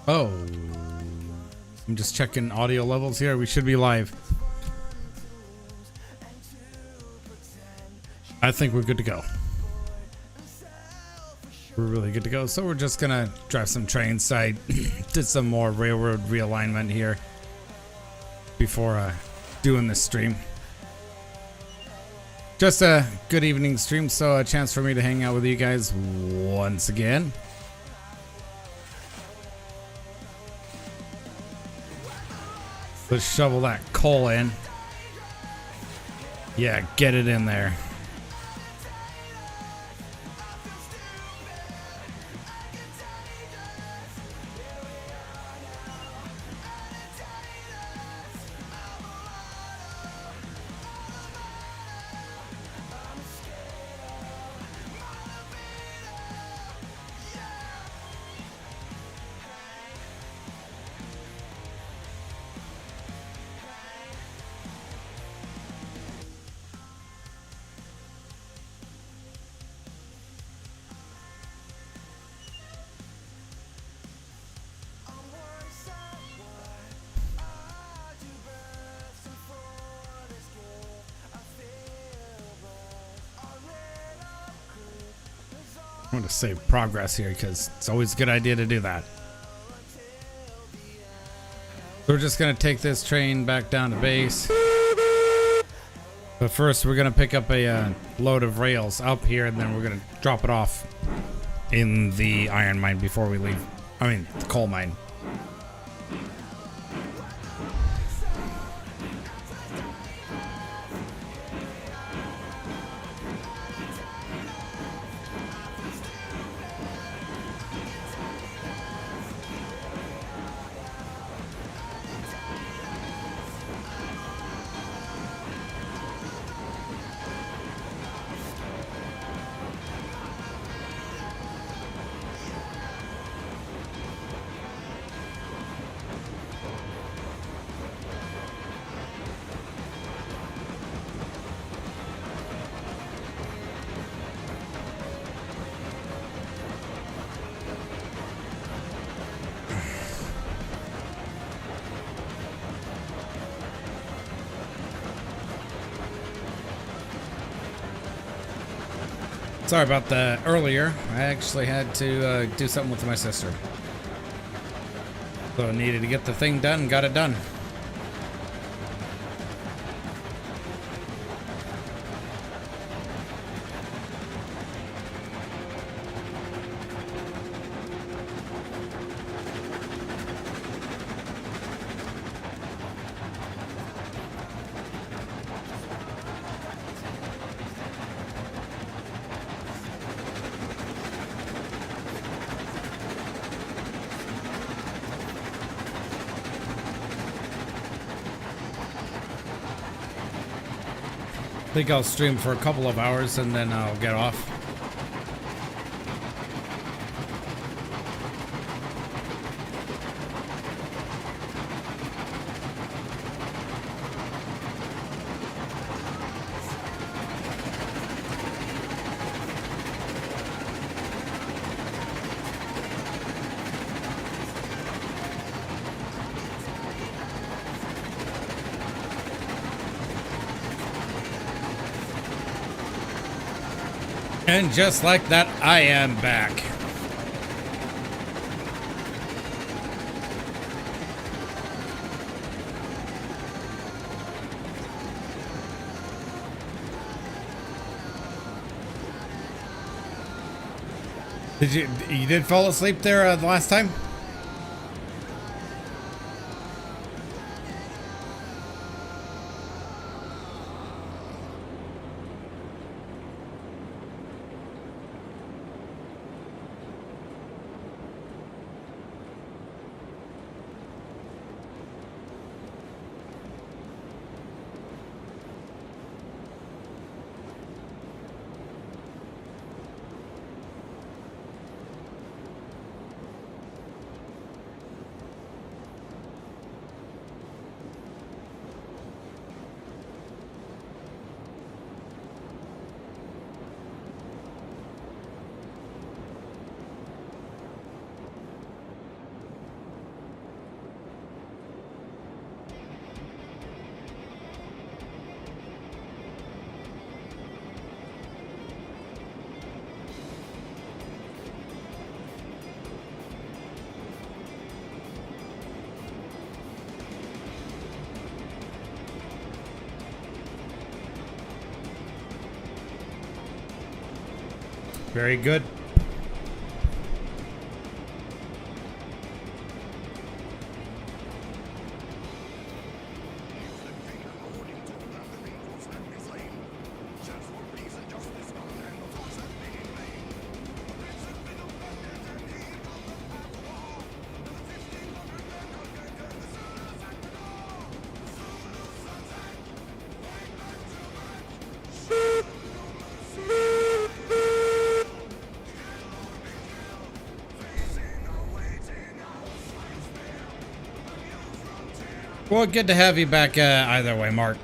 Oh, I'm just checking audio levels here. We should be live. I think we're good to go. We're really good to go. So we're just gonna drive some trains. I did some more railroad realignment here before doing this stream. Just a good evening stream, so a chance for me to hang out with you guys once again. Let's shovel that coal in. Yeah, get it in there. I'm going to save progress here because it's always a good idea to do that. So we're just going to take this train back down to base. But first we're going to pick up a load of rails up here, and then we're going to drop it off in the iron mine before we leave. I mean, the coal mine. Sorry about that earlier. I actually had to do something with my sister. So I needed to get the thing done, got it done. I think I'll stream for a couple of hours and then I'll get off. And just like that, I am back. You did fall asleep there the last time? Very good. Well, good to have you back either way, Mark.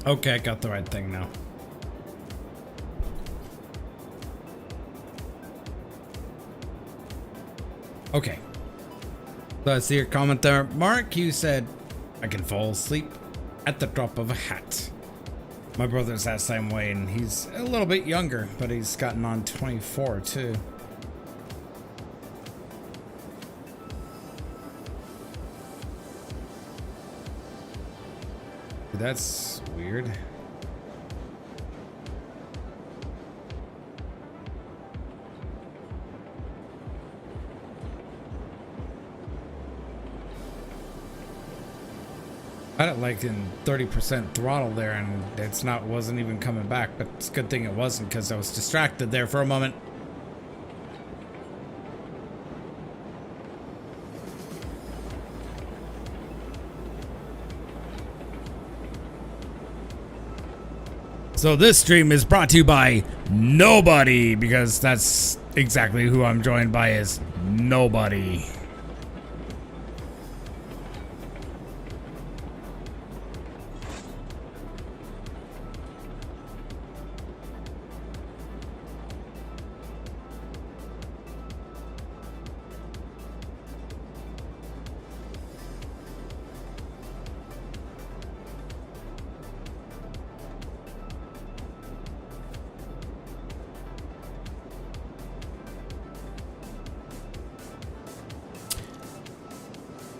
Okay, I got the right thing now. Okay. So I see your comment there. Mark, you said, I can fall asleep at the drop of a hat. My brother's that same way, and he's a little bit younger, but he's gotten on 24 too. That's weird. I had it like in 30% throttle there, and wasn't even coming back. But it's a good thing it wasn't, because I was distracted there for a moment. So this stream is brought to you by nobody, because that's exactly who I'm joined by, is nobody.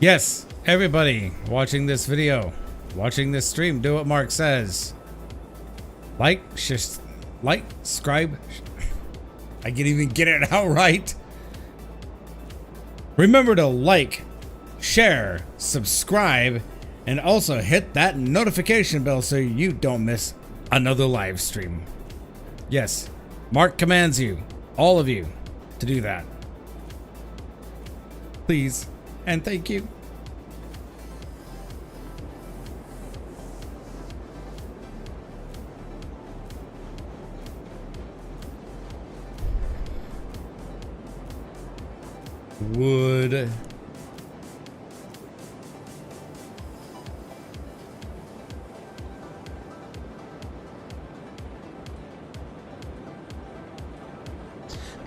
Yes, everybody watching this video, watching this stream, do what Mark says. Like, subscribe. I can't even get it out right. Remember to like, share, subscribe, and also hit that notification bell so you don't miss another live stream. Yes, Mark commands you, all of you, to do that. Please, and thank you. Wood.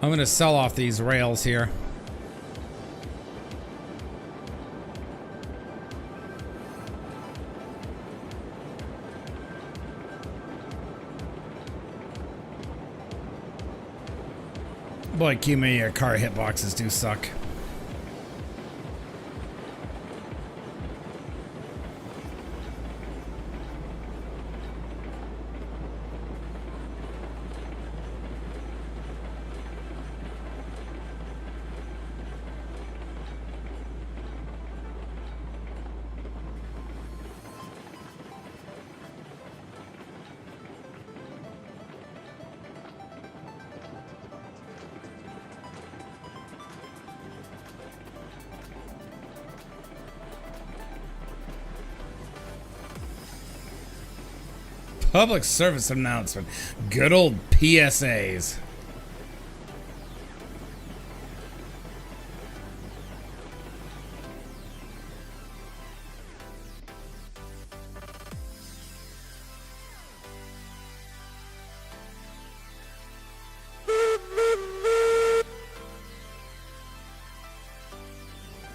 I'm gonna sell off these rails here. Boy, Kima, your car hitboxes do suck. Public service announcement. Good old PSAs.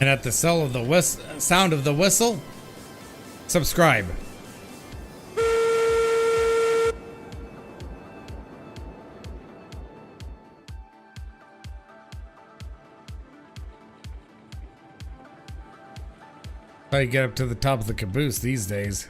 And at the sound of the whistle, subscribe. How you get up to the top of the caboose these days.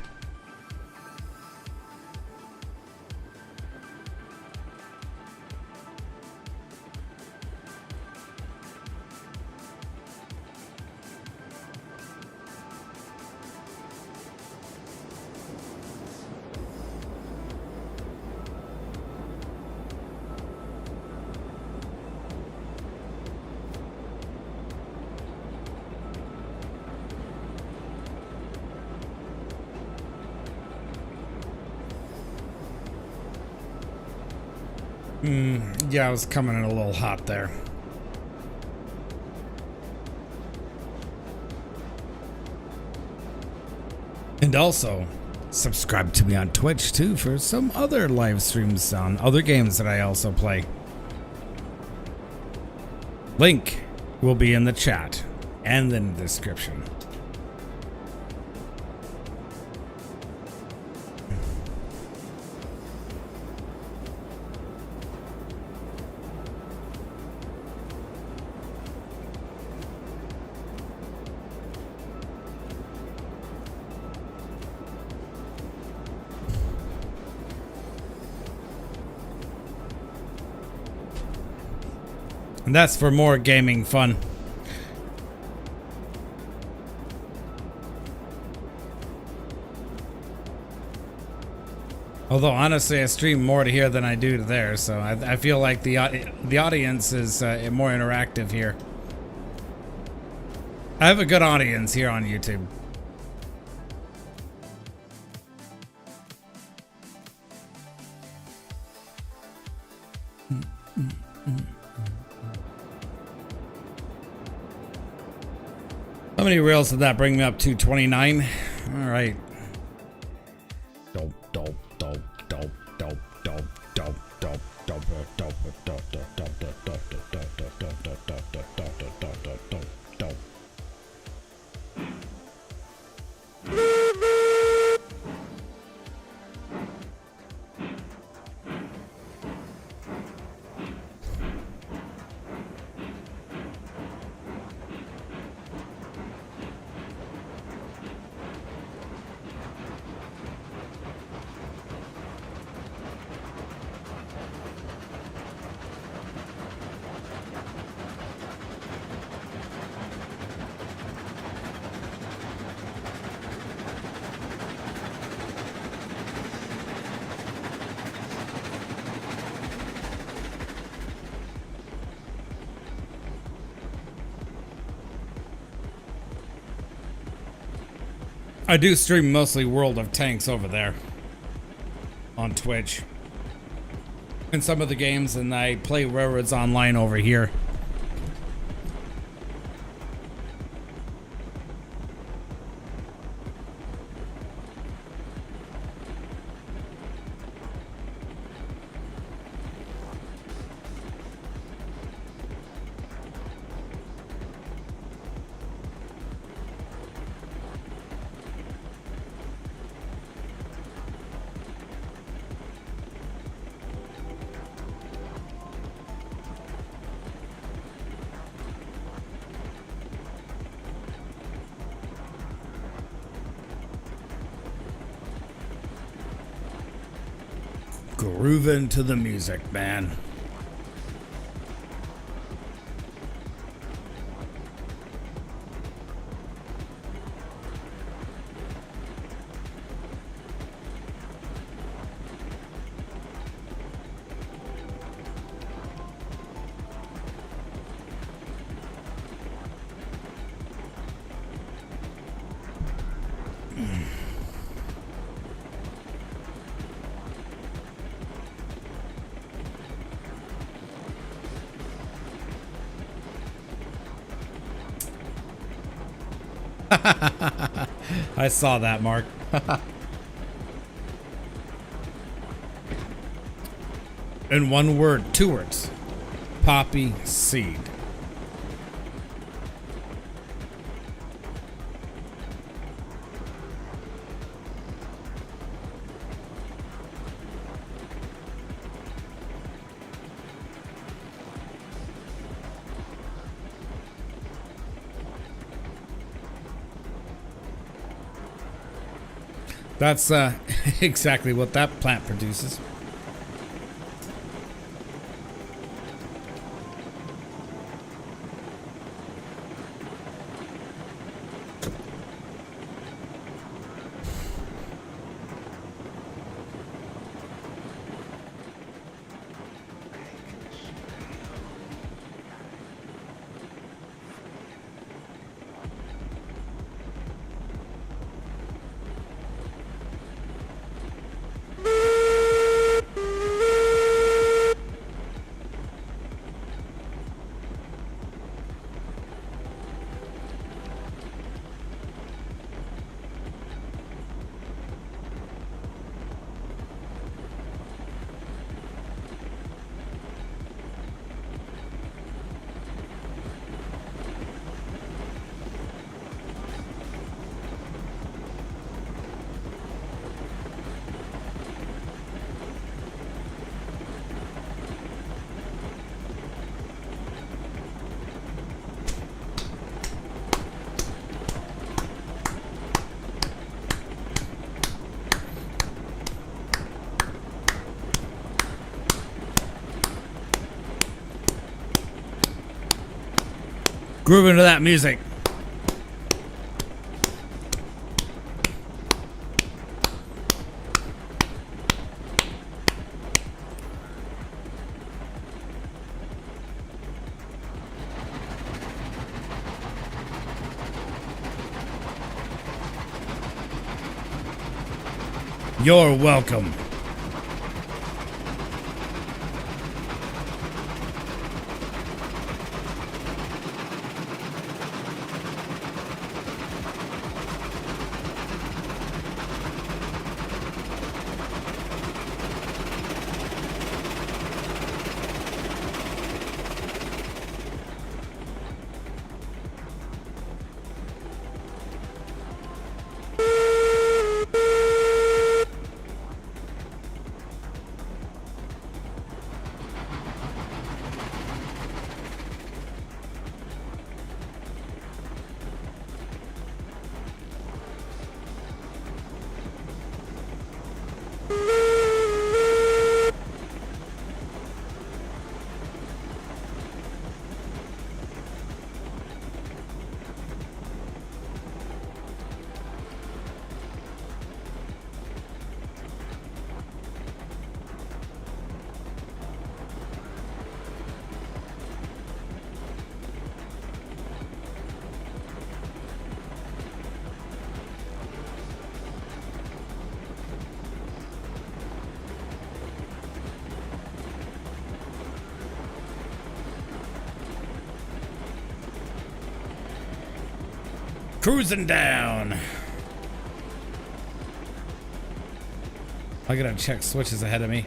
Yeah, I was coming in a little hot there. And also, subscribe to me on Twitch too for some other live streams on other games that I also play. Link will be in the chat and in the description. And that's for more gaming fun. Although honestly, I stream more to here than I do to there, so I feel like the audience is more interactive here. I have a good audience here on YouTube. How many reels did that bring me up to? 29? All right. Dope, dope, dope, dope, dope, dope, dope, dope, dope, dope, dope, dope. I do stream mostly World of Tanks over there on Twitch and some of the games, and I play Railroads Online over here. Grooving to the music, man. I saw that, Mark. In one word, two words. Poppy seed. That's exactly what that plant produces. Grooving to that music. You're welcome. Cruising down. I gotta check switches ahead of me.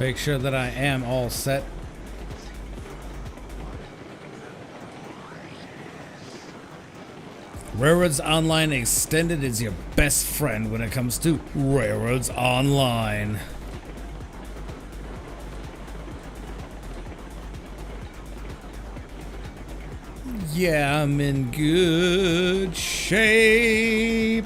Make sure that I am all set. Railroads Online Extended is your best friend when it comes to Railroads Online. Yeah, I'm in good shape.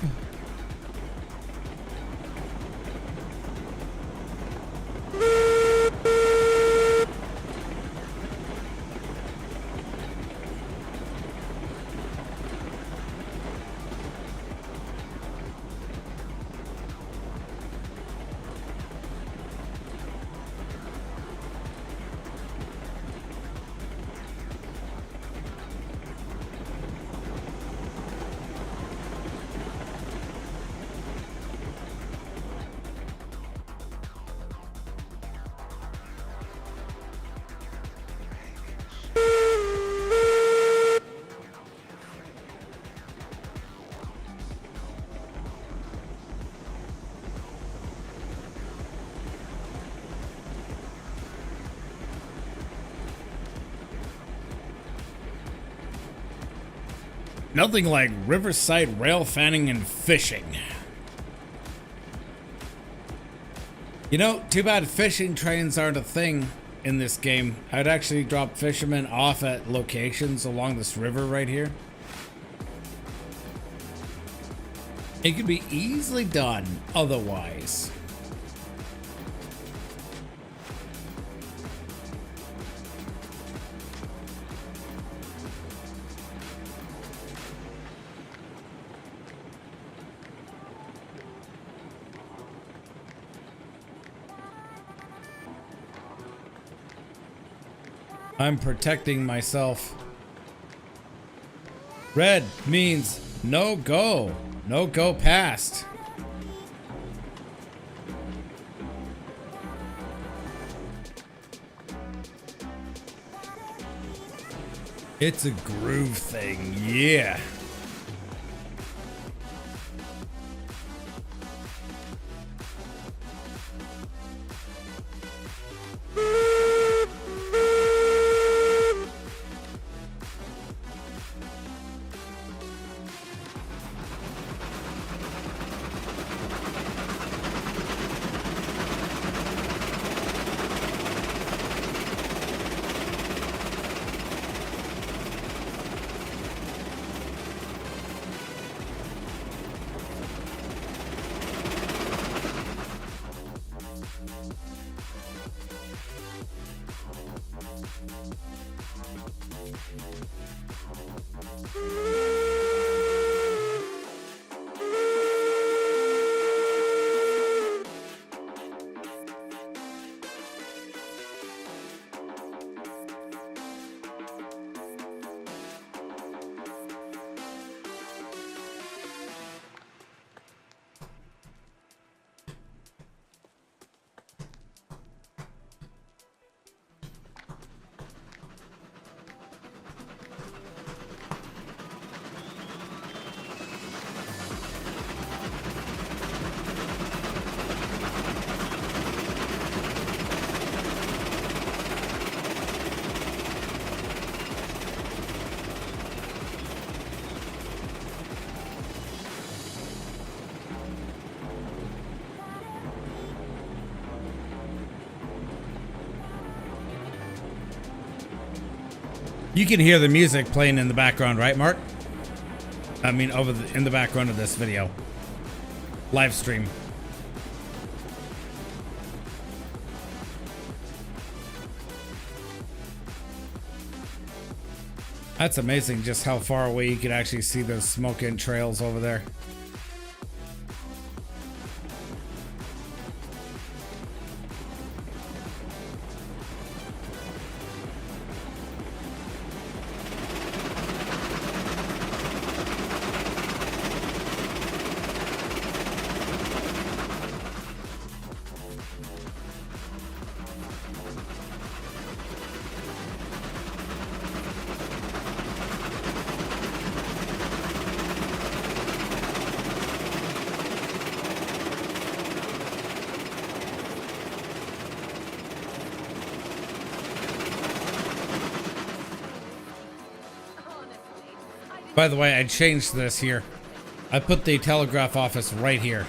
Nothing like riverside rail fanning and fishing. You know, too bad fishing trains aren't a thing in this game. I'd actually drop fishermen off at locations along this river right here. It could be easily done otherwise. I'm protecting myself. Red means no go. No go past. It's a groove thing, yeah. You can hear the music playing in the background, right, Mark? I mean, in the background of this video. Live stream. That's amazing just how far away you can actually see those smoking trails over there. By the way, I changed this here. I put the telegraph office right here.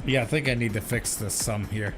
Yeah, I think I need to fix this some here.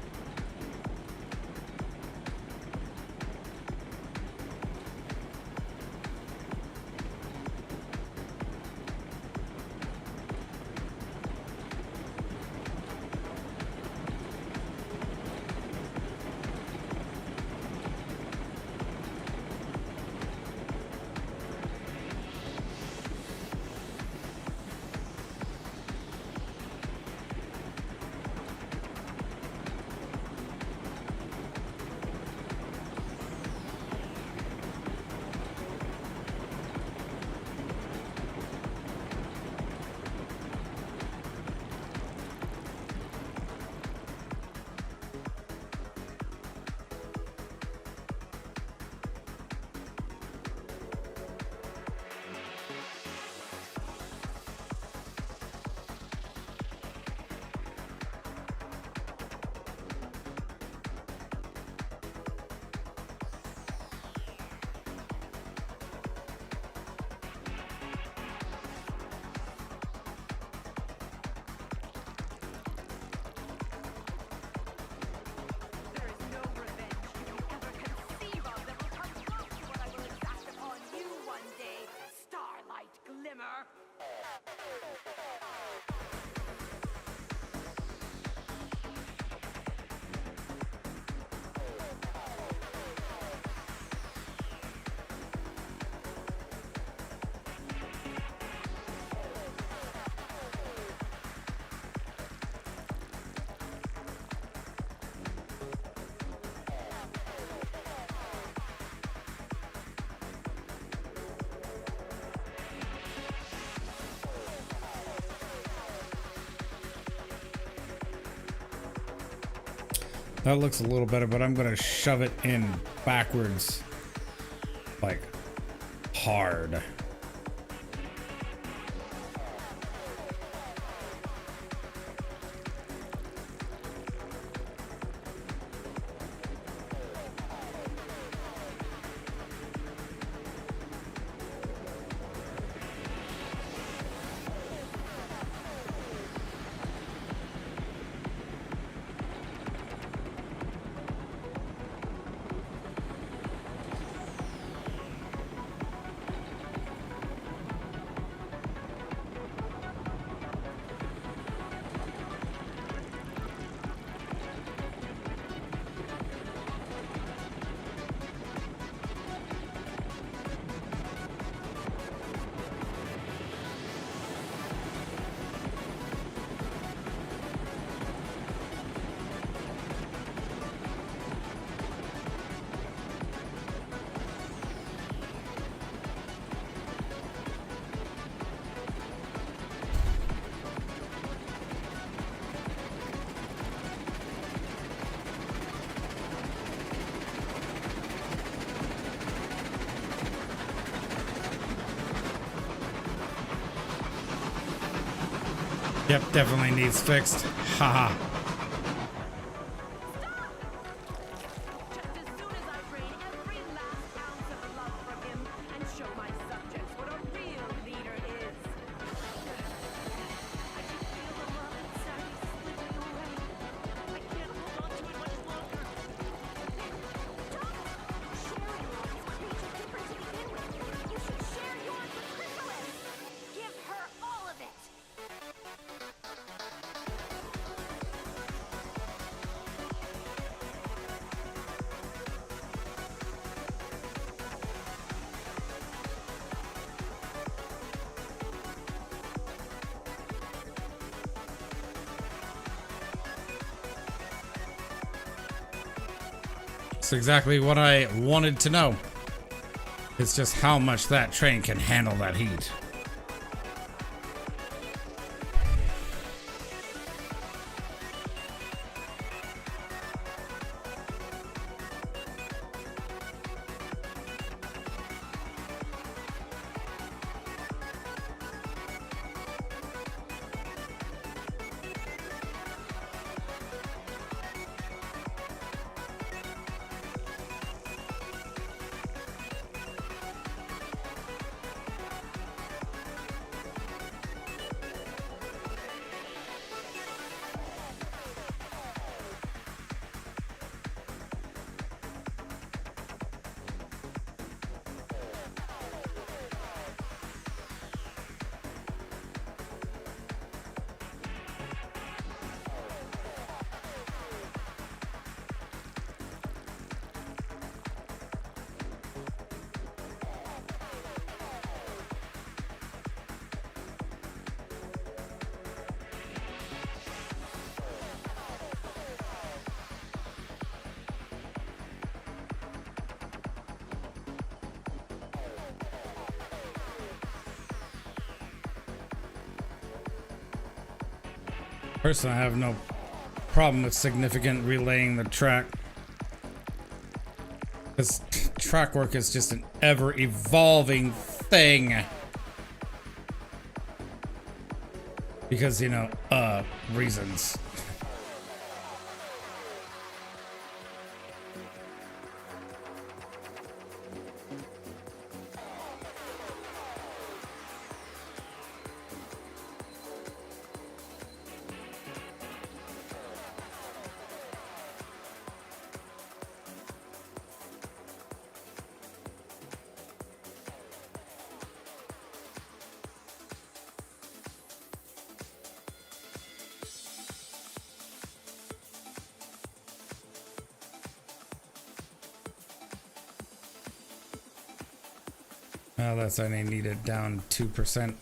That looks a little better, but I'm gonna shove it in backwards, like hard. Yep, definitely needs fixed. Haha. Just as soon as I drain every last ounce of love from him and show my subjects what a real leader is. I can feel the love inside me slipping away. I can't hold on to it much longer. Stop sharing this creature deeper to begin with. You should share yours with Chrysalis. Give her all of it. It's exactly what I wanted to know. It's just how much that train can handle that heat. Personally, I have no problem with significant relaying the track. Because track work is just an ever-evolving thing. Because, you know, reasons. Oh, that's only needed down 2%.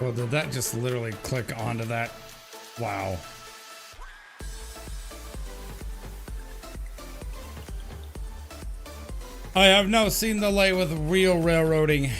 Well, did that just literally click onto that? Wow. I have now seen the light with real railroading.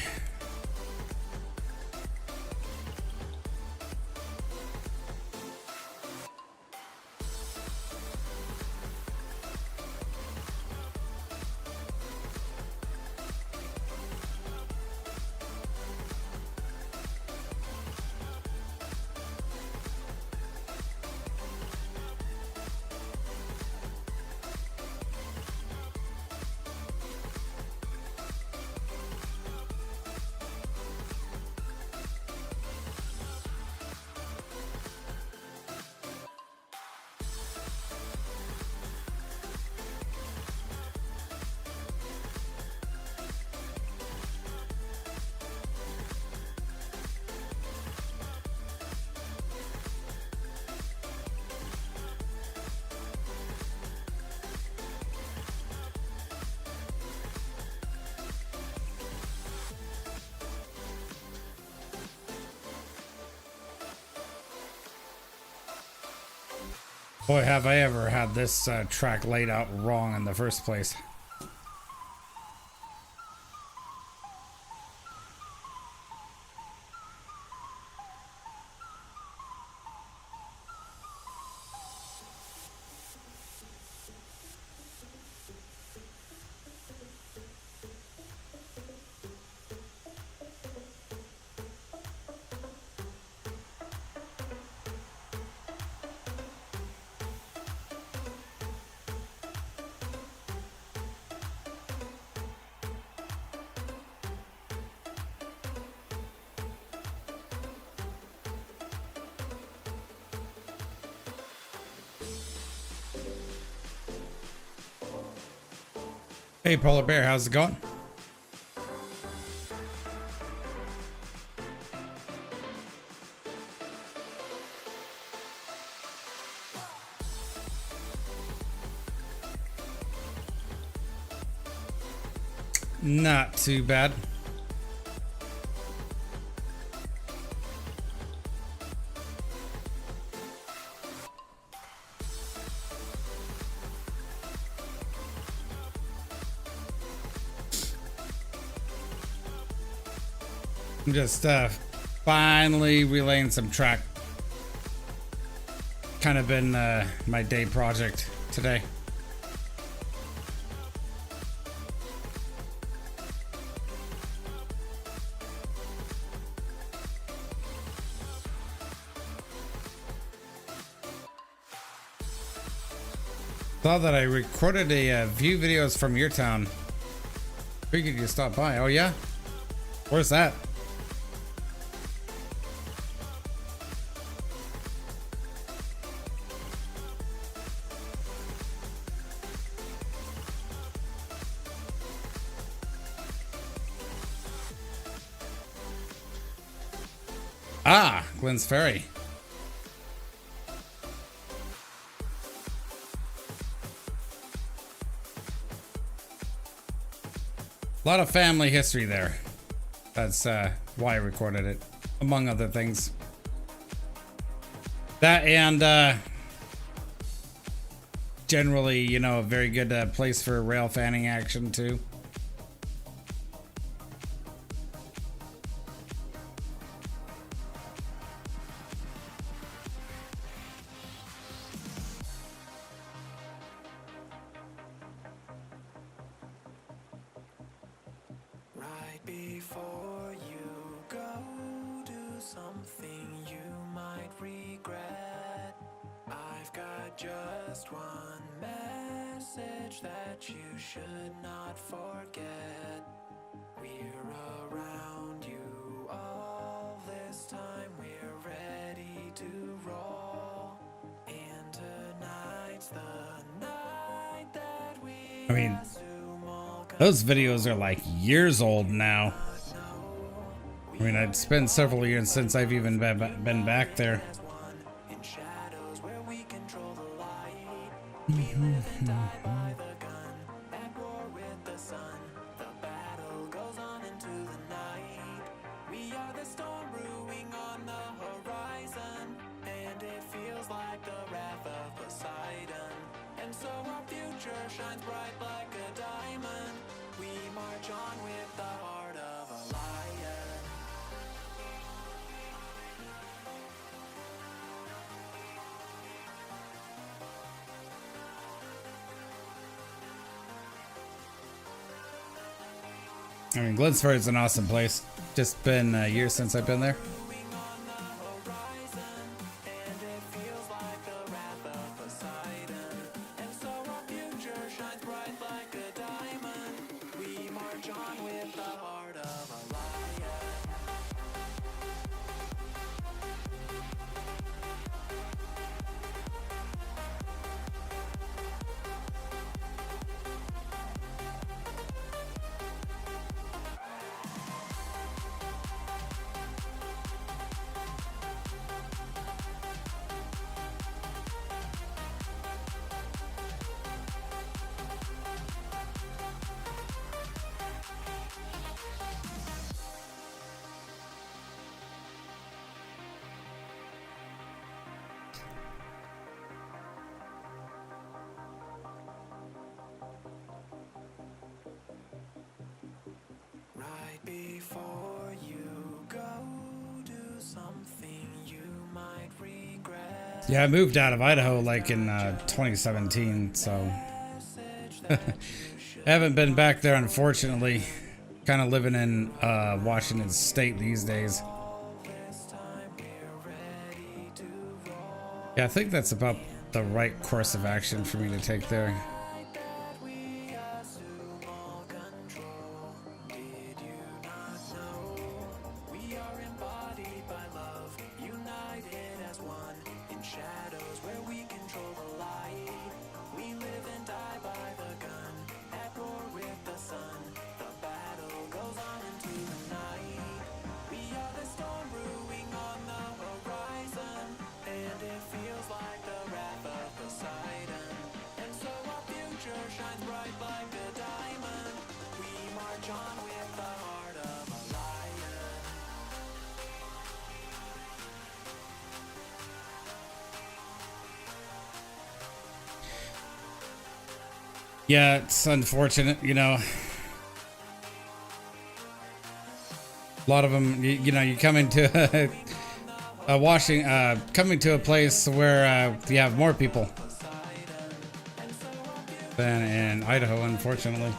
Boy, have I ever had this track laid out wrong in the first place. Hey, Polar Bear, how's it going? Not too bad. I'm just finally relaying some track. Kind of been my day project today. Saw that I recorded a few videos from your town. Figured you stop by. Oh yeah? Where's that? Ah, Glenn's Ferry. A lot of family history there. That's why I recorded it, among other things. That and generally, you know, a very good place for rail fanning action too. Before you go, do something you might regret. I've got just one message that you should not forget. We're around you all this time, we're ready to roll. And tonight's the night that we I mean, those videos are like years old now. I mean, it's been several years since I've even been back there. Shines bright like a diamond. We march on with the heart of a lion. I mean, Glenn's Ferry is an awesome place. Just been years since I've been there. Yeah, I moved out of Idaho like in 2017, so I haven't been back there, unfortunately. Kind of living in Washington State these days. Yeah, I think that's about the right course of action for me to take there. Yeah, it's unfortunate, you know. A lot of them, you know, you come into coming to a place where you have more people than in Idaho, unfortunately.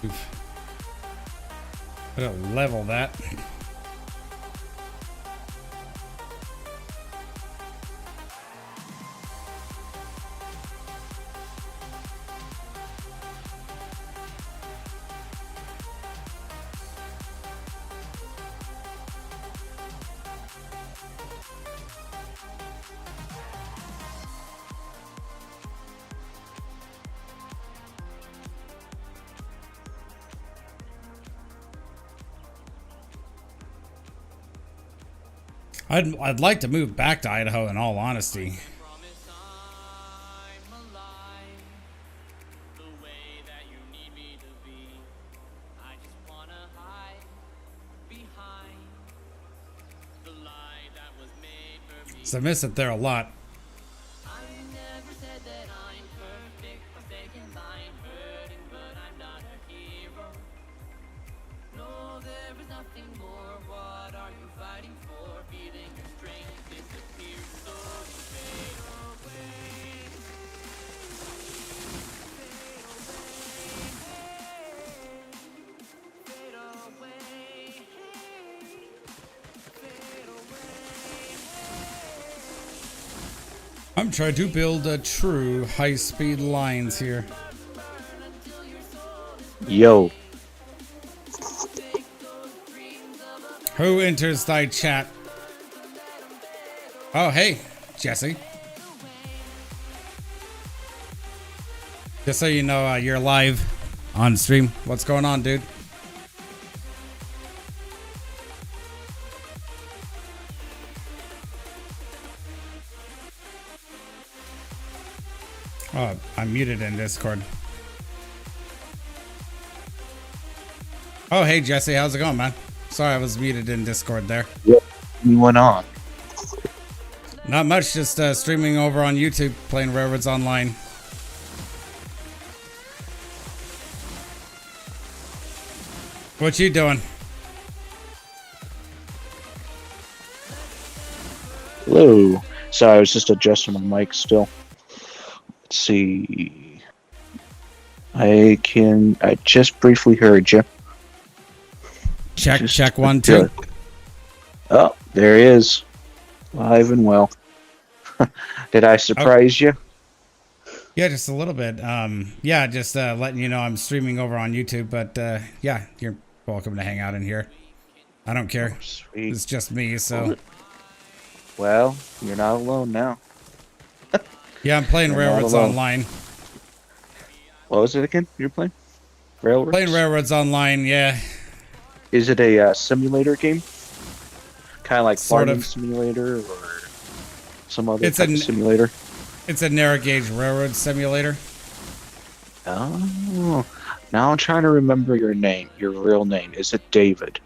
Oof. Gotta level that. I'd like to move back to Idaho, in all honesty. So I miss it there a lot. I'm trying to build a true high-speed lines here. Yo. Who enters thy chat? Oh, hey, Jesse. Just so you know, you're live on stream. What's going on, dude? Oh, I'm muted in Discord. Oh, hey, Jesse. How's it going, man? Sorry, I was muted in Discord there. What went on? Not much, just streaming over on YouTube, playing Railroads Online. What you doing? Hello. Sorry, I was just adjusting my mic still. Let's see. I just briefly heard you. Check 1 2. Oh, there he is. Live and well. Did I surprise you? Yeah, just a little bit. Yeah, just letting you know I'm streaming over on YouTube, but yeah, you're welcome to hang out in here. I don't care. Oh, sweet. It's just me, so. Well, you're not alone now. Yeah, I'm playing You're Railroads not alone. Online. What was it again? You're playing? Railroads? Playing Railroads Online, yeah. Is it a simulator game? Kind of like Sort Farming of. Simulator or some other It's type an- of simulator? It's a narrow gauge railroad simulator. Oh, now I'm trying to remember your name, your real name. Is it David?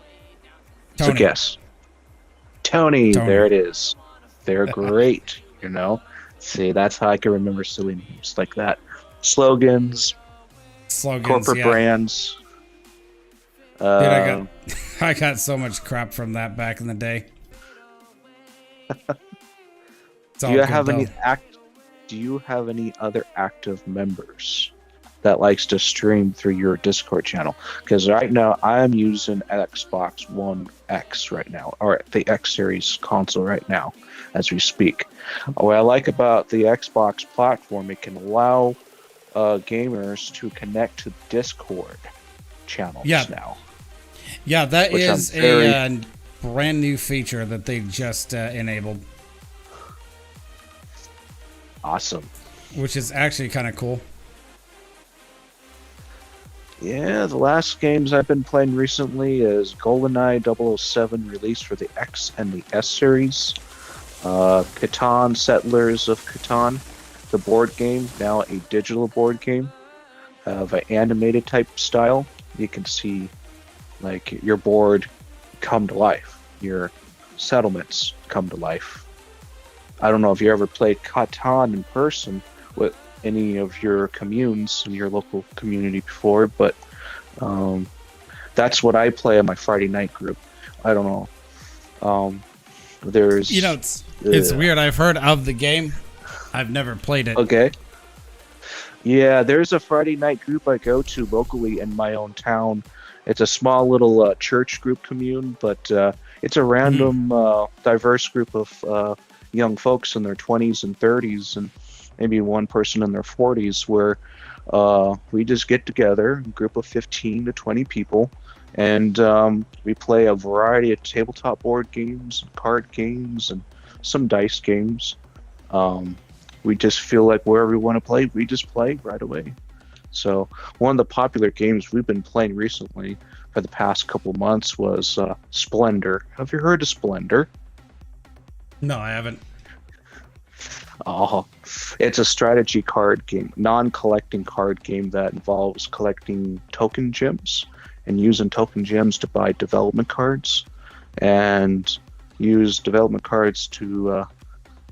It's a Tony. guess. Tony, Tony. there it is. They're great, you know? See, that's how I can remember silly names like that. Slogans, Slogans, corporate yeah. brands. Dude, I got so much crap from that back in the day. It's all Do you good, have any though. Do you have any other active members that likes to stream through your Discord channel? Because right now I'm using Xbox One X right now, or the X Series console right now, as we speak. What I like about the Xbox platform, it can allow gamers to connect to Discord channels Yeah. now. Yeah, that Which I'm is very- a brand new feature that they just enabled, Awesome. which is actually kind of cool. Yeah, the last games I've been playing recently is GoldenEye 007 released for the X and the S series. Catan Settlers of Catan, the board game, now a digital board game of an animated type style. You can see like your board come to life, your settlements come to life. I don't know if you ever played Catan in person with any of your communes in your local community before, but that's what I play in my Friday night group. I don't know. There's You know, it's weird. I've heard of the game. I've never played it. okay. Yeah, there's a Friday night group I go to locally in my own town. It's a small little church group commune, but it's a random, diverse group of young folks in their 20s and 30s, and maybe one person in their 40s, where we just get together, a group of 15 to 20 people, and we play a variety of tabletop board games, card games, and some dice games. We just feel like wherever we want to play, we just play right away. So one of the popular games we've been playing recently for the past couple months was Splendor. Have you heard of Splendor? No, I haven't. Oh, it's a strategy card game, non-collecting card game that involves collecting token gems and using token gems to buy development cards, and use development cards to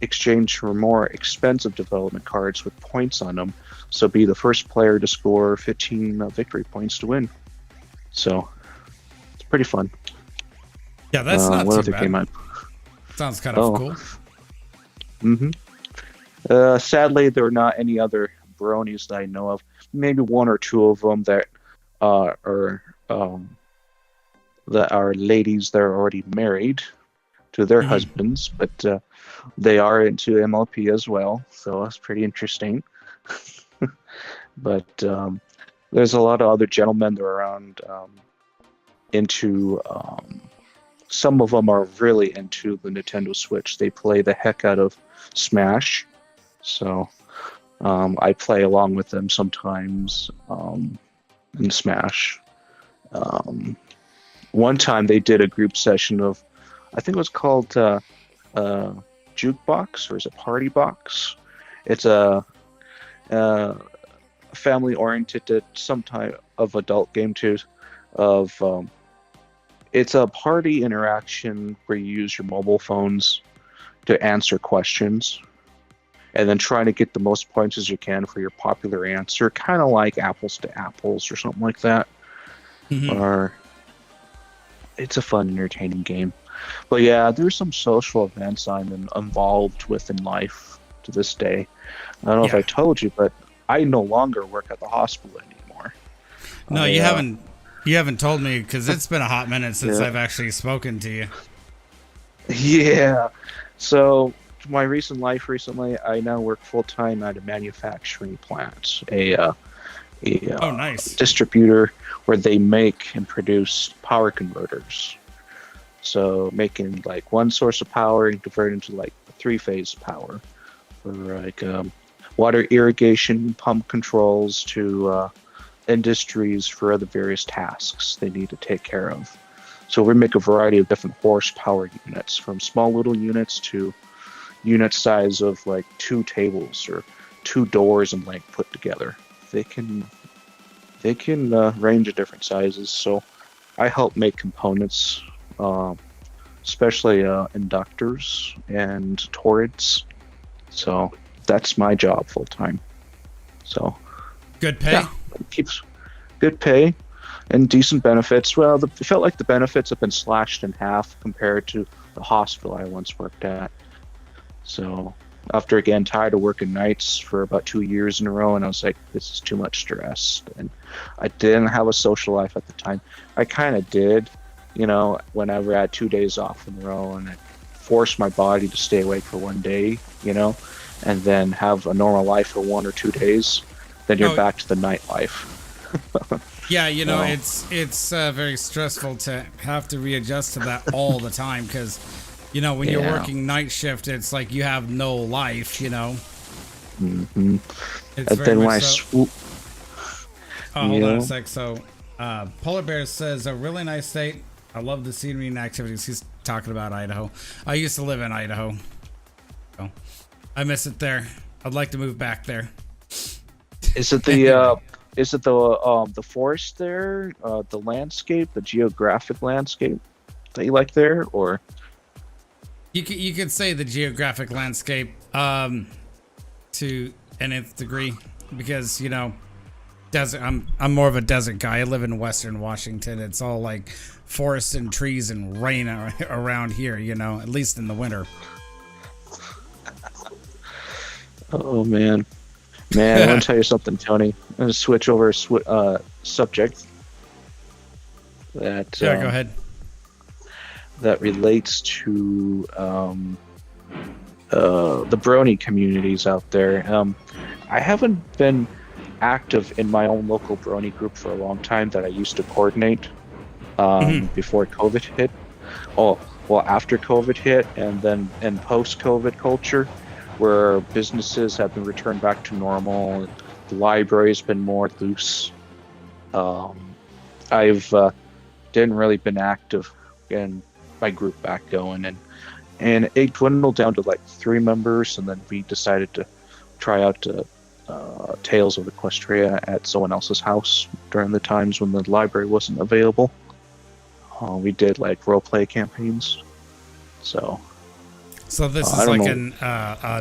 exchange for more expensive development cards with points on them. So be the first player to score 15 victory points to win. So it's pretty fun. Yeah, that's not what too other bad. game I Sounds kind of cool. Sadly, there are not any other bronies that I know of. Maybe one or two of them that are ladies that are already married to their husbands, but they are into MLP as well, so that's pretty interesting. But there's a lot of other gentlemen that are around into. Some of them are really into the Nintendo Switch. They play the heck out of Smash. So I play along with them sometimes in Smash. One time they did a group session of, I think it was called Jukebox, or is it Party Box? It's a family-oriented, some type of adult game too. It's a party interaction where you use your mobile phones to answer questions, and then trying to get the most points as you can for your popular answer, kind of like Apples to Apples or something like that. Or it's a fun, entertaining game. But yeah, there's some social events I'm involved with in life to this day. I don't know if I told you, but I no longer work at the hospital anymore. No, you haven't. You haven't told me, because it's been a hot minute since I've actually spoken to you. Yeah. So my recent life recently, I now work full time at a manufacturing plant, a nice distributor where they make and produce power converters. So making like one source of power and convert into like three-phase power for like water irrigation, pump controls to industries for other various tasks they need to take care of. So we make a variety of different horsepower units, from small little units to unit size of like 2 tables or 2 doors and length put together. They can range of different sizes. So I help make components, especially inductors and toreds. So that's my job full time. So good pay. Yeah, it keeps good pay. and decent benefits. Well, it felt like the benefits have been slashed in half compared to the hospital I once worked at. So after again tired of working nights for about 2 years in a row, and I was like, this is too much stress. And I didn't have a social life at the time. I kind of did, whenever I had 2 days off in a row, and I forced my body to stay awake for one day, and then have a normal life for 1 or 2 days. Then you're back to the nightlife. Yeah, it's very stressful to have to readjust to that all the time because, when you're working night shift, it's like you have no life, Mm-hmm. It's and very then when much I so. Hold on a sec. So, Polar Bear says, a really nice state. I love the scenery and activities. He's talking about Idaho. I used to live in Idaho. So I miss it there. I'd like to move back there. Is it the forest there, the landscape, the geographic landscape that you like there, or? You could say the geographic landscape to an nth degree because desert. I'm more of a desert guy. I live in Western Washington. It's all like forests and trees and rain around here. At least in the winter. Oh man, I want to tell you something, Tony. I'm gonna switch over subject. That Yeah, go ahead. That relates to the brony communities out there. I haven't been active in my own local brony group for a long time that I used to coordinate before COVID hit. Oh, well, after COVID hit, and then in post-COVID culture, where businesses have been returned back to normal, and the library's been more loose. I've didn't really been active in my group back going, and it dwindled down to like 3 members, and then we decided to try out Tales of Equestria at someone else's house during the times when the library wasn't available. We did like roleplay campaigns. So this is like an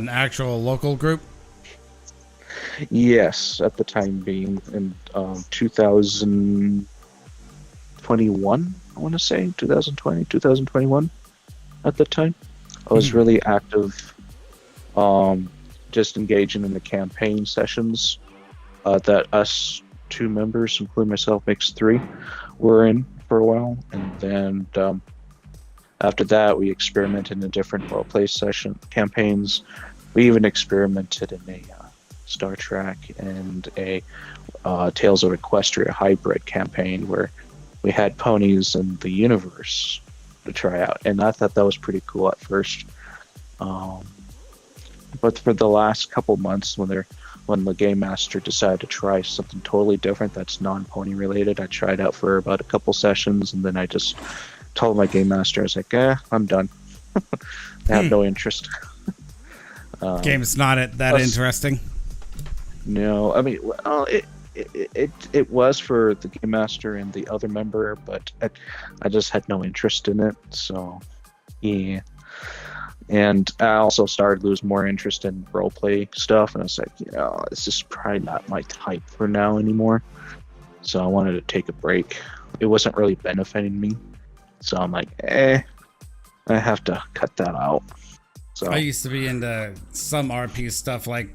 actual local group? Yes, at the time being in 2021, I want to say 2020, 2021. At the time, I was really active, just engaging in the campaign sessions that us 2 members, including myself, makes 3, were in for a while, and then after that, we experimented in different roleplay campaigns. We even experimented in a Star Trek and a Tales of Equestria hybrid campaign where we had ponies in the universe to try out, and I thought that was pretty cool at first. But for the last couple months, when the game master decided to try something totally different that's non-pony related, I tried out for about a couple sessions, and then I just told my game master, I was like, I'm done. I have no interest. Game's not that interesting. No, I mean, well, it was for the game master and the other member, but I just had no interest in it. So, yeah. And I also started to lose more interest in roleplay stuff, and I was like, this is probably not my type for now anymore. So I wanted to take a break. It wasn't really benefiting me. So I'm like, I have to cut that out. So I used to be into some RP stuff like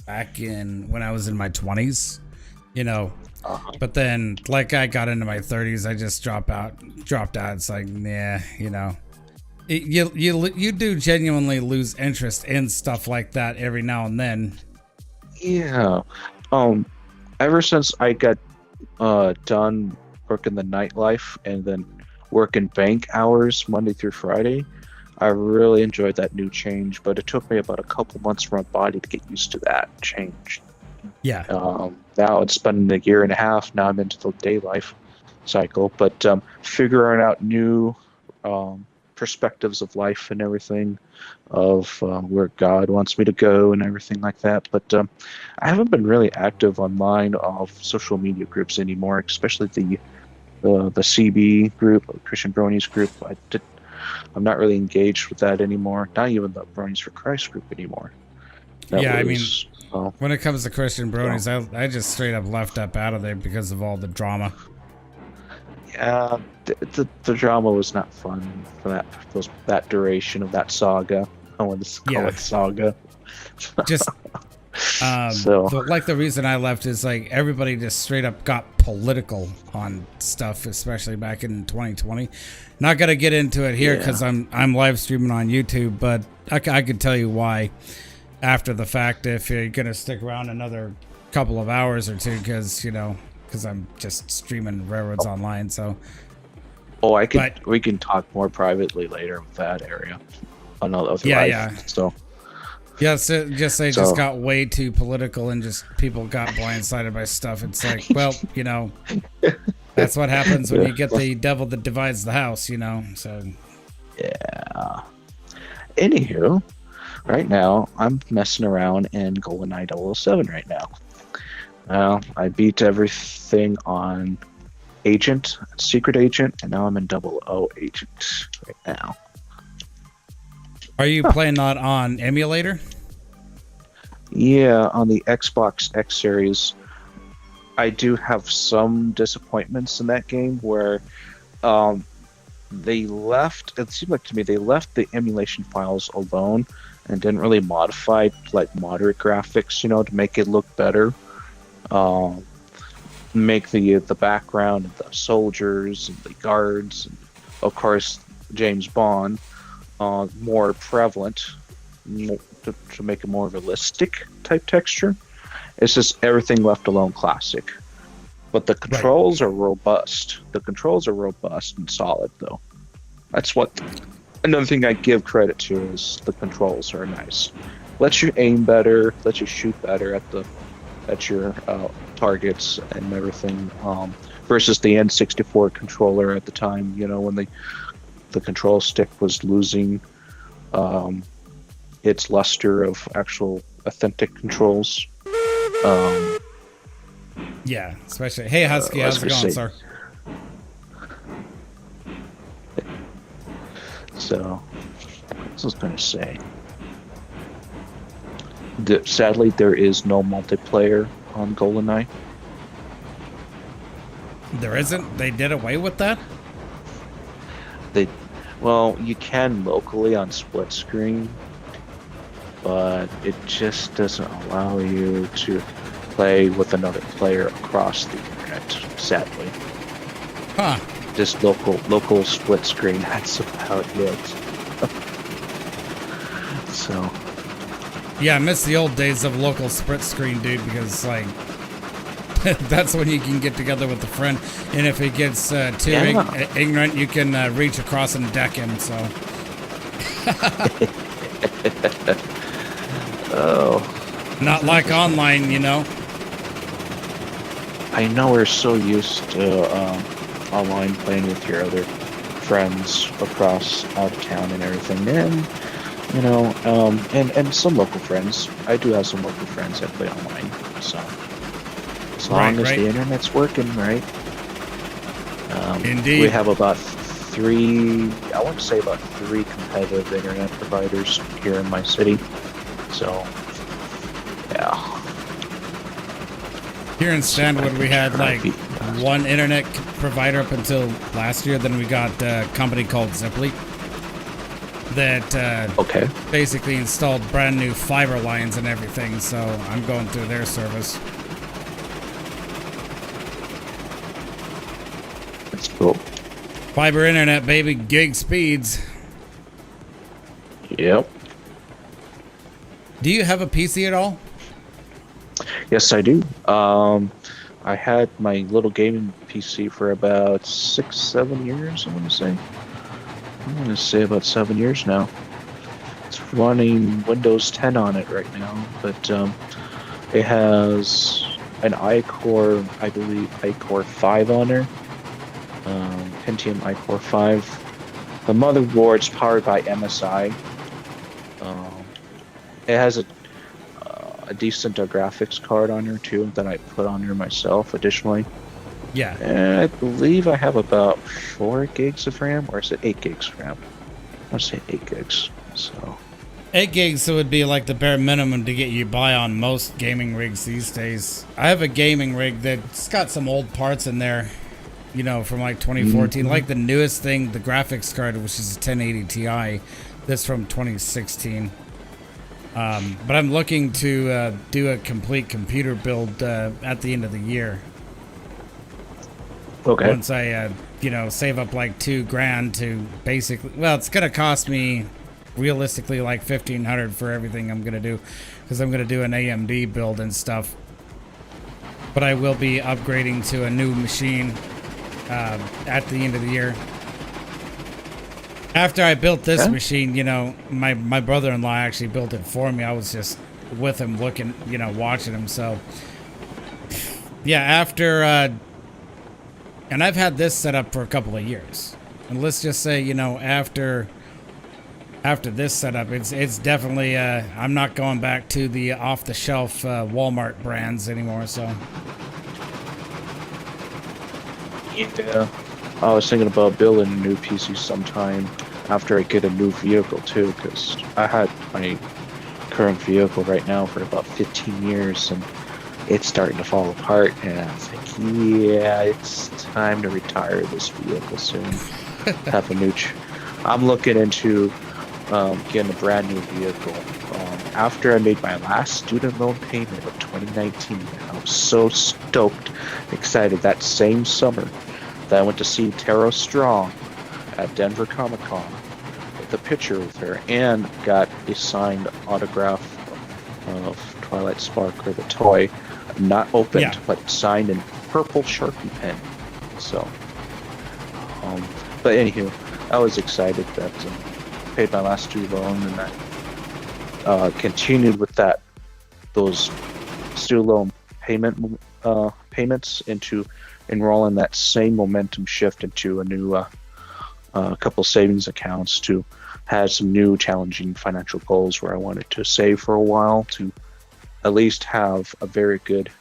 back when I was in my 20s, but then like I got into my 30s, I just dropped out. It's like, you do genuinely lose interest in stuff like that every now and then. Yeah. Ever since I got done working the nightlife and then working bank hours Monday through Friday, I really enjoyed that new change, but it took me about a couple months for my body to get used to that change. Yeah. Now it's been a year and a half. Now I'm into the day life cycle, but figuring out new perspectives of life and everything, of where God wants me to go and everything like that. But I haven't been really active online of social media groups anymore, especially the CB group, Christian Bronies group. I'm not really engaged with that anymore. Not even the Bronies for Christ group anymore. When it comes to Christian Bronies, I just straight up left up out of there because of all the drama. The drama was not fun for that duration of that saga. I want to call Yeah. it saga. Just So the reason I left is like everybody just straight up got political on stuff, especially back in 2020. Not gonna get into it here because I'm live streaming on YouTube, but I could tell you why after the fact if you're gonna stick around another couple of hours or two, because I'm just streaming railroads online. So we can talk more privately later with that area. Another Yeah, life. yeah. So yes, just got way too political and just people got blindsided by stuff. It's like, well, that's what happens when you get the devil that divides the house, So yeah. Anywho, right now I'm messing around in GoldenEye 007 right now. I beat everything on Agent, Secret Agent, and now I'm in 00 Agent right now. are you playing that on emulator? Yeah, on the Xbox X Series, I do have some disappointments in that game where it seemed like to me they left the emulation files alone and didn't really modify like moderate graphics, to make it look better. Make the background of the soldiers and the guards, and of course James Bond, more prevalent, to make a more realistic type texture. It's just everything left alone classic. But the controls are robust. The controls are robust and solid, though. That's another thing I give credit to is the controls are nice. Lets you aim better, lets you shoot better at your targets and everything. Versus the N64 controller at the time, when the control stick was losing its luster of actual authentic controls. Yeah, especially. Hey, Husky, how's it going, sir? So, what was I going to say? Sadly, there is no multiplayer on GoldenEye. There isn't? They did away with that? You can locally on split screen, but it just doesn't allow you to play with another player across the internet, sadly. Huh. Just local split screen, that's about it. So Yeah, I miss the old days of local split screen, dude, because that's when you can get together with a friend, and if he gets too ignorant, you can reach across and deck him. So. Oh. Not like online, I know we're so used to online playing with your other friends across out of town and everything, and some local friends. I do have some local friends that play online, so as long as the internet's working, right? Indeed. We have about three competitive internet providers here in my city, so yeah. Here in Stanwood, we had one internet provider up until last year. Then we got a company called Ziply that basically installed brand new fiber lines and everything. So I'm going through their service. That's cool. Fiber internet, baby, gig speeds. Yep. Do you have a PC at all? Yes, I do. I had my little gaming PC for about 6-7 years, I want to say about 7 years now. It's running Windows 10 on it right now, but it has an iCore, I believe iCore 5 on there. Pentium iCore 5. The motherboard's powered by MSI. It has a decent graphics card on there too that I put on there myself additionally. Yeah. And I believe I have about 4 gigs of RAM, or is it 8 gigs of RAM? I want to say 8 gigs. So 8 gigs would be like the bare minimum to get you by on most gaming rigs these days. I have a gaming rig that's got some old parts in there, you know, from like 2014, like the newest thing, the graphics card, which is a 1080 Ti. This from 2016. But I'm looking to do a complete computer build at the end of the year. Okay. Once I, you know, save up like $2,000 to basically, well, it's gonna cost me realistically like $1,500 for everything I'm gonna do, because I'm gonna do an AMD build and stuff. But I will be upgrading to a new machine at the end of the year. After I built this machine, you know, my brother-in-law actually built it for me. I was just with him looking, you know, watching him. So, yeah, after, and I've had this set up for a couple of years. And let's just say, you know, after this setup, it's definitely, I'm not going back to the off-the-shelf Walmart brands anymore, so. Yeah. I was thinking about building a new PC sometime after I get a new vehicle too, because I had my current vehicle right now for about 15 years and it's starting to fall apart, and I was like, yeah, it's time to retire this vehicle soon. Have a new I'm looking into getting a brand new vehicle. After I made my last student loan payment of 2019, I was so stoked, excited that same summer that I went to see Tara Strong at Denver Comic Con with a picture with her and got a signed autograph of Twilight Sparkler, the toy, not opened, but signed in purple Sharpie pen. So, but anywho, I was excited that I paid my last student loan, and I continued with those student loan payments into enrolling that same momentum shift into a new couple savings accounts to have some new challenging financial goals where I wanted to save for a while to at least have a very good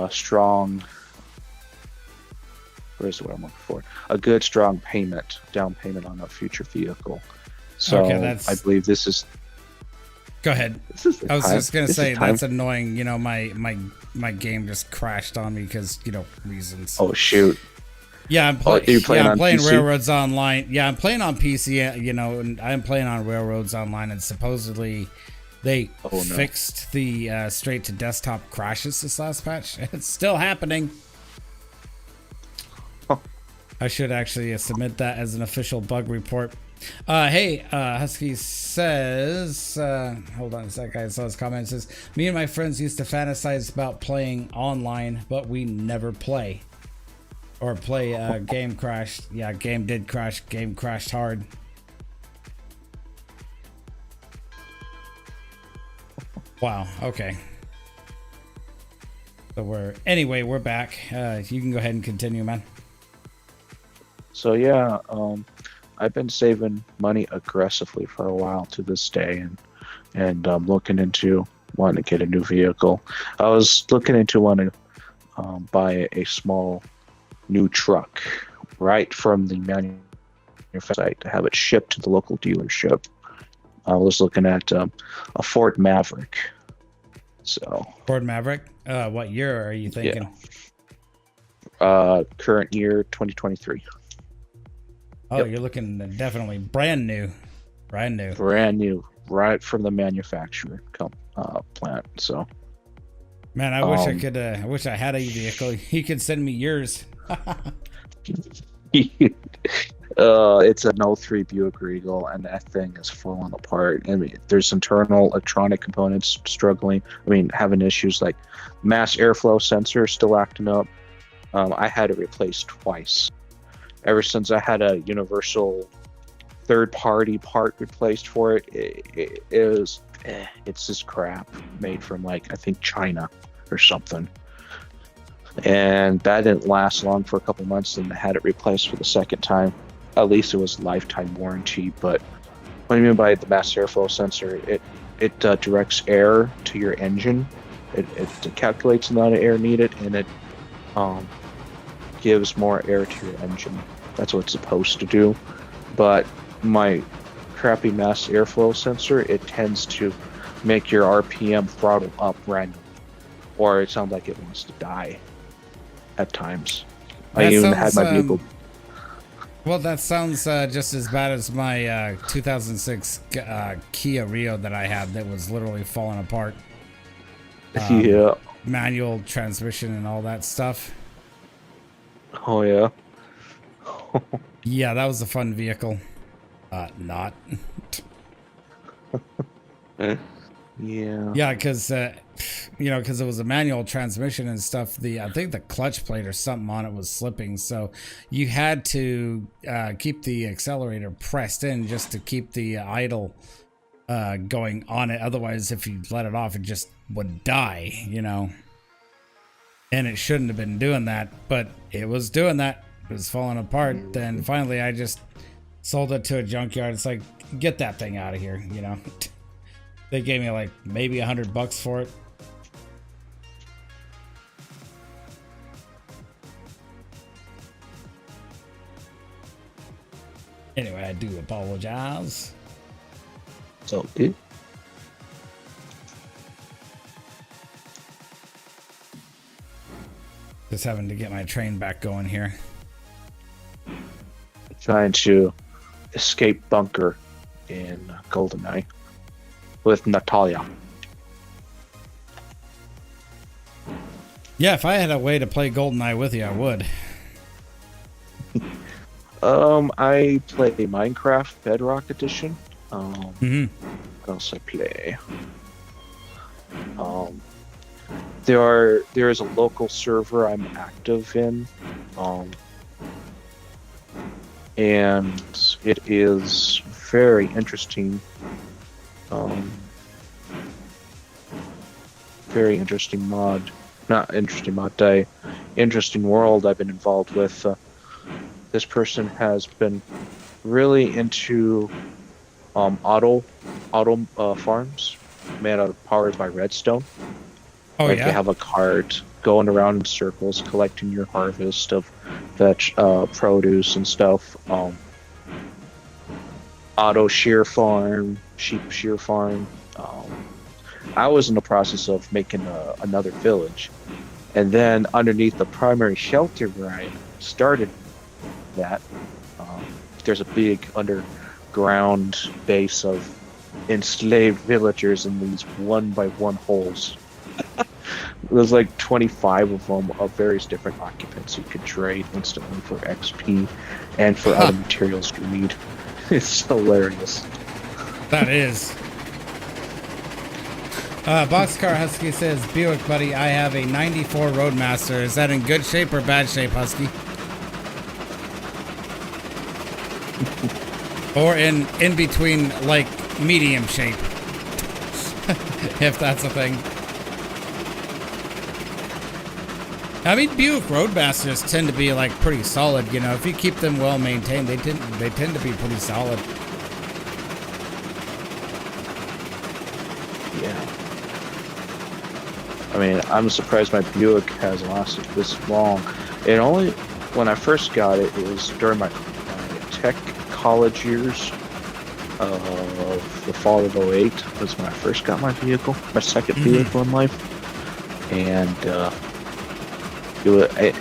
strong, where's the word I'm looking for? A good strong down payment on a future vehicle. So okay, I believe this is. Go ahead. I was just gonna say that's annoying. You know, my game just crashed on me because, you know, reasons. Oh shoot. Yeah, I'm playing Railroads Online. Yeah, I'm playing on PC. You know, and I'm playing on Railroads Online, and supposedly they fixed the straight to desktop crashes this last patch. It's still happening. I should actually submit that as an official bug report. Hey, Husky says, hold on a sec, I saw his comment. It says, me and my friends used to fantasize about playing online, but we never play. Or play, game crashed. Yeah, game did crash. Game crashed hard. Wow, okay. So we're back. You can go ahead and continue, man. So yeah, I've been saving money aggressively for a while to this day, and looking into wanting to get a new vehicle. I was looking into wanting to buy a small new truck right from the manufacturer site to have it shipped to the local dealership. I was looking at a Ford Maverick. So Ford Maverick? What year are you thinking? Yeah. Current year 2023. Oh, yep. You're looking definitely brand new, right from the manufacturer plant. So, man, I wish I could. I wish I had a vehicle. You could send me yours. It's an 03 Buick Regal, and that thing is falling apart. I mean, there's internal electronic components struggling. I mean, having issues like mass airflow sensor still acting up. I had it replaced twice. Ever since I had a universal third-party part replaced for it, it's just crap made from, like, I think China or something. And that didn't last long for a couple months, and I had it replaced for the second time. At least it was lifetime warranty. But what do you mean by the mass airflow sensor? It directs air to your engine. It calculates the amount of air needed, and it gives more air to your engine. That's what it's supposed to do. But my crappy mass airflow sensor, it tends to make your RPM throttle up randomly, or it sounds like it wants to die at times. I That even had sounds, my vehicle. Well, that sounds just as bad as my 2006 Kia Rio that I had that was literally falling apart. Yeah. Manual transmission and all that stuff. Oh yeah. Yeah, that was a fun vehicle. Not. Yeah. Yeah, because because it was a manual transmission and stuff. I think the clutch plate or something on it was slipping, so you had to keep the accelerator pressed in just to keep the idle going on it. Otherwise, if you let it off, it just would die. And it shouldn't have been doing that, but it was doing that. It was falling apart. Then finally, I just sold it to a junkyard. It's like, get that thing out of here. They gave me like maybe $100 for it. Anyway, I do apologize. So good. Just having to get my train back going here. Trying to escape bunker in GoldenEye with Natalia. Yeah, if I had a way to play GoldenEye with you, I would. I play Minecraft Bedrock Edition. What else I play? There is a local server I'm active in, and it is very interesting. Very interesting mod. Not interesting mod, interesting world I've been involved with. This person has been really into auto farms made out of powered by redstone. Oh, like yeah. They have a cart going around in circles, collecting your harvest of produce and stuff. Auto shear farm, sheep shear farm. I was in the process of making another village, and then underneath the primary shelter where I started that, there's a big underground base of enslaved villagers in these 1x1 holes. There's like 25 of them of various different occupants you could trade instantly for XP and for other materials you need. It's hilarious. That is. Boxcar Husky says, Buick, buddy, I have a 94 Roadmaster. Is that in good shape or bad shape, Husky? Or in between, like, medium shape. If that's a thing. I mean, Buick Roadmasters tend to be, like, pretty solid, If you keep them well maintained, they tend to be pretty solid. Yeah. I mean, I'm surprised my Buick has lasted this long. When I first got it, it was during my tech college years of the fall of '08 was when I first got my vehicle, my second vehicle in life. And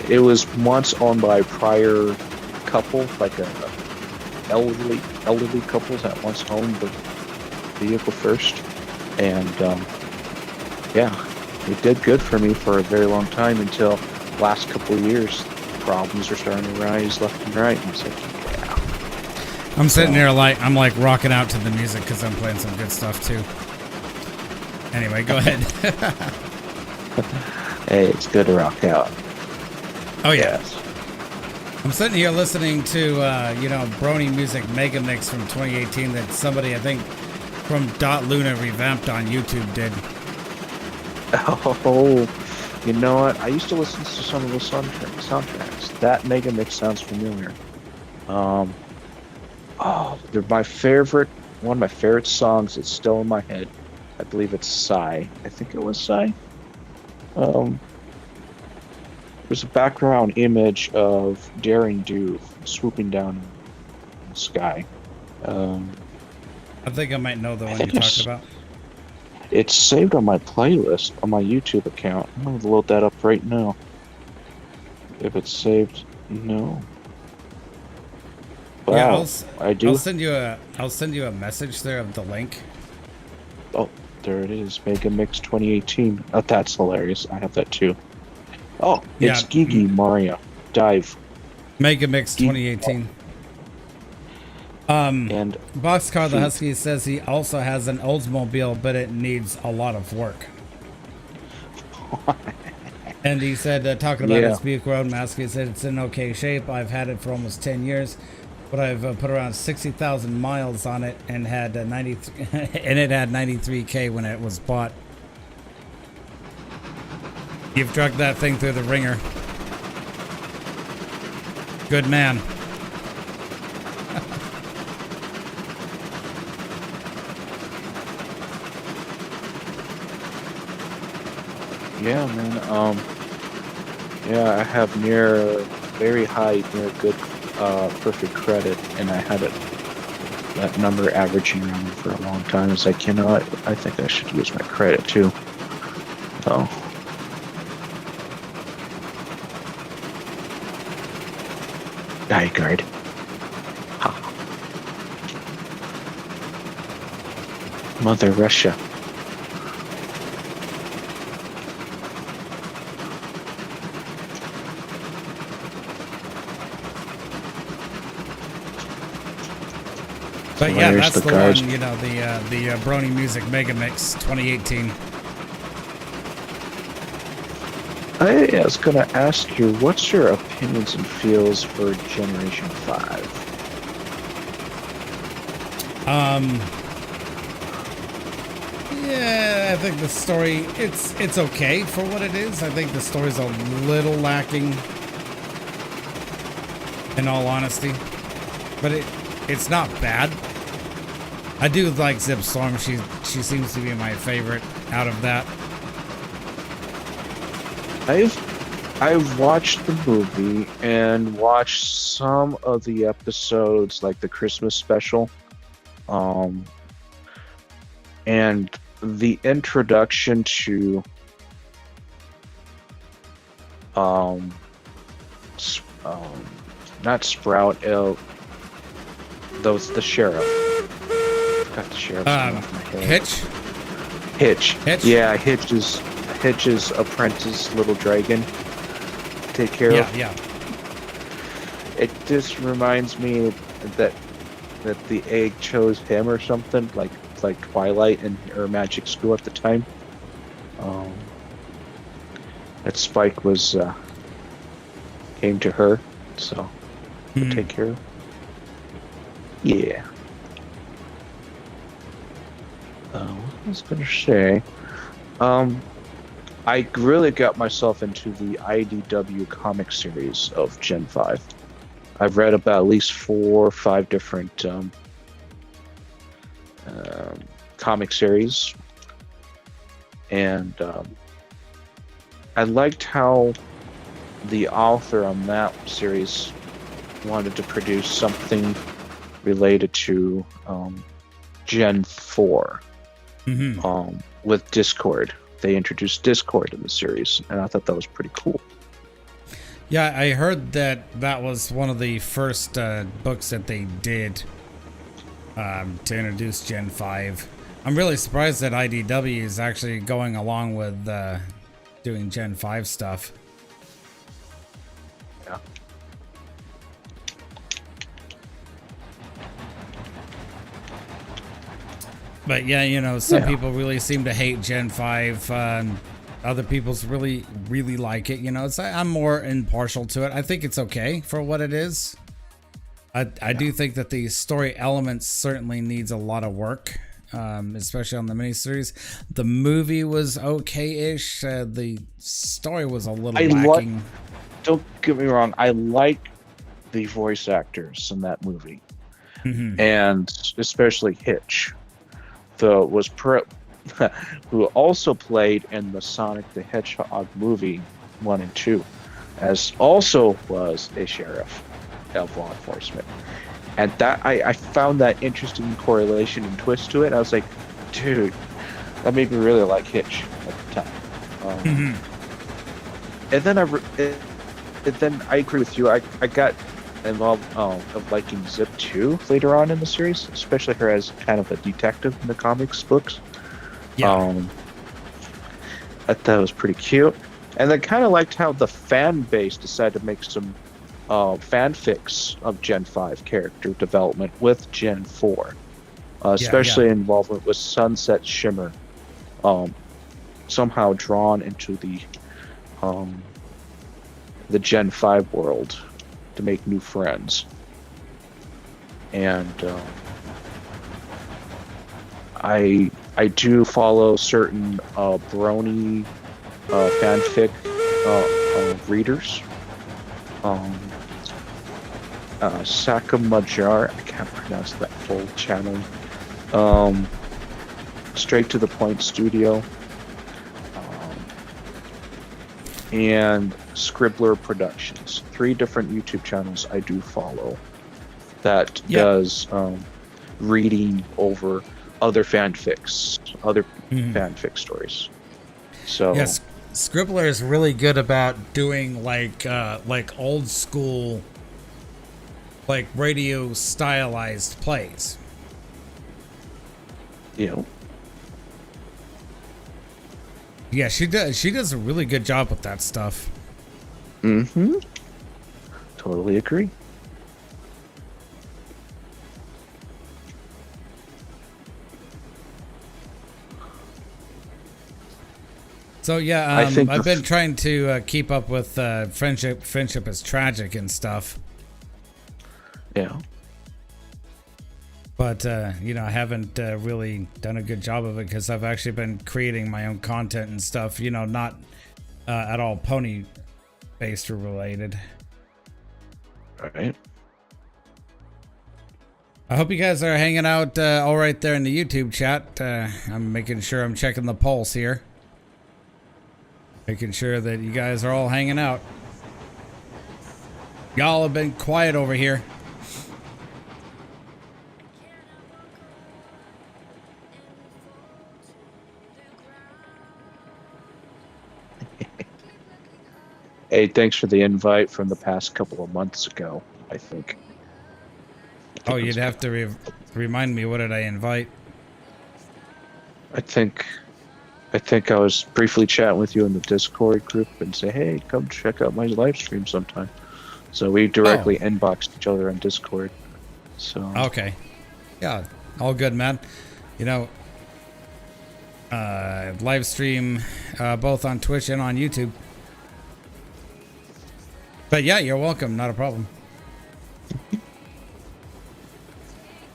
it was once owned by a prior couple, like a elderly couples that once owned the vehicle first. And yeah, it did good for me for a very long time until last couple of years. Problems are starting to rise left and right. And it's like, yeah. I'm sitting there like I'm like rocking out to the music because I'm playing some good stuff too. Anyway, go ahead. Hey, it's good to rock out. Oh yeah. Yes. I'm sitting here listening to Brony Music Mega Mix from 2018 that somebody I think from Luna revamped on YouTube did. Oh, you know what? I used to listen to some of the soundtracks. That Mega Mix sounds familiar. They're my favorite. One of my favorite songs that's still in my head. I believe it's Psy. I think it was Psy. There's a background image of Daring Do swooping down in the sky. I think I might know the one you're talking about. It's saved on my playlist on my YouTube account. I'm gonna load that up right now. If it's saved. No. Yeah, Wow. I do. I'll send you a message there of the link. Oh, there it is. Mega Mix 2018. Oh, that's hilarious. I have that too. Oh, it's Yeah, Gigi Maria. Dive. Mega Mix Gigi- 2018. And Boxcar the Feet. Husky says he also has an Oldsmobile, but it needs a lot of work. And he said, talking about Yeah. his Buick Roadmaster, he said it's in okay shape. I've had it for almost 10 years, but I've put around 60,000 miles on it and had 93, and it had 93K when it was bought. You've dragged that thing through the ringer. Good man. Yeah, man. Yeah, I have very high, near good, perfect credit, and I had that number averaging around for a long time. It's like, I think I should use my credit too. So. Die guard. Ha. Mother Russia. But yeah, There's that's the the guards. one, the Brony Music Mega Mix 2018. I was gonna ask you, what's your opinions and feels for Generation 5? Yeah, I think the story, it's okay for what it is. I think the story's a little lacking, in all honesty, but it's not bad. I do like Zip Storm. She seems to be my favorite out of that. I've watched the movie and watched some of the episodes, like the Christmas special, and the introduction to not Sprout, the sheriff. Got the sheriff's name off my head. Hitch. Yeah, Hitch's apprentice, little dragon. Take care of. Yeah. It just reminds me that the egg chose him or something, like Twilight and or Magic School at the time. That Spike was came to her, so take care of. Yeah. What was I gonna say? I really got myself into the IDW comic series of Gen 5. I've read about at least 4 or 5 different comic series, and I liked how the author on that series wanted to produce something related to Gen 4 with Discord. They introduced Discord in the series, and I thought that was pretty cool. Yeah, I heard that was one of the first books that they did to introduce Gen 5. I'm really surprised that IDW is actually going along with doing Gen 5 stuff. Yeah. But yeah, some people really seem to hate Gen 5. Other people's really like it. I'm more impartial to it. I think it's okay for what it is. I do think that the story elements certainly needs a lot of work, especially on the miniseries. The movie was okay-ish. The story was a little lacking. Don't get me wrong. I like the voice actors in that movie, and especially Hitch, who also played in the Sonic the Hedgehog movie 1 and 2, as also was a sheriff of law enforcement. And that I found that interesting correlation and twist to it. I was like, dude, that made me really like Hitch at the time. And then then I agree with you. I got involved of liking Zip too later on in the series, especially her as kind of a detective in the comics books. Yeah. I thought it was pretty cute, and I kind of liked how the fan base decided to make some fanfics of Gen 5 character development with Gen 4, especially involvement with Sunset Shimmer, somehow drawn into the Gen 5 world to make new friends. And I do follow certain Brony fanfic readers. Sakamajar, I can't pronounce that full channel. Straight to the Point Studio. And Scribbler Productions. 3 different YouTube channels I do follow that does reading over other fanfics, other fanfic stories. So yes, Scribbler is really good about doing like old school, like radio stylized plays. You know, Yeah, she does. She does a really good job with that stuff. Totally agree. So yeah, I think I've been trying to keep up with friendship. Friendship is tragic and stuff. Yeah. But you know, I haven't really done a good job of it because I've actually been creating my own content and stuff. You know, not at all pony based or related. All right. I hope you guys are hanging out all right there in the YouTube chat. I'm making sure I'm checking the pulse here. Making sure that you guys are all hanging out. Y'all have been quiet over here. Hey, thanks for the invite from the past couple of months ago, I think. Oh, you'd have to remind me. What did I invite? I think I was briefly chatting with you in the Discord group and say, hey, come check out my live stream sometime. So we directly inboxed each other on Discord. So Okay. Yeah, all good, man. You know, live stream both on Twitch and on YouTube. But yeah, you're welcome. Not a problem.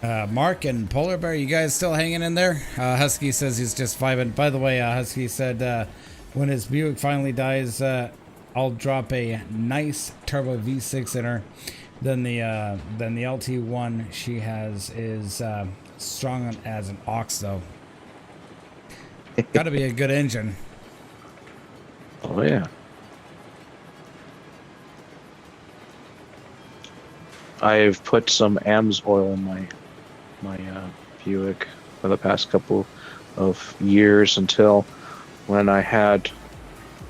Mark and Polar Bear, you guys still hanging in there? Husky says he's just vibing. By the way, Husky said when his Buick finally dies, I'll drop a nice turbo V6 in her. Then the LT1 she has is strong as an ox, though. Got to be a good engine. Oh yeah. I've put some AMS oil in my Buick for the past couple of years until when I had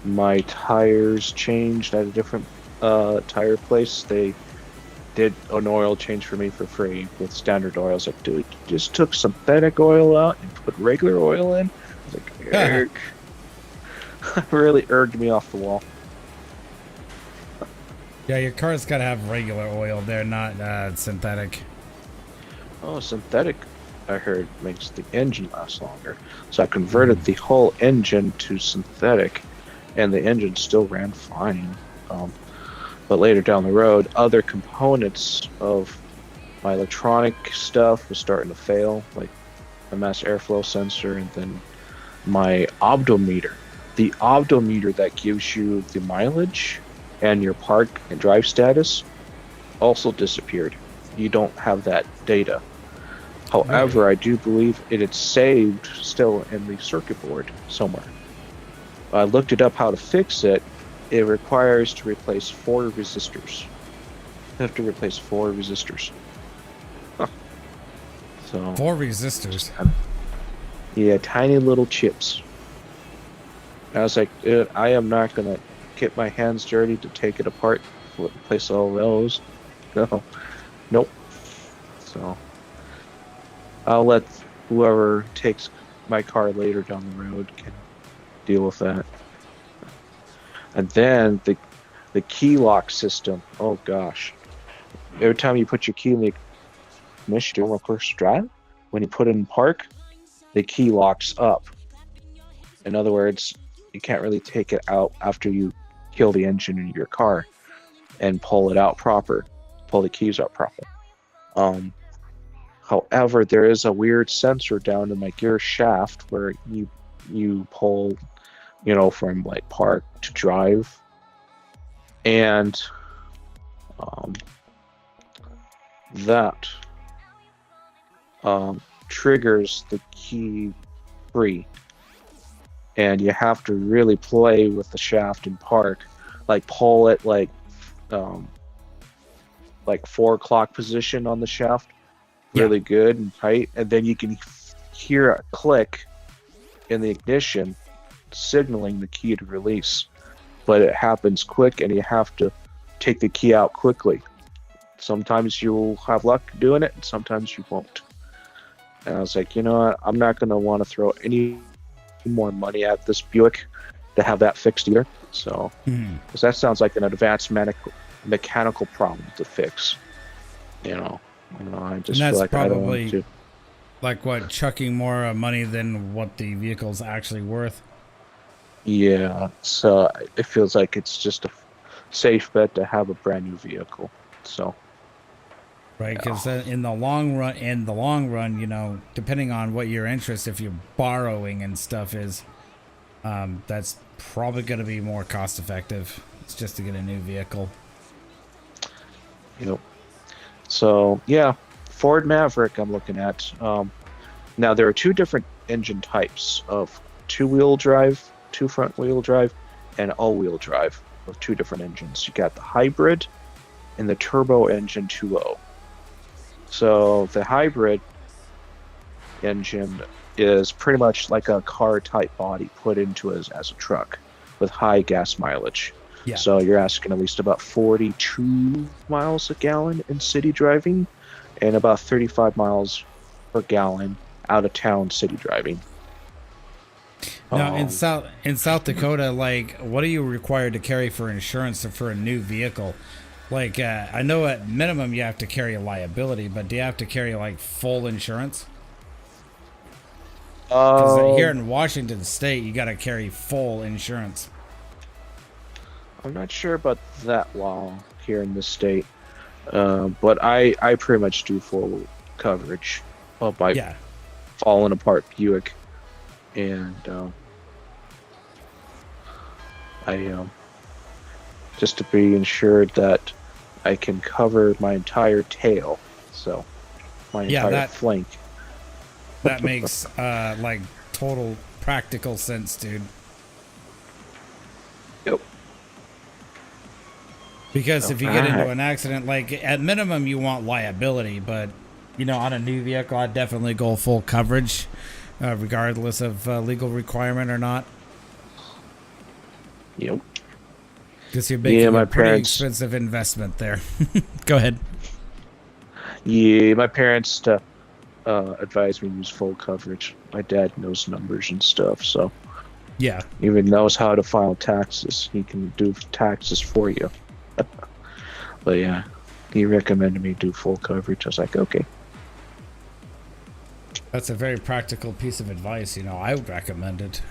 my tires changed at a different tire place. They did an oil change for me for free with standard oil. I was like, dude, you just took synthetic oil out and put regular oil in? I was like, Eric. Really irked me off the wall. Yeah, your car's got to have regular oil there, not synthetic. Oh, synthetic, I heard, makes the engine last longer. So I converted the whole engine to synthetic, and the engine still ran fine. But later down the road, other components of my electronic stuff was starting to fail, like the mass airflow sensor and then my odometer. The odometer that gives you the mileage and your park and drive status also disappeared. You don't have that data. However, I do believe it is saved still in the circuit board somewhere. I looked it up how to fix it. It requires to replace 4 resistors. You have to replace 4 resistors. Huh. So 4 resistors. Yeah, tiny little chips. I was like, dude, I am not gonna get my hands dirty to take it apart replace all those. No, nope. So I'll let whoever takes my car later down the road can deal with that. And then the key lock system. Oh gosh! Every time you put your key in the ignition or first drive, when you put it in park, the key locks up. In other words, you can't really take it out after you kill the engine in your car and pull the keys out proper. However, there is a weird sensor down in my gear shaft where you pull, from like park to drive, and that triggers the key free, and you have to really play with the shaft in park, like pull it like 4 o'clock position on the shaft really good and tight, and then you can hear a click in the ignition signaling the key to release, but it happens quick and you have to take the key out quickly. Sometimes you'll have luck doing it and sometimes you won't. And I was like, you know what, I'm not going to want to throw any more money at this Buick to have that fixed either. So because that sounds like an advanced mechanical problem to fix. I just and that's feel like I don't probably want to. like what, chucking more money than what the vehicle's actually worth. Yeah, so it feels like it's just a safe bet to have a brand new vehicle. So Right, because in the long run, depending on what your interest, if you're borrowing and stuff is, that's probably going to be more cost effective. It's just to get a new vehicle. So yeah, Ford Maverick I'm looking at. Now there are 2 different engine types of 2-wheel drive, 2 front-wheel drive, and all-wheel drive with 2 different engines. You got the hybrid and the turbo engine 2.0. So the hybrid engine is pretty much like a car-type body put into it as a truck with high gas mileage. Yeah. So you're asking at least about 42 miles a gallon in city driving and about 35 miles per gallon out of town city driving. Now, in South Dakota, like, what are you required to carry for insurance for a new vehicle? Like, I know at minimum you have to carry a liability, but do you have to carry like full insurance? Because here in Washington State, you got to carry full insurance. I'm not sure about that law here in this state, but I pretty much do full coverage of my falling apart Buick, and I just to be ensured that I can cover my entire tail, so my entire flank. That makes like total practical sense, dude. Yep. Because if you get into an accident, like at minimum you want liability, but on a new vehicle I'd definitely go full coverage, regardless of legal requirement or not. Yep. Because you're making a pretty expensive investment there. Go ahead. Yeah, my parents advised me to use full coverage. My dad knows numbers and stuff, so yeah, even knows how to file taxes. He can do taxes for you. But yeah, he recommended me do full coverage. I was like, okay. That's a very practical piece of advice. I would recommend it.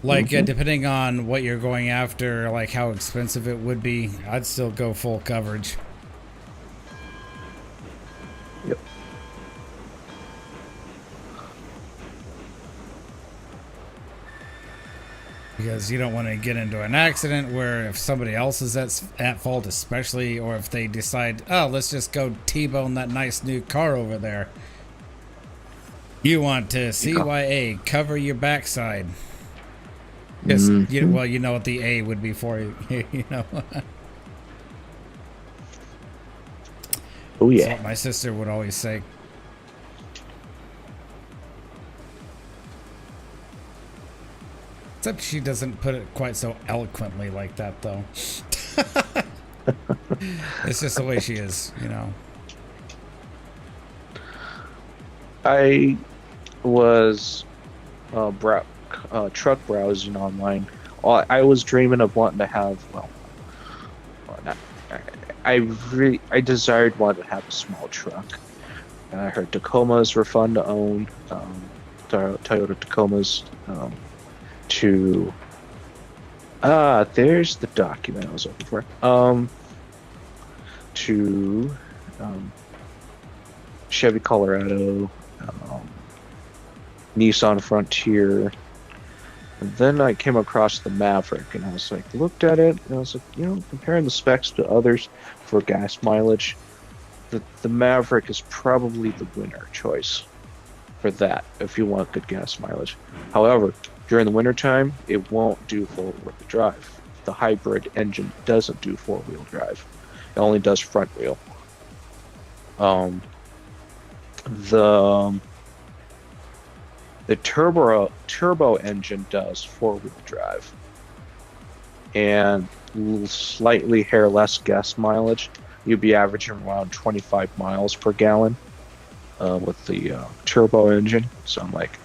Like, depending on what you're going after, like how expensive it would be, I'd still go full coverage. Yep. Because you don't want to get into an accident where if somebody else is at fault, especially, or if they decide, oh, let's just go T-bone that nice new car over there. You want to CYA, cover your backside. Just, well, you know what the A would be for, Oh, yeah. That's what my sister would always say. Except she doesn't put it quite so eloquently like that, though. It's just the way she is, you know. I was truck browsing online. I was dreaming of wanting to have, not, I desired wanting to have a small truck. And I heard Tacomas were fun to own, Toyota Tacomas. To there's the document I was looking for. To Chevy Colorado, Nissan Frontier. And then I came across the Maverick, and I was like, looked at it, and I was like, comparing the specs to others for gas mileage, the Maverick is probably the winner choice for that if you want good gas mileage. However, during the wintertime, it won't do four-wheel drive. The hybrid engine doesn't do four-wheel drive. It only does front wheel. The turbo engine does four-wheel drive, and slightly hair less gas mileage. You'd be averaging around 25 miles per gallon with the turbo engine. So I'm like,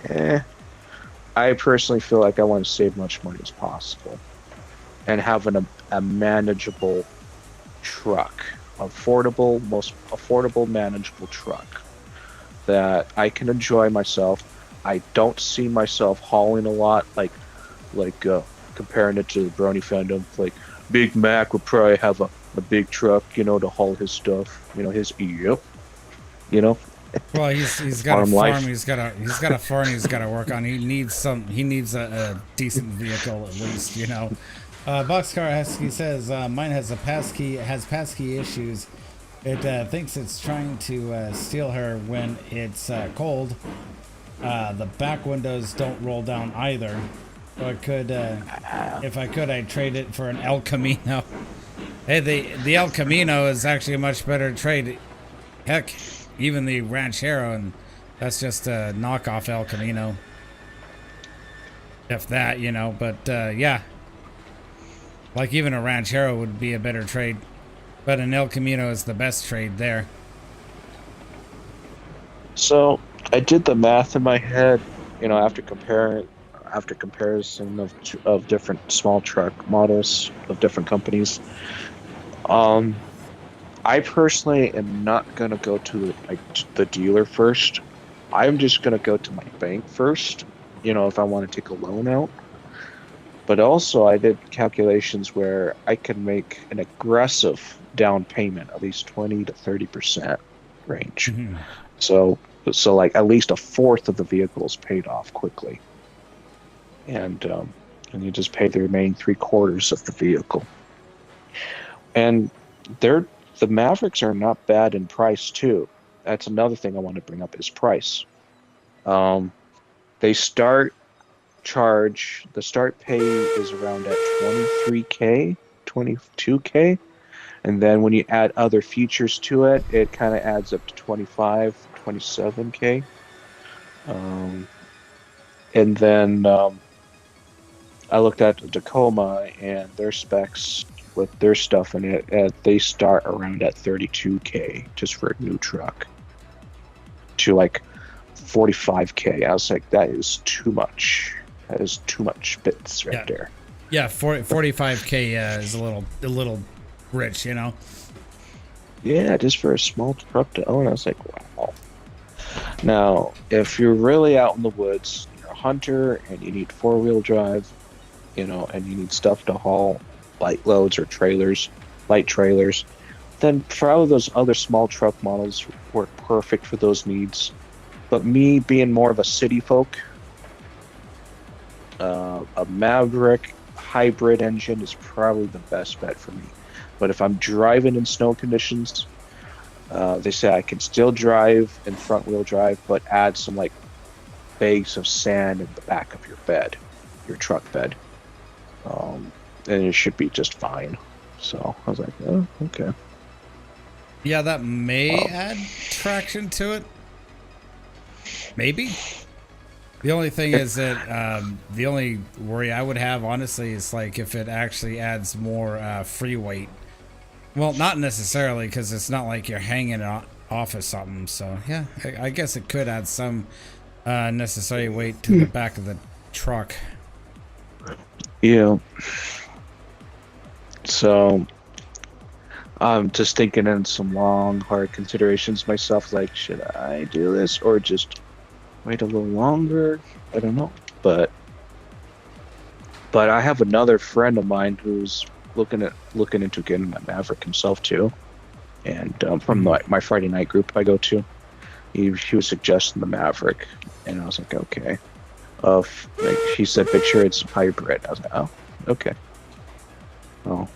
I personally feel like I want to save much money as possible and have a manageable truck, most affordable, manageable truck that I can enjoy myself. I don't see myself hauling a lot, like comparing it to the Brony fandom. Like Big Mac would probably have a big truck, to haul his stuff, his Well, he's got Farm a farm. life. He's got a farm. He's got to work on. He needs a decent vehicle at least. Boxcar Husky says mine has passkey issues. It thinks it's trying to steal her when it's cold. The back windows don't roll down either. So if I could, I'd trade it for an El Camino. Hey, the El Camino is actually a much better trade. Heck, even the Ranchero, and that's just a knockoff El Camino. If that, but yeah. Like even a Ranchero would be a better trade. But an El Camino is the best trade there. So I did the math in my head, after comparison of different small truck models of different companies. I personally am not gonna go to the dealer first. I'm just gonna go to my bank first, if I want to take a loan out. But also, I did calculations where I can make an aggressive down payment, at least 20 to 30% range. Mhm. So like at least a fourth of the vehicle is paid off quickly, and you just pay the remaining 3/4 of the vehicle. And the Mavericks are not bad in price too. That's another thing I want to bring up is price. The start pay is around at 23K, 22K. And then when you add other features to it, it kind of adds up to 25, 27K. And then I looked at the Tacoma and their specs with their stuff in it. They start around at 32K just for a new truck to like 45K. I was like, that is too much. That is too much bits right there. Yeah, 45K is a little rich, Yeah, just for a small truck to own. I was like, wow. Now, if you're really out in the woods, you're a hunter and you need four-wheel drive, and you need stuff to haul, light loads or light trailers, then probably those other small truck models work perfect for those needs. But me being more of a city folk, a Maverick hybrid engine is probably the best bet for me. But if I'm driving in snow conditions, they say I can still drive in front wheel drive, but add some like bags of sand in the back of your truck bed, and it should be just fine. So I was like, oh, okay. Yeah, that may add traction to it. Maybe. The only thing is that the only worry I would have, honestly, is like if it actually adds more free weight Well, not necessarily, because it's not like you're hanging it off of something. So yeah, I guess it could add some necessary weight to the back of the truck. Yeah. So I'm just thinking in some long, hard considerations myself, like, should I do this or just wait a little longer? I don't know. But I have another friend of mine who's looking into getting a Maverick himself too. And from my Friday night group I go to, he was suggesting the Maverick, and I was like, okay. Like he said, make sure it's hybrid. I was like, oh, okay. Oh,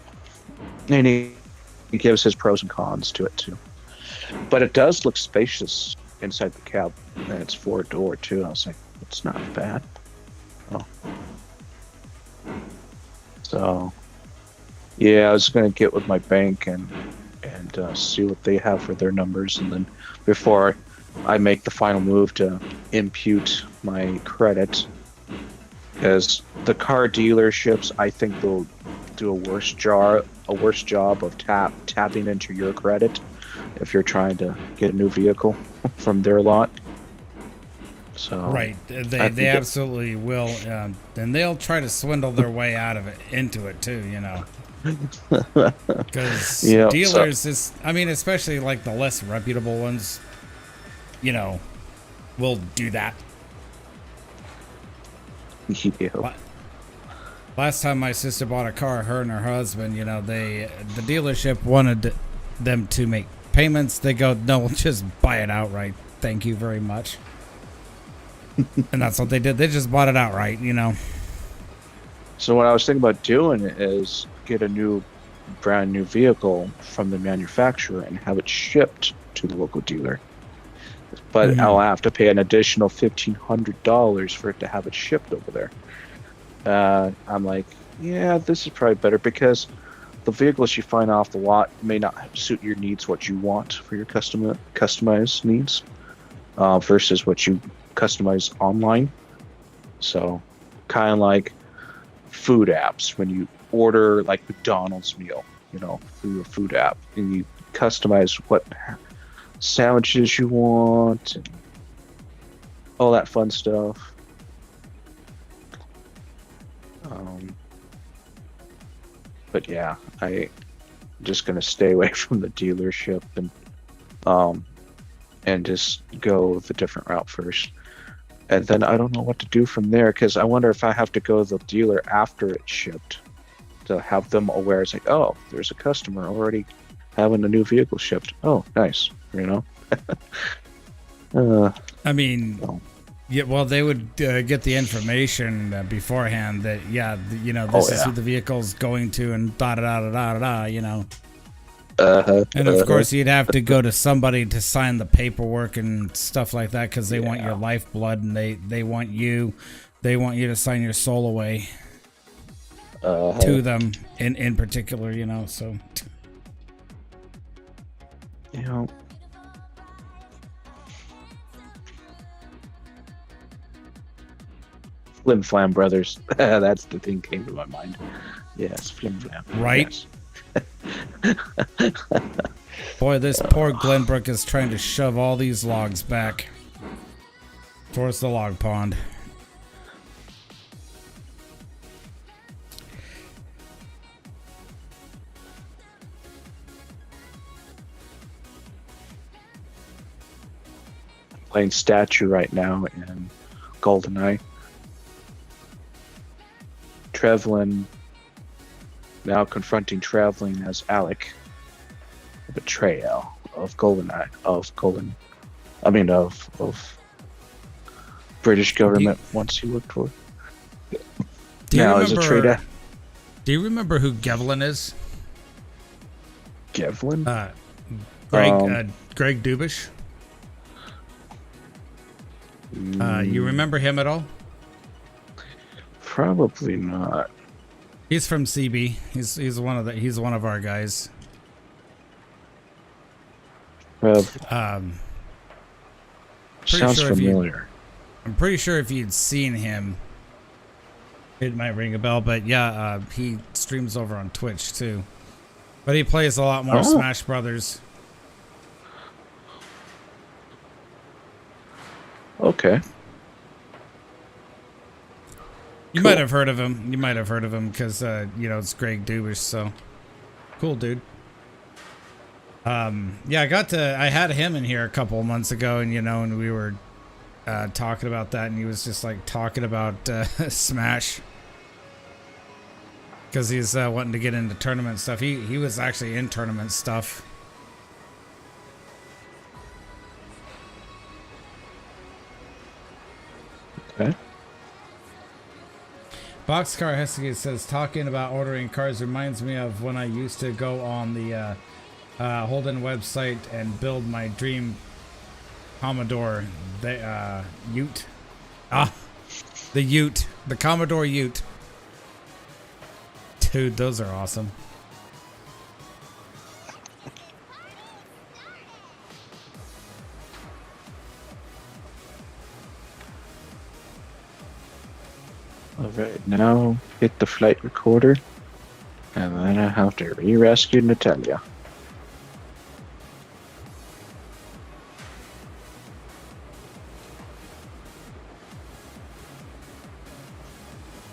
and he gives his pros and cons to it too. But it does look spacious inside the cab, and it's 4-door too. I was like, it's not bad. Oh, so yeah, I was gonna get with my bank and see what they have for their numbers, and then before I make the final move to impute my credit, because the car dealerships, I think they'll do a worse job of tapping into your credit if you're trying to get a new vehicle from their lot. So Right, they absolutely will, and they'll try to swindle their way out of it into it too. You know. Because Yeah, dealers is, I mean, especially like the less reputable ones, you know, will do that. yeah. Last time my sister bought a car, her and her husband, you know, the dealership wanted them to make payments. They go, no, we'll just buy it outright. Thank you very much. And that's what they did. They just bought it outright, you know. So what I was thinking about doing is get a brand new vehicle from the manufacturer and have it shipped to the local dealer. But I'll have to pay an additional $1,500 for it to have it shipped over there. I'm like, yeah, this is probably better, because the vehicles you find off the lot may not suit your needs, what you want for your customized needs, versus what you customize online. So kind of like food apps, when you order like McDonald's meal, you know, through your food app, and you customize what sandwiches you want and all that fun stuff. But yeah, I'm just gonna stay away from the dealership and just go the different route first. And then I don't know what to do from there, because I wonder if I have to go to the dealer after it's shipped to have them aware. It's like, oh, there's a customer already having a new vehicle shipped. Oh, nice, you know. I mean, yeah, well, they would get the information beforehand that, yeah, you know, this is who the vehicle's going to, and da-da-da-da-da-da, you know. And of course, you'd have to go to somebody to sign the paperwork and stuff like that, because they want your lifeblood, and they want you to sign your soul away to them in particular, you know. So, you know, Flim Flam Brothers. That's the thing came to my mind. Yes, Flim Flam. Right. Yes. Boy, this poor Glenbrook is trying to shove all these logs back towards the log pond. Playing Statue right now in GoldenEye. Trevlin now confronting Traveling as Alec. The betrayal of GoldenEye, of British government once he worked for. Now as a traitor. Do you remember who Gevlin is? Gevlin? Greg Dubish. You remember him at all? Probably not. He's from CB. He's one of our guys. Sounds familiar. I'm pretty sure if you'd seen him, it might ring a bell. But yeah, he streams over on Twitch too. But he plays a lot more Oh. Smash Brothers. Okay. You Cool. might have heard of him. You might have heard of him because, you know, it's Greg Dubish, so. Cool, dude. Yeah, I had him in here a couple of months ago, and, you know, and we were talking about that, and he was just, like, talking about Smash. Because he's wanting to get into tournament stuff. He was actually in tournament stuff. Okay. Boxcar Heskey says, talking about ordering cars reminds me of when I used to go on the Holden website and build my dream Commodore, the Ute. The Ute. The Commodore Ute. Dude, those are awesome. Alright, now hit the flight recorder. And then I have to re-rescue Natalia.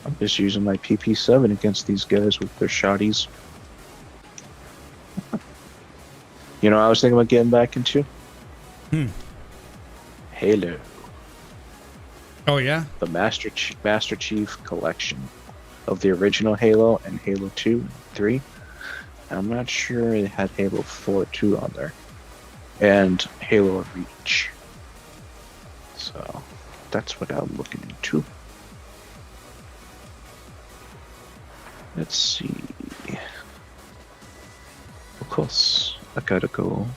I'm just using my PP7 against these guys with their shotties. You know what I was thinking about getting back into? Halo. Oh, yeah? The Master Chief collection of the original Halo and Halo 2 and 3. I'm not sure it had Halo 4 2 on there. And Halo Reach. So that's what I'm looking into. Let's see. Of course, I gotta go.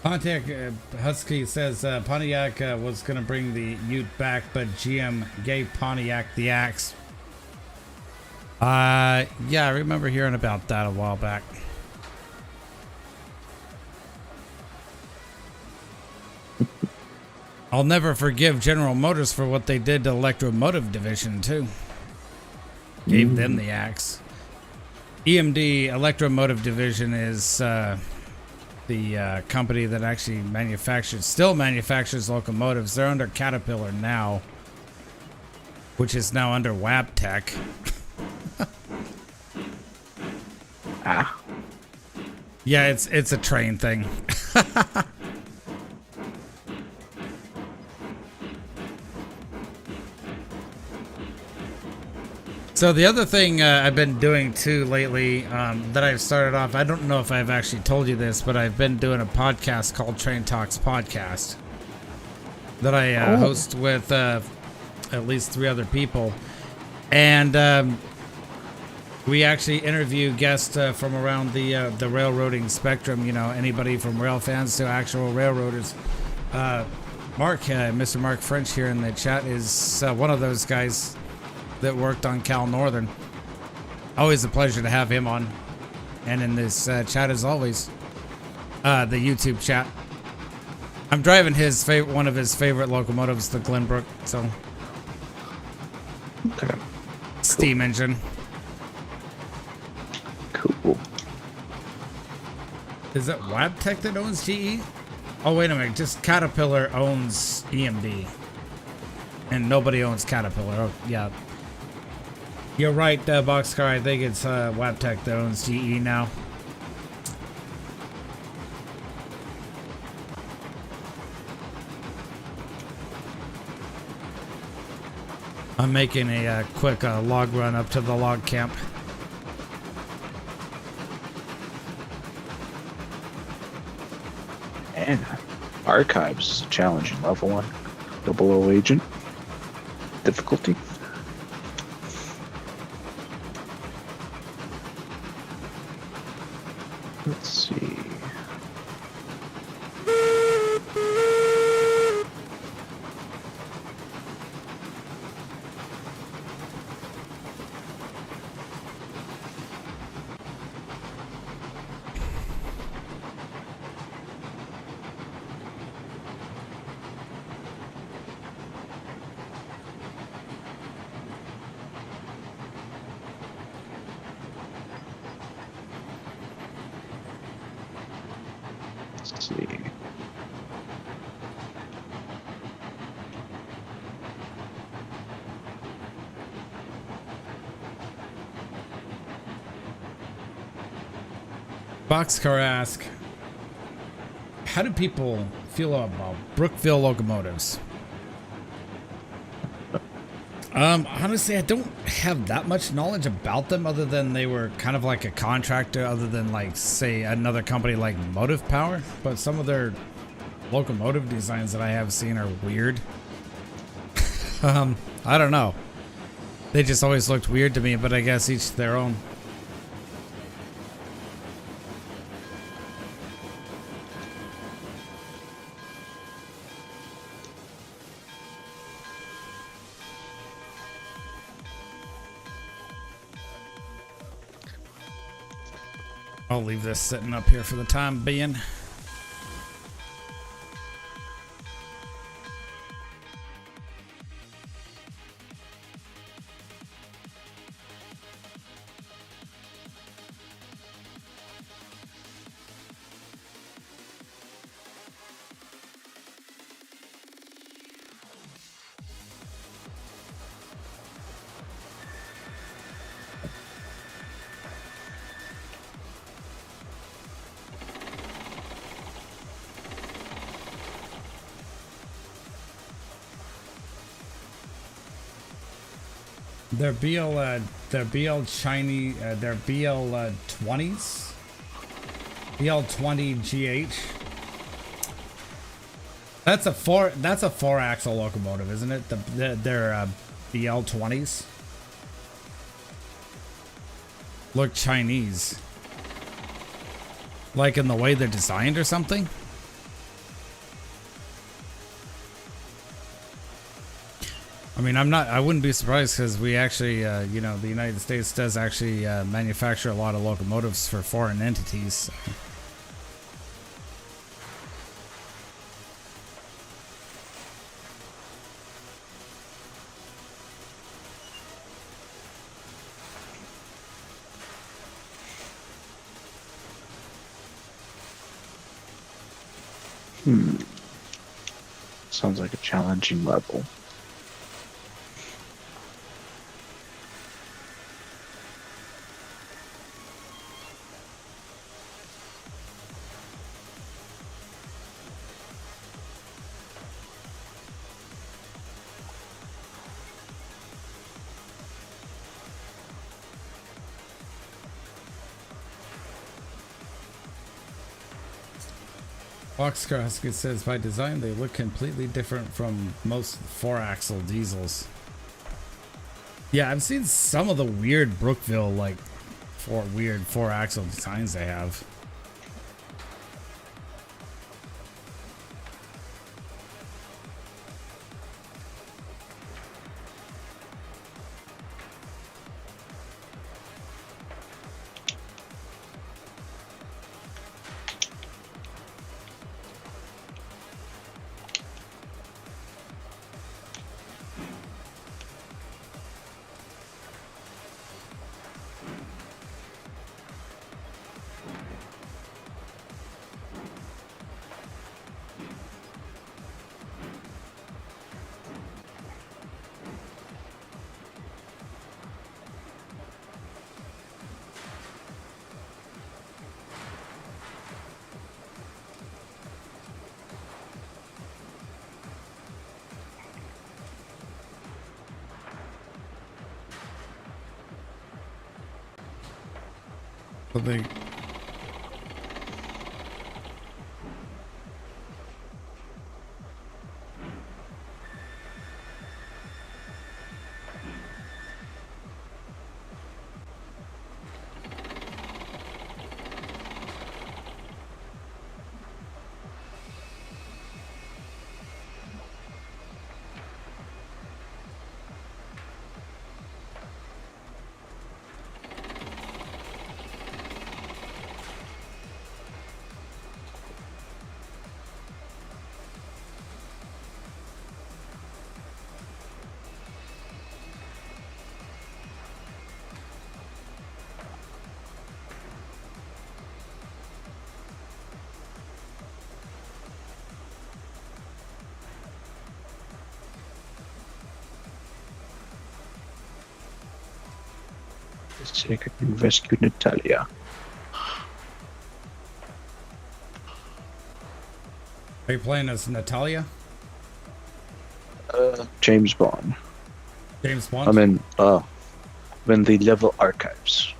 Pontiac Husky says Pontiac was going to bring the Ute back, but GM gave Pontiac the axe. Yeah, I remember hearing about that a while back. I'll never forgive General Motors for what they did to Electromotive Division, too. Gave them the axe. EMD, Electromotive Division, is the company that actually still manufactures locomotives. They're under Caterpillar now, which is now under Wabtec. Ah. Yeah, it's a train thing. So the other thing I've been doing too lately that I've started off, I don't know if I've actually told you this, but I've been doing a podcast called Train Talks Podcast that I host with at least 3 other people. And we actually interview guests from around the railroading spectrum, you know, anybody from rail fans to actual railroaders. Mark, Mr. Mark French here in the chat is one of those guys that worked on Cal Northern. Always a pleasure to have him on. And in this chat as always, the YouTube chat. I'm driving one of his favorite locomotives, the Glenbrook, so Okay. steam engine. Cool. Is it Wabtec that owns GE? Oh, wait a minute. Just Caterpillar owns EMD. And nobody owns Caterpillar. Oh, yeah. You're right, Boxcar. I think it's Wabtec that owns GE now. I'm making a quick log run up to the log camp. And Archives is a challenging level 1. 00 agent. Difficulty. Let's see. Let's see. Boxcar asks, how do people feel about Brookville locomotives? Honestly, I don't have that much knowledge about them other than they were kind of like a contractor other than like, say, another company like Motive Power. But some of their locomotive designs that I have seen are weird. I don't know. They just always looked weird to me, but I guess each their own. I'll leave this sitting up here for the time being. They're BL Chinese, they're BL 20s, BL 20 GH. That's a four axle locomotive, isn't it? They're BL 20s. Look Chinese, like in the way they're designed or something. I mean, I wouldn't be surprised because we actually, you know, the United States does actually manufacture a lot of locomotives for foreign entities. Sounds like a challenging level. Boxcar says, by design, they look completely different from most four-axle diesels. Yeah, I've seen some of the weird Brookville, like, weird four-axle designs they have. But they... Secret and rescue Natalia. Are you playing as Natalia? James Bond. James Bond? I'm in the level archives.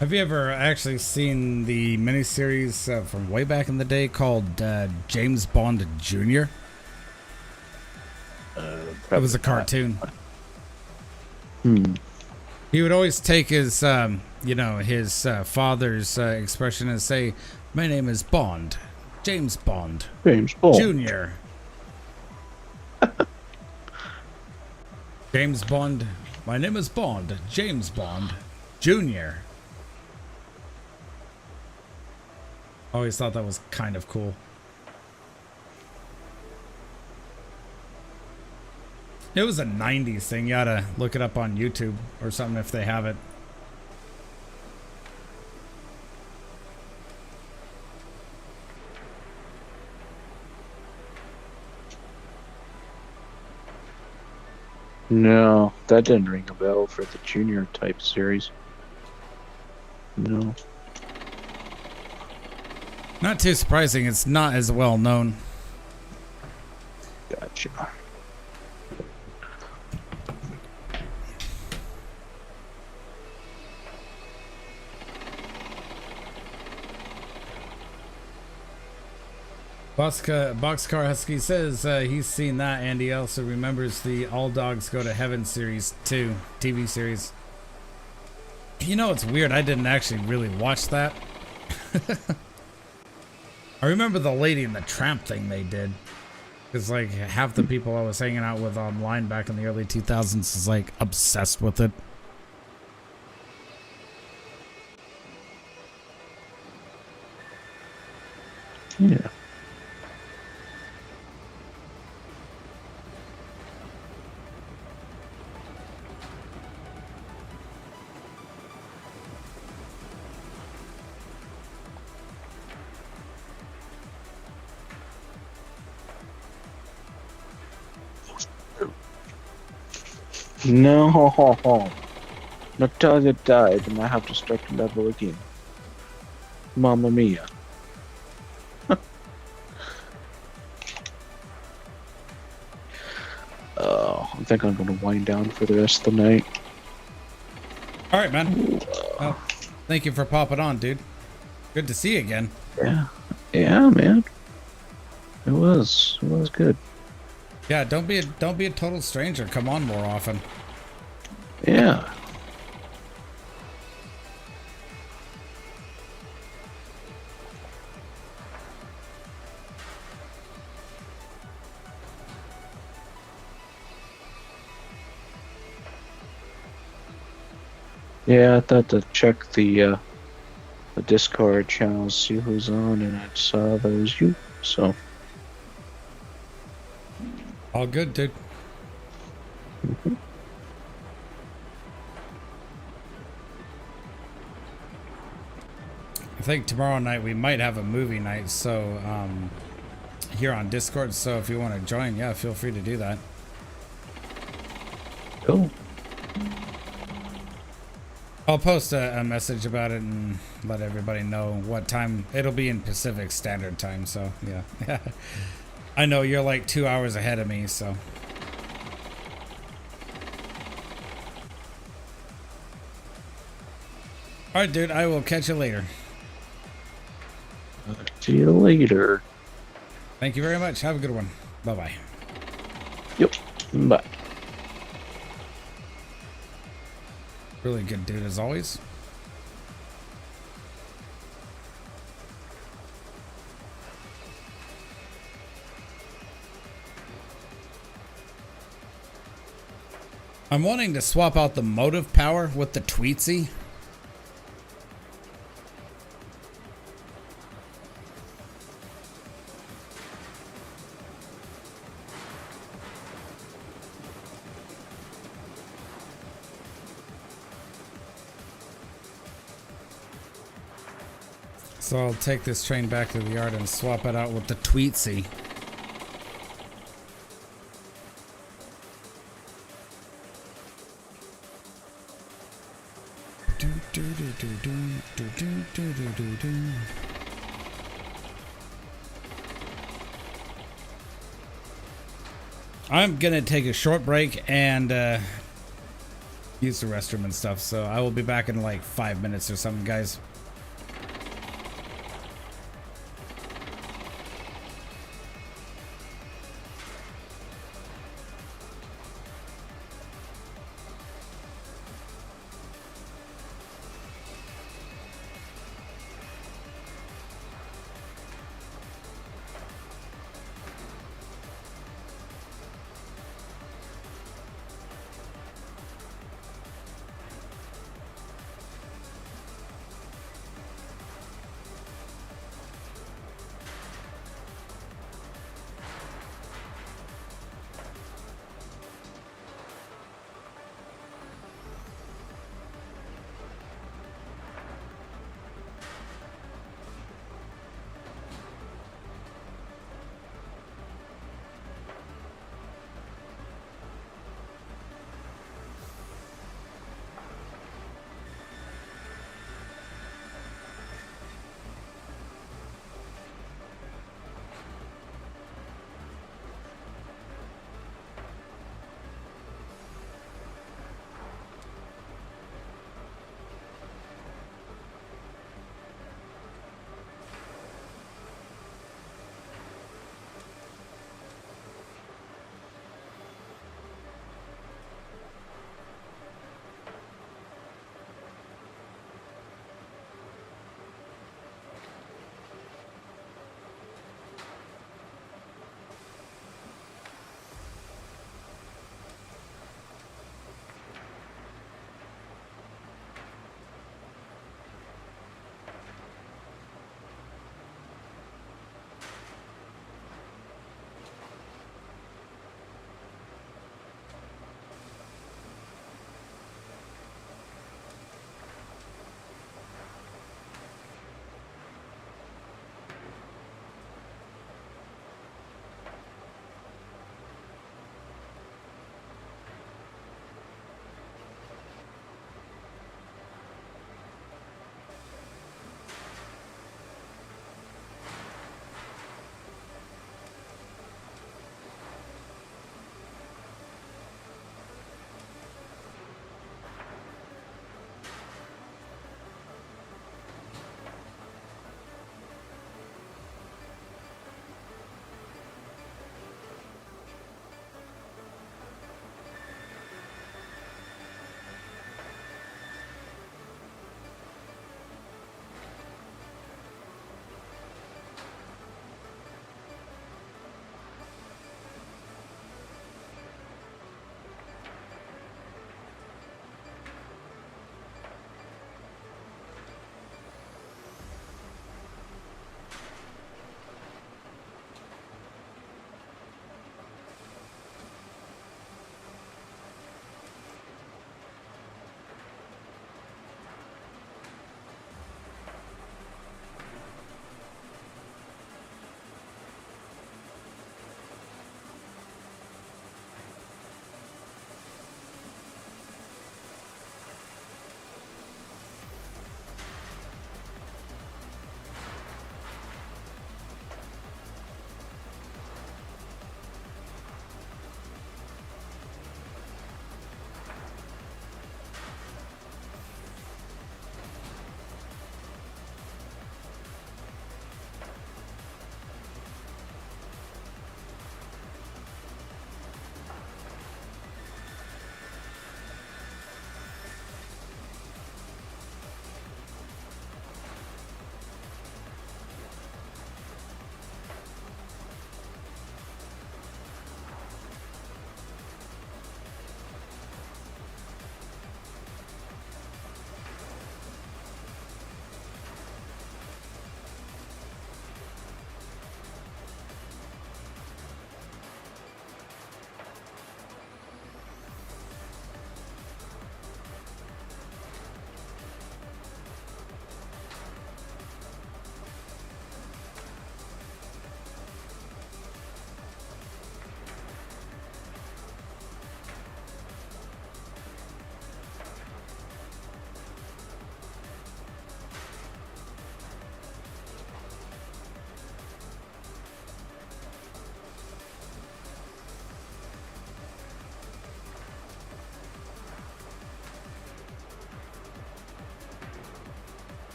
Have you ever actually seen the miniseries from way back in the day called James Bond Jr.? It was a cartoon. He would always take his, his father's expression and say, "My name is Bond, James Bond, James Bond. Jr." James Bond. My name is Bond, James Bond, Jr. Always thought that was kind of cool. It was a 90s thing. You gotta look it up on YouTube or something if they have it. No, that didn't ring a bell for the junior type series. No. Not too surprising. It's not as well known. Gotcha. Boxcar Husky says he's seen that, and he also remembers the All Dogs Go to Heaven series too, TV series. You know, it's weird. I didn't actually really watch that. I remember the Lady and the Tramp thing they did. Because like half the people I was hanging out with online back in the early 2000s is like obsessed with it. Yeah. No, Natalia died, and I have to start the level again. Mamma mia. I think I'm gonna wind down for the rest of the night. All right, man. Well, thank you for popping on, dude. Good to see you again. Yeah, man. It was good. Yeah, don't be a total stranger. Come on more often. Yeah. Yeah, I thought to check the Discord channel, see who's on, and I saw that was you. So All good, dude. I think tomorrow night we might have a movie night, so here on Discord. So if you want to join, yeah, feel free to do that. cool. I'll post a message about it and let everybody know what time it'll be in Pacific Standard Time. So yeah, I know you're like 2 hours ahead of me, so. All right, dude. I will catch you later. See you later. Thank you very much. Have a good one. Bye bye. Yep. Bye. Really good dude as always. I'm wanting to swap out the motive power with the Tweetsy. So I'll take this train back to the yard and swap it out with the Tweetsy. I'm gonna take a short break and use the restroom and stuff, so I will be back in like 5 minutes or something, guys.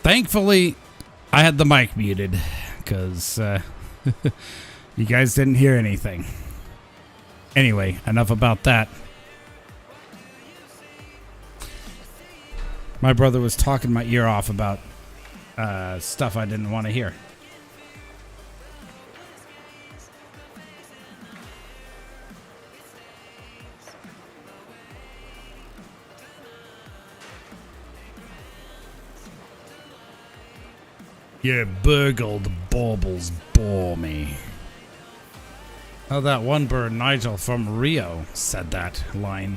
Thankfully, I had the mic muted because you guys didn't hear anything. Anyway, enough about that. My brother was talking my ear off about stuff I didn't want to hear. Your burgled baubles bore me. Oh, that one bird, Nigel from Rio, said that line.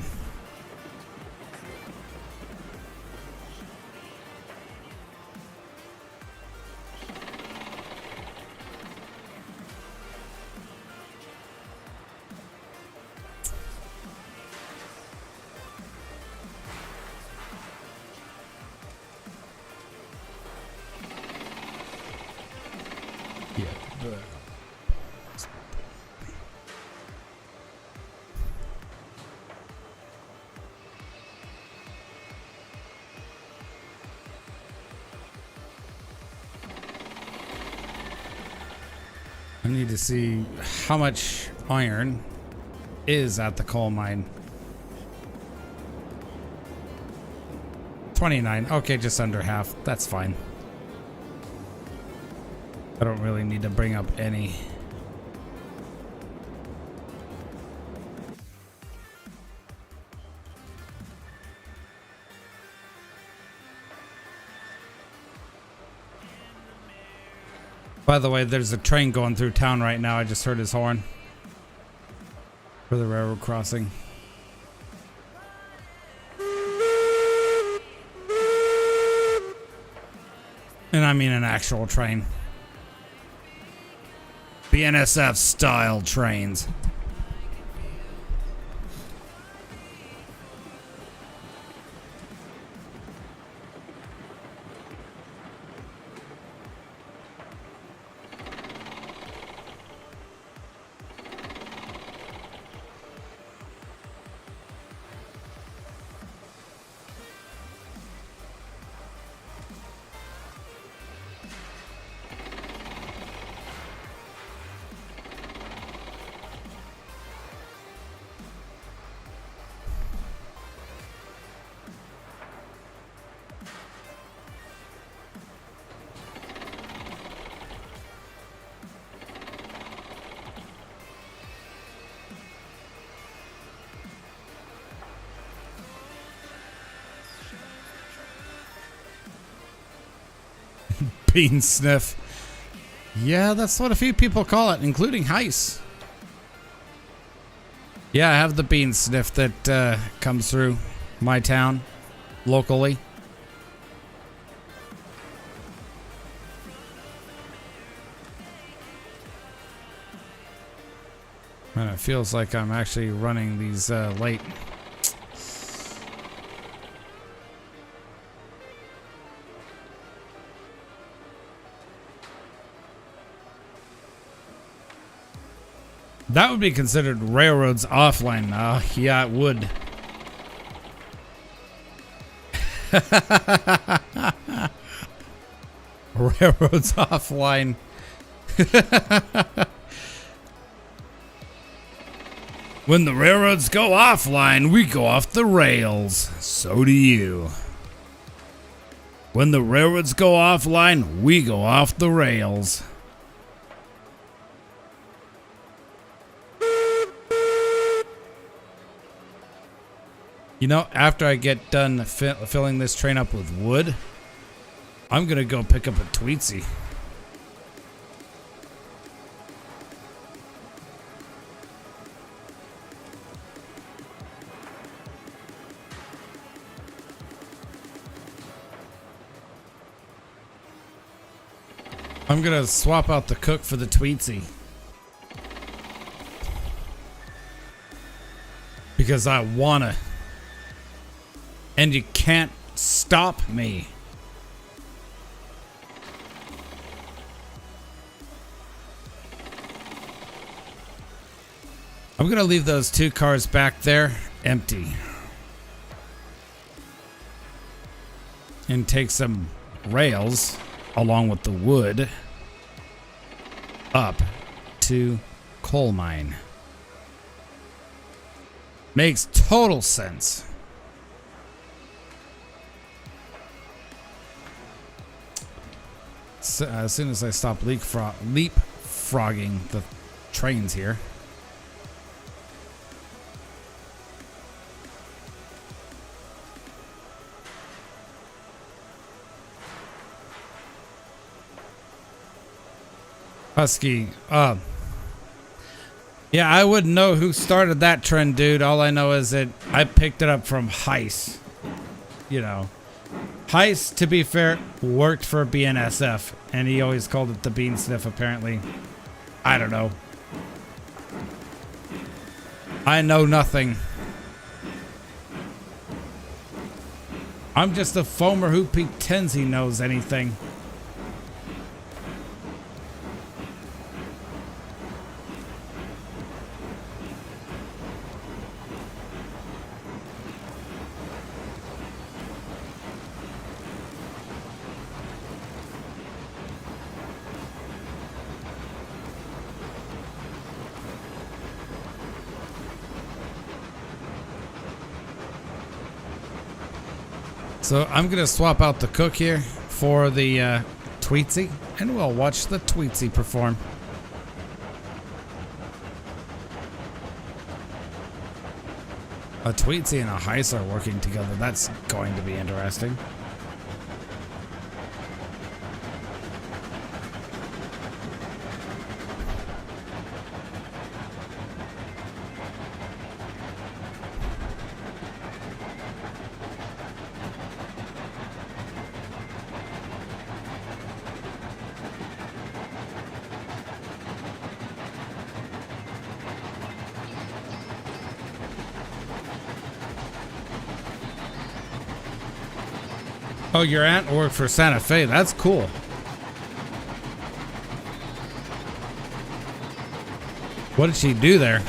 Yeah, I need to see how much iron is at the coal mine. 29. Okay, just under half. That's fine. I don't really need to bring up any. By the way, there's a train going through town right now. I just heard his horn for the railroad crossing. And I mean an actual train. The NSF style trains. Bean sniff. Yeah, that's what a few people call it, including Heist. Yeah, I have the bean sniff that comes through my town locally. And it feels like I'm actually running these late. That would be considered railroads offline. Yeah, it would. Railroads offline. When the railroads go offline, we go off the rails. So do you. When the railroads go offline, we go off the rails. You know, after I get done filling this train up with wood, I'm gonna go pick up a Tweetsy. I'm gonna swap out the cook for the Tweetsy. Because I wanna. And you can't stop me. I'm gonna leave those two cars back there empty. And take some rails along with the wood up to coal mine. Makes total sense. So, as soon as I stop leapfrogging the trains here. Husky, yeah, I wouldn't know who started that trend, dude. All I know is that I picked it up from Heiss. You know, Heiss, to be fair, worked for BNSF, and he always called it the bean sniff, apparently. I don't know. I know nothing. I'm just a foamer who pretends he knows anything. So I'm going to swap out the cook here for the Tweetsy, and we'll watch the Tweetsy perform. A Tweetsy and a Heiss are working together. That's going to be interesting. Oh, your aunt worked for Santa Fe. That's cool. What did she do there?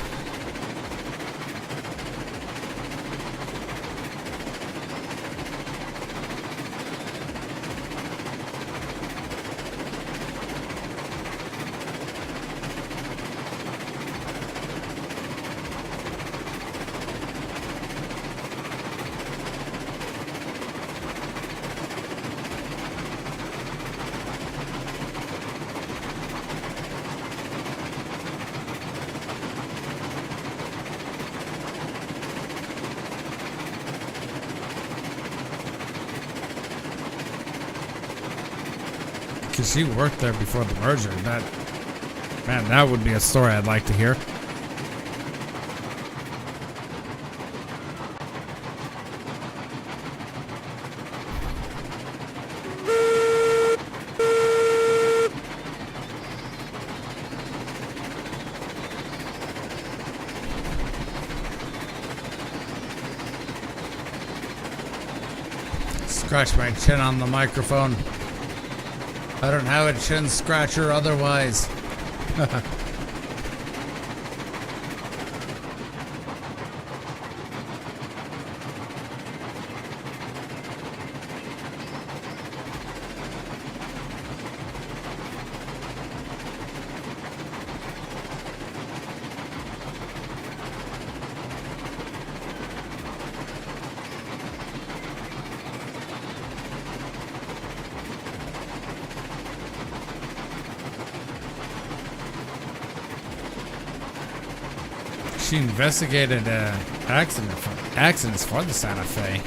Because she worked there before the merger. Man, that would be a story I'd like to hear. Scratch my chin on the microphone. I don't have a chin scratcher otherwise. She investigated accidents for the Santa Fe.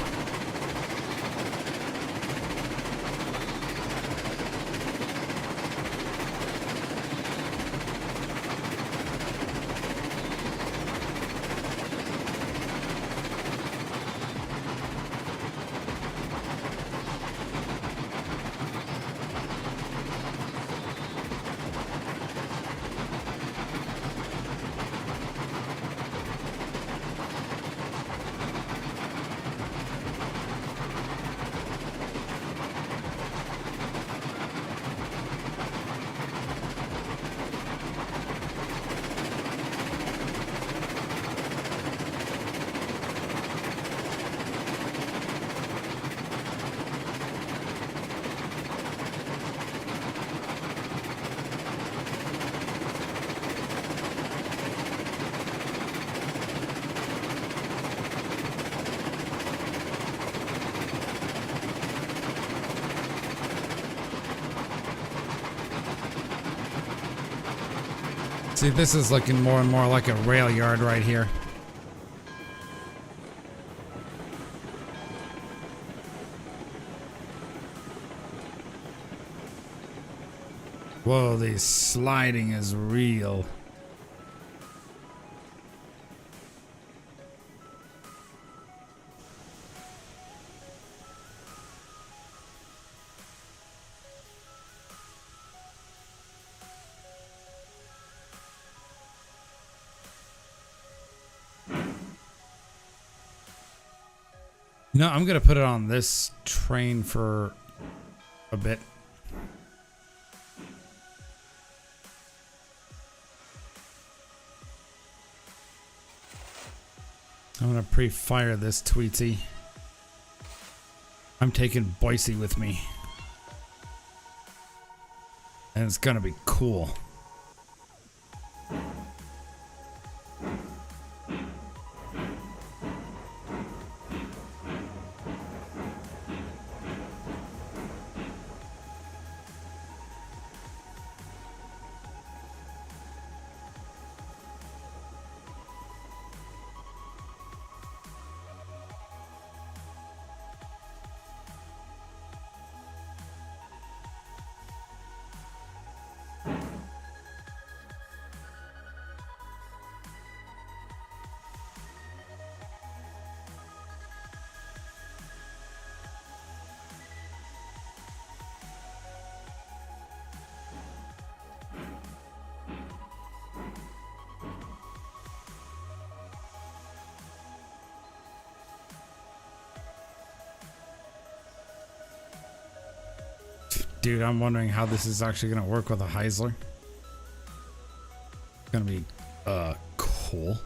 See, this is looking more and more like a rail yard right here. Whoa, the sliding is real. No, I'm gonna put it on this train for a bit. I'm gonna pre-fire this Tweetsy. I'm taking Boise with me. And it's gonna be cool. Dude, I'm wondering how this is actually gonna work with a Heisler. It's gonna be cool.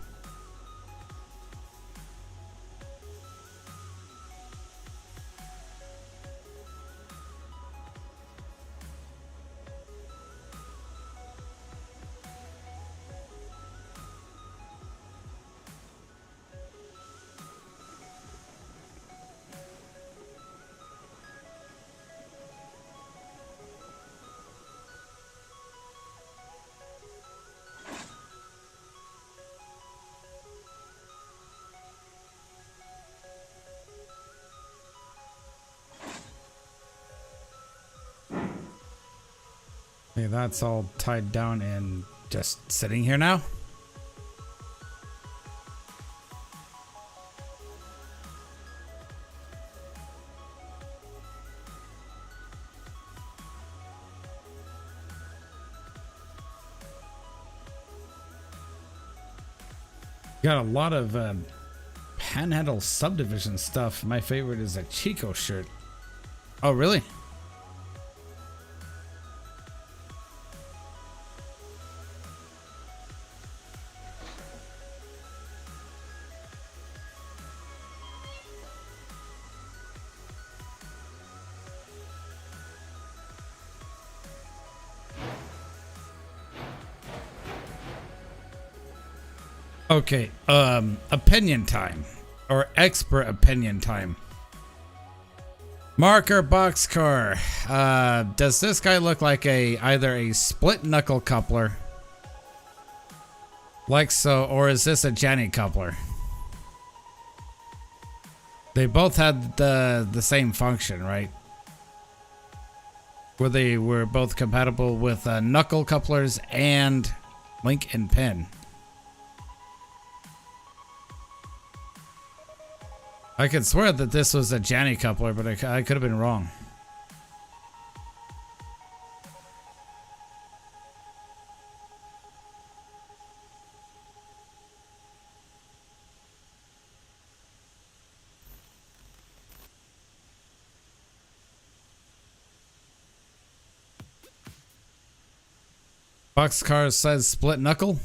Okay, that's all tied down and just sitting here now. Got a lot of Panhandle subdivision stuff. My favorite is a Chico shirt. Oh, really? Okay, opinion time, or expert opinion time. Marker boxcar. Does this guy look like either a split knuckle coupler, like so, or is this a Jenny coupler? They both had the same function, right? Where they were both compatible with knuckle couplers and link and pin. I could swear that this was a Janny coupler, but I could have been wrong. Boxcar says split knuckle.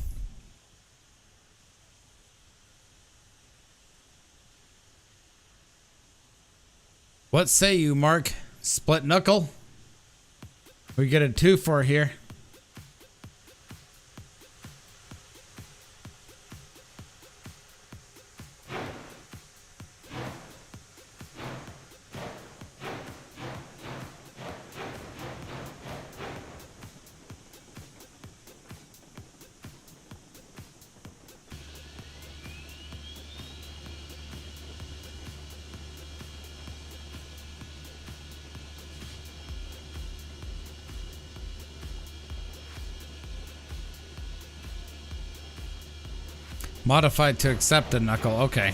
What say you, Mark? Split knuckle? We get a 2 for here. Modified to accept the knuckle. Okay.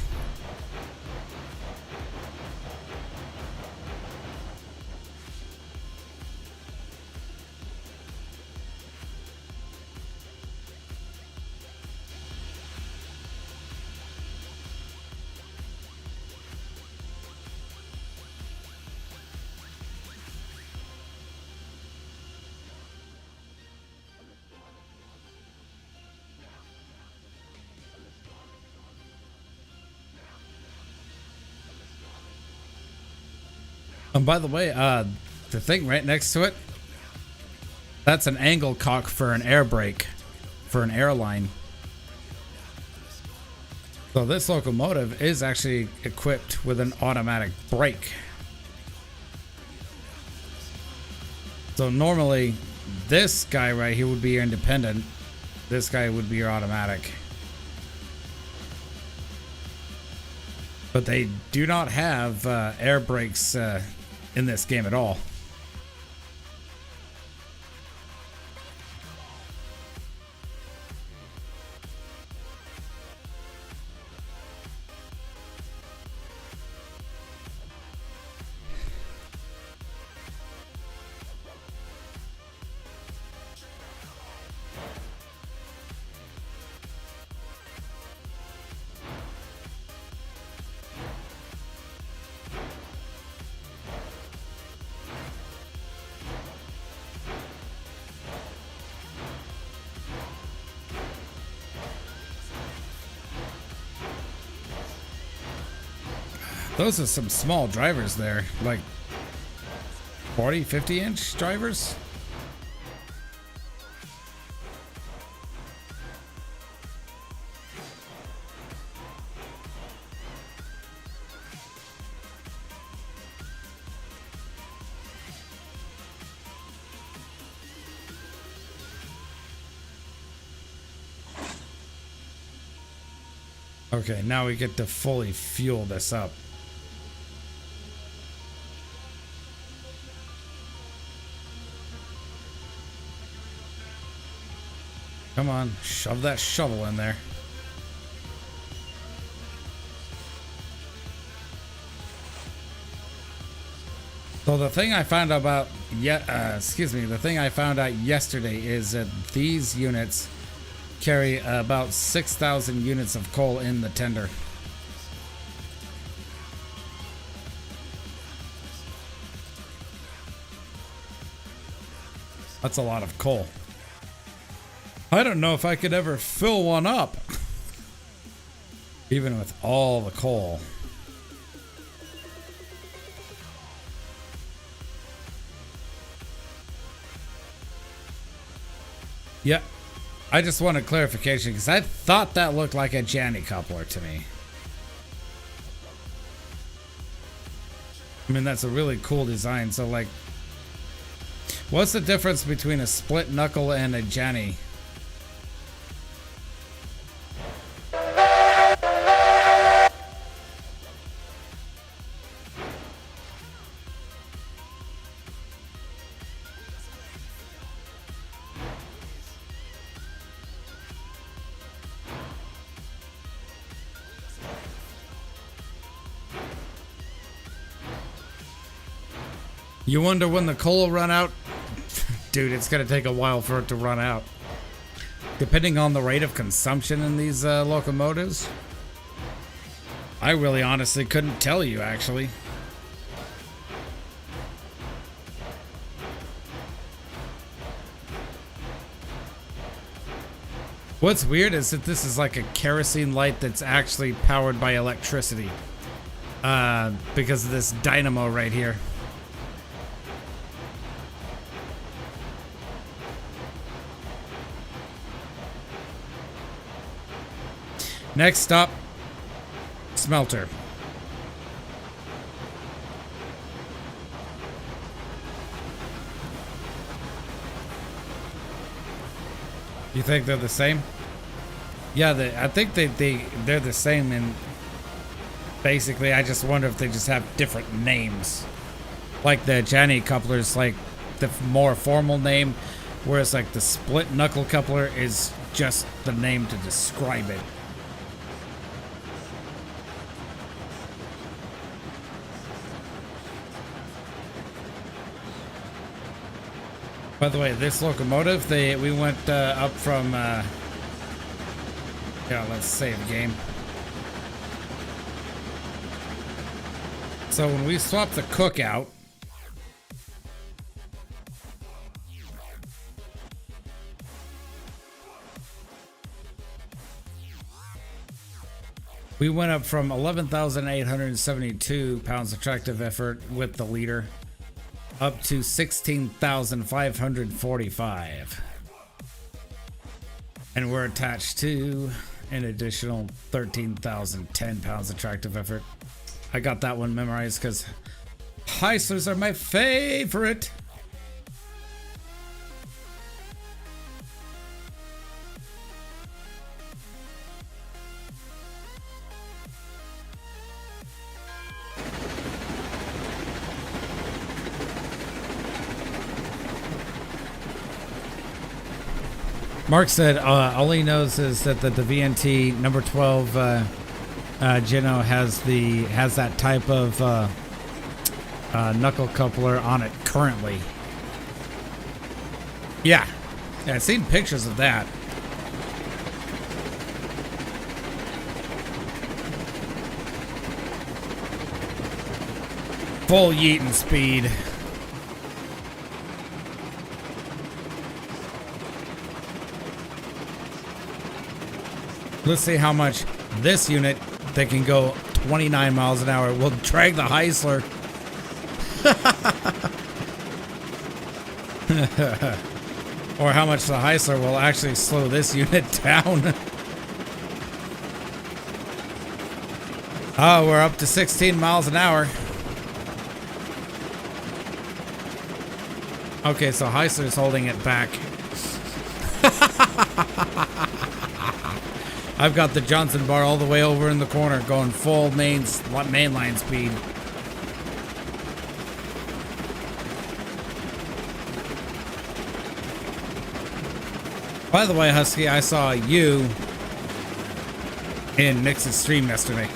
And by the way, the thing right next to it, that's an angle cock for an air brake, for an airline. So this locomotive is actually equipped with an automatic brake. So normally, this guy right here would be your independent. This guy would be your automatic. But they do not have air brakes in this game at all. Those are some small drivers there, like 40, 50-inch drivers. Okay, now we get to fully fuel this up. Come on, shove that shovel in there. So the thing I found out about the thing I found out yesterday is that these units carry about 6,000 units of coal in the tender. That's a lot of coal. I don't know if I could ever fill one up, even with all the coal. Yeah, I just wanted clarification because I thought that looked like a Janny coupler to me. I mean, that's a really cool design. So, like, what's the difference between a split knuckle and a Janny? You wonder when the coal will run out? Dude, it's gonna take a while for it to run out. Depending on the rate of consumption in these locomotives. I really honestly couldn't tell you, actually. What's weird is that this is like a kerosene light that's actually powered by electricity. Because of this dynamo right here. Next stop, smelter. You think they're the same? Yeah, I think they're the same, and basically I just wonder if they just have different names. Like the Janny coupler is like the more formal name, whereas like the split knuckle coupler is just the name to describe it. By the way, this locomotive, we went up from, yeah, let's save game. So when we swapped the cook out, we went up from 11,872 pounds of tractive effort with the leader up to 16,545. And we're attached to an additional 13,010 pounds of tractive effort. I got that one memorized because Heislers are my favorite. Mark said all he knows is that the VNT number 12 Geno has that type of knuckle coupler on it currently. Yeah, I've seen pictures of that. Full yeeting speed. Let's see how much this unit that can go 29 miles an hour will drag the Heisler. Or how much the Heisler will actually slow this unit down. Oh, we're up to 16 miles an hour. Okay, so Heisler's holding it back. I've got the Johnson bar all the way over in the corner, going full mainline speed. By the way, Husky, I saw you in Nix's stream yesterday.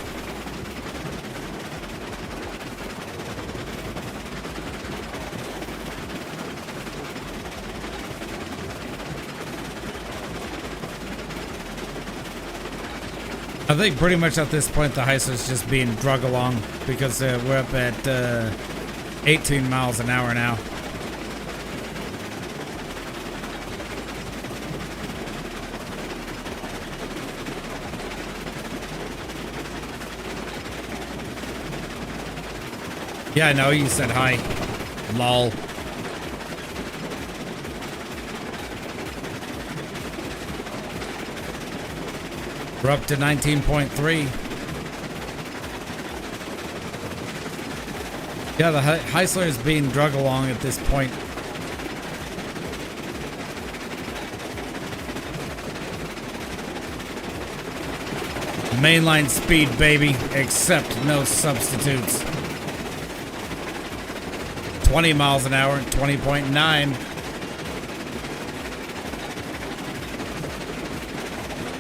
I think pretty much at this point the Heisler's just being drug along because we're up at 18 miles an hour now. Yeah, I know, you said hi. Lol. We're up to 19.3. Yeah, the Heisler is being drug along at this point. Mainline speed, baby, except no substitutes. 20 miles an hour, 20.9.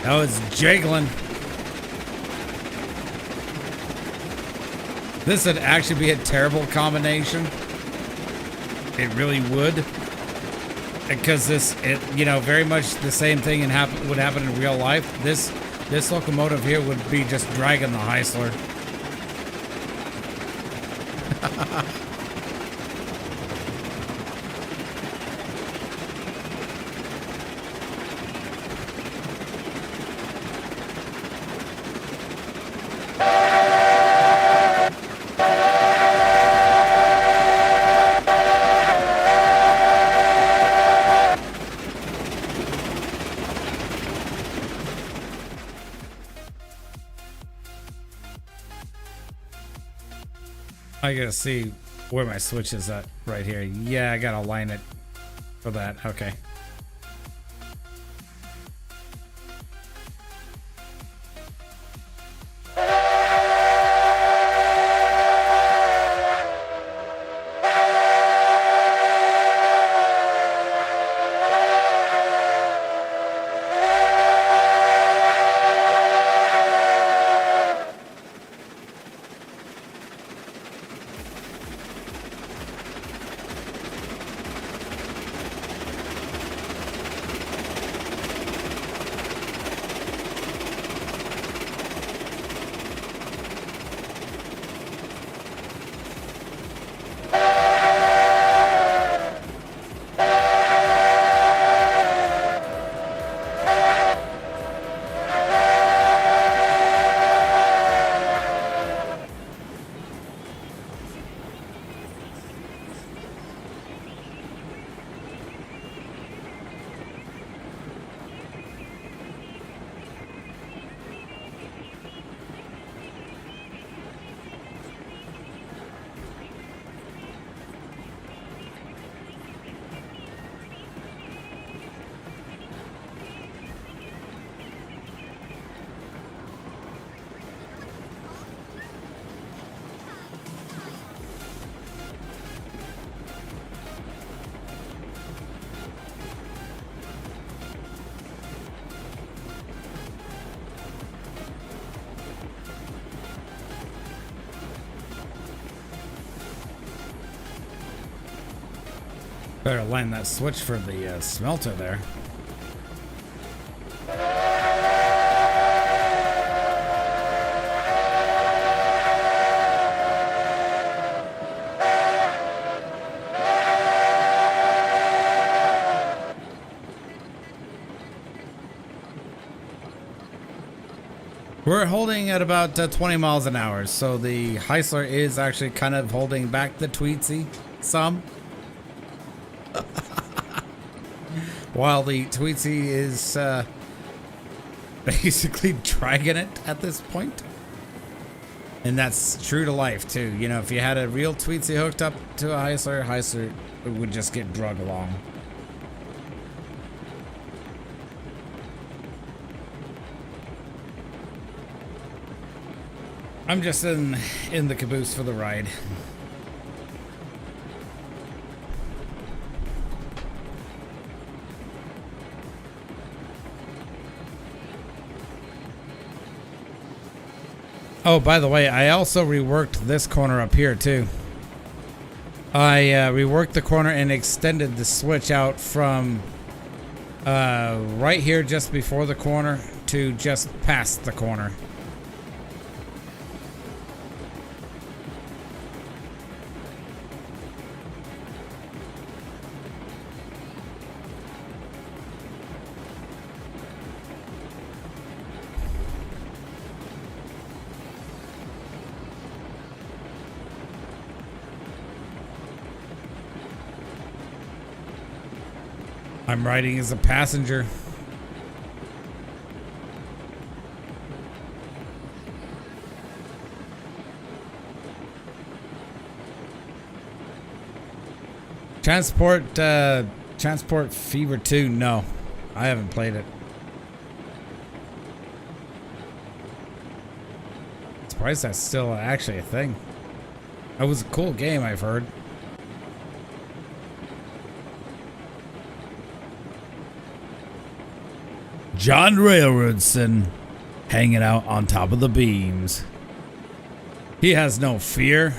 Oh, it's jiggling. This would actually be a terrible combination. It really would. Because very much the same thing would happen in real life. This locomotive here would be just dragging the Heisler. I gotta see where my switch is at right here. Yeah, I gotta line it for that. Okay. Better line that switch for the smelter there. We're holding at about 20 miles an hour, so the Heisler is actually kind of holding back the Tweetsie some. While the Tweetsie is basically dragging it at this point. And that's true to life too. You know, if you had a real Tweetsie hooked up to a Heisler would just get drug along. I'm just in the caboose for the ride. Oh, by the way, I also reworked this corner up here too. I reworked the corner and extended the switch out from right here just before the corner to just past the corner. I'm riding as a passenger. Transport Fever 2, no. I haven't played it. Surprised that's still actually a thing. It was a cool game, I've heard. John Railroadson hanging out on top of the beams. He has no fear.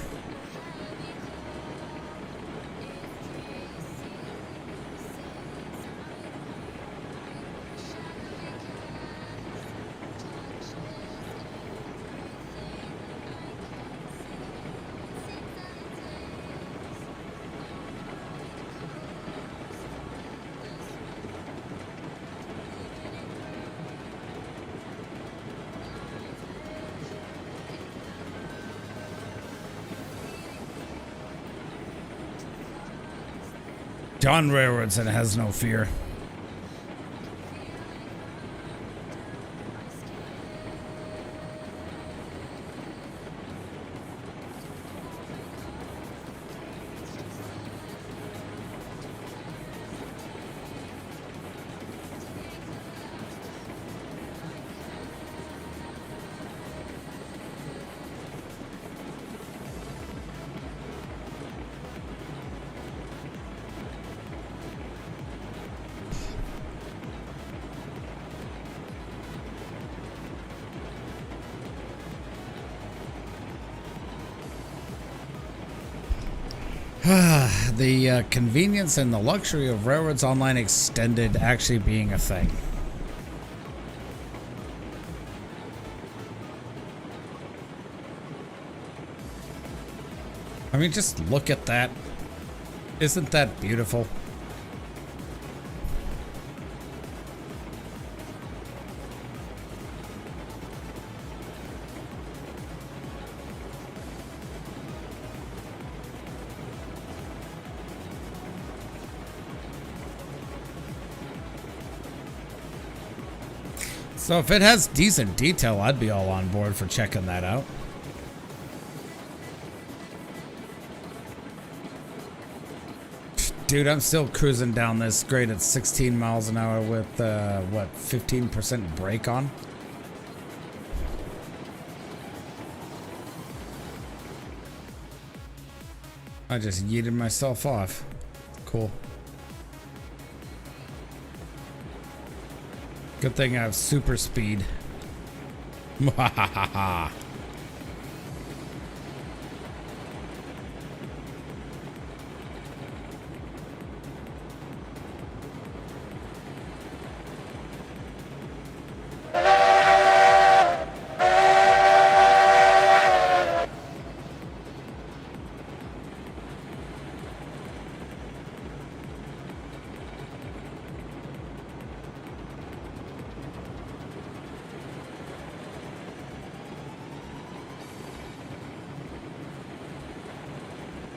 John Railroadson has no fear. The convenience and the luxury of Railroads Online Extended actually being a thing. I mean, just look at that. Isn't that beautiful? So if it has decent detail, I'd be all on board for checking that out. Dude, I'm still cruising down this grade at 16 miles an hour with, what, 15% brake on? I just yeeted myself off. Cool. Good thing I have super speed. Mwahaha.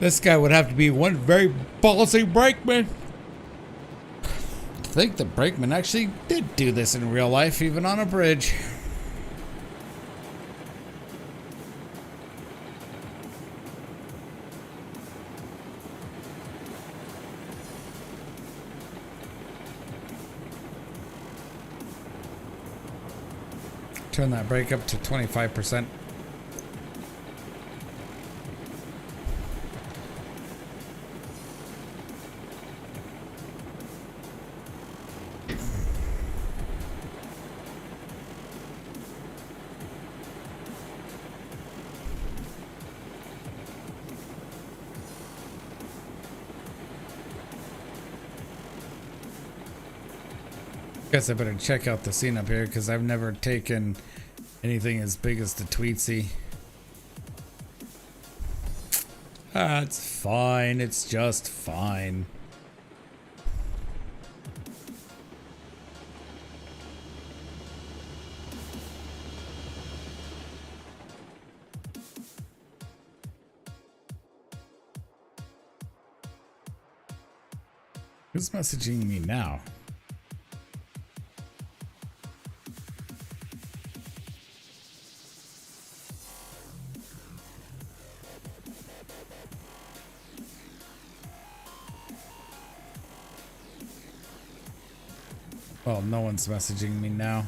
This guy would have to be one very ballsy brakeman. I think the brakeman actually did do this in real life, even on a bridge. Turn that brake up to 25%. Guess I better check out the scene up here because I've never taken anything as big as the Tweetsy. Ah, it's fine. It's just fine. Who's messaging me now? Well, no one's messaging me now.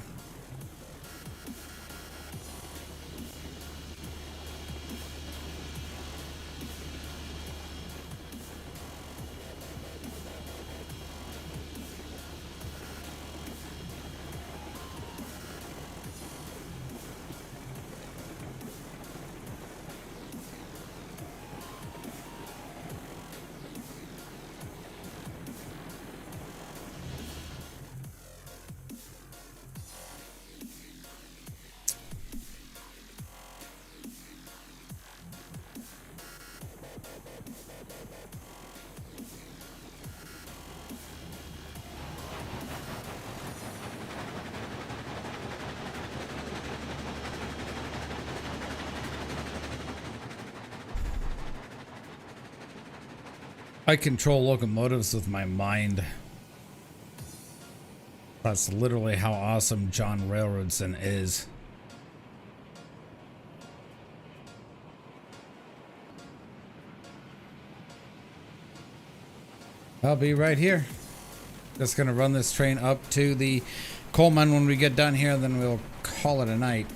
I control locomotives with my mind. That's literally how awesome John Railroadson is. I'll be right here. Just gonna run this train up to the coal mine when we get done here, then we'll call it a night.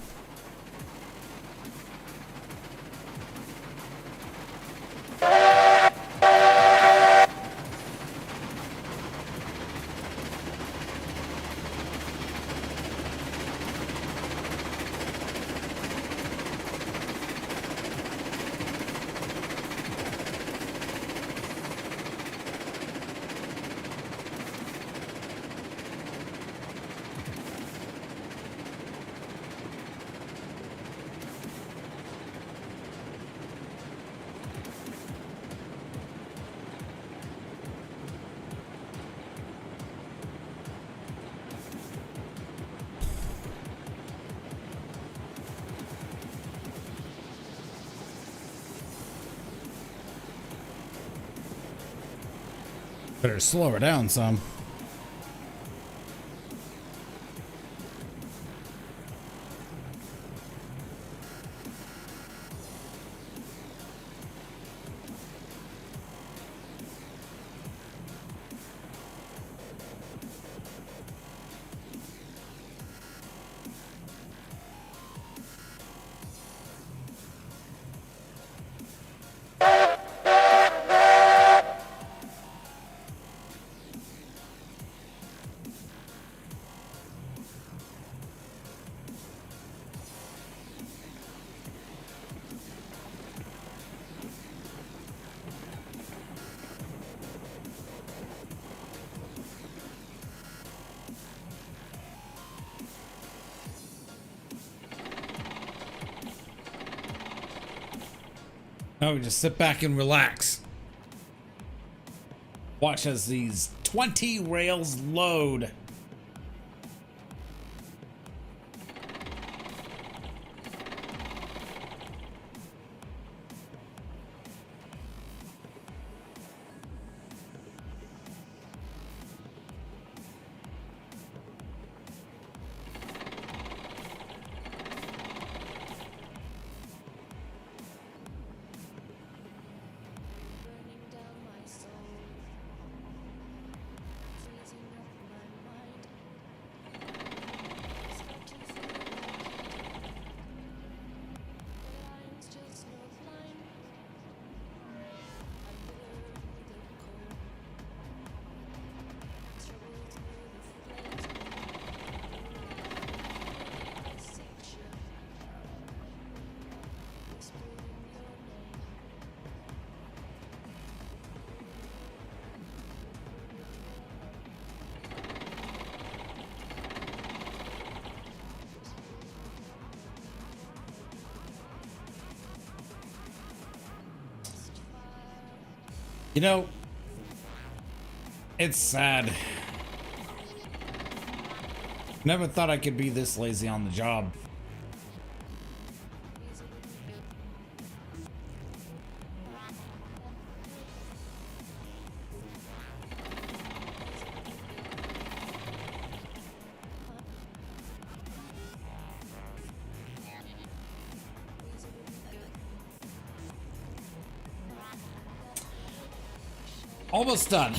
Better slow her down some. Now we just sit back and relax. Watch as these 20 rails load. You know, it's sad. Never thought I could be this lazy on the job. Almost done.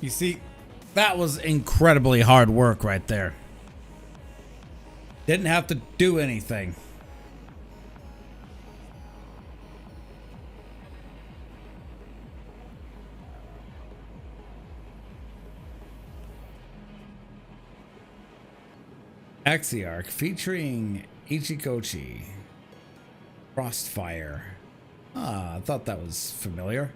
You see, that was incredibly hard work right there. Didn't have to do anything. Axiarch featuring Ichikochi. Frostfire. Ah, I thought that was familiar.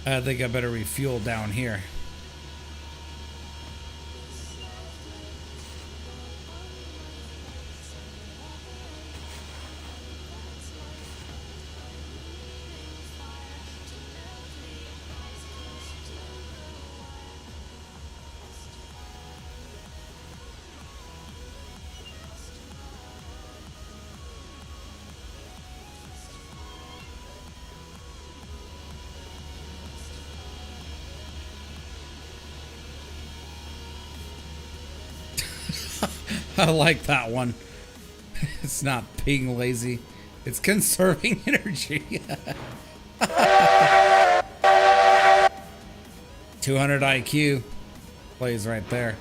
I think I better refuel down here. I like that one. It's not being lazy. It's conserving energy. 200 IQ. Plays right there.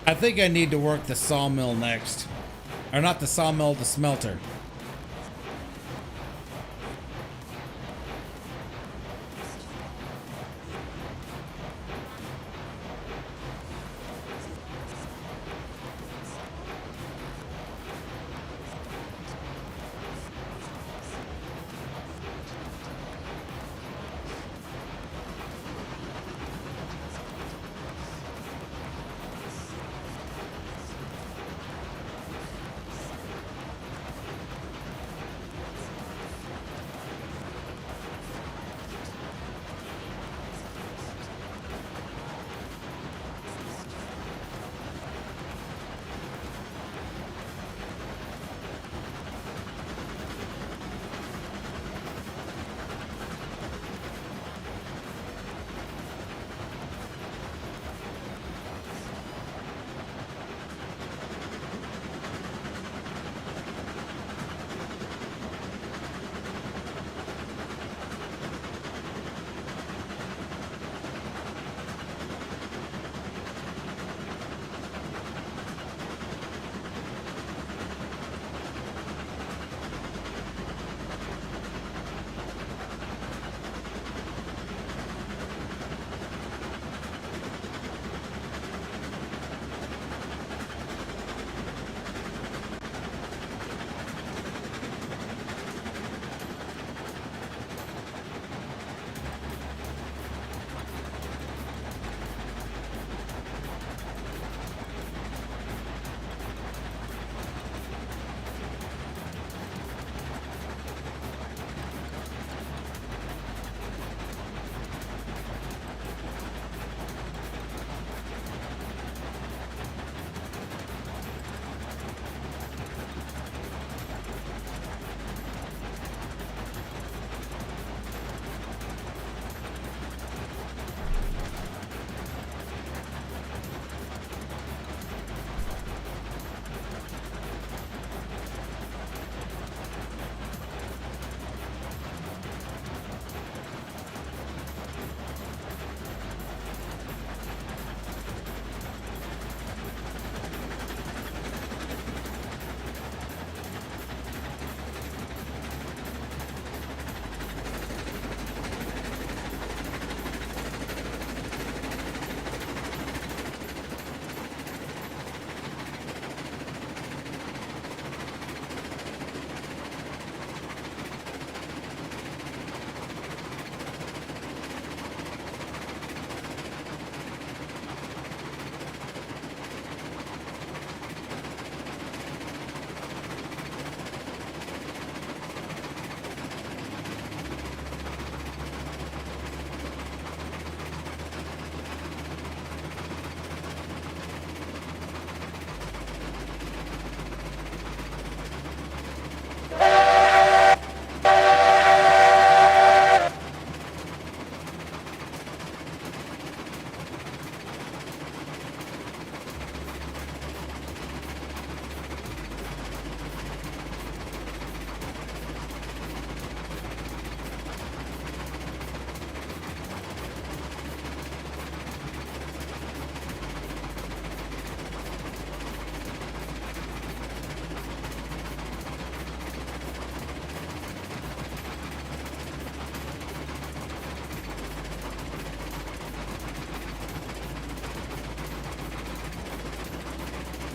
I think I need to work the sawmill next. Or not the sawmill, the smelter.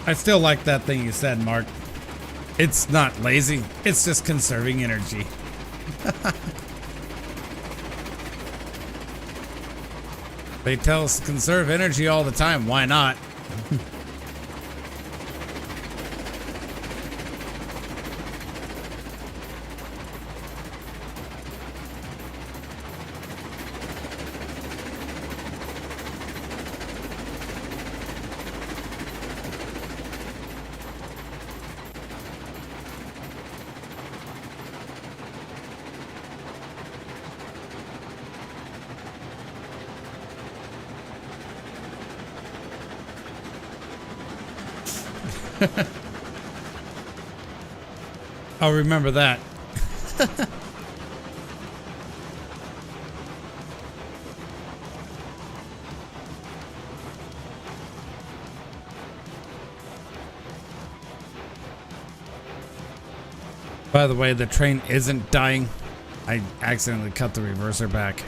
I still like that thing you said, Mark. It's not lazy, it's just conserving energy. They tell us to conserve energy all the time. Why not? I'll remember that. By the way, the train isn't dying. I accidentally cut the reverser back.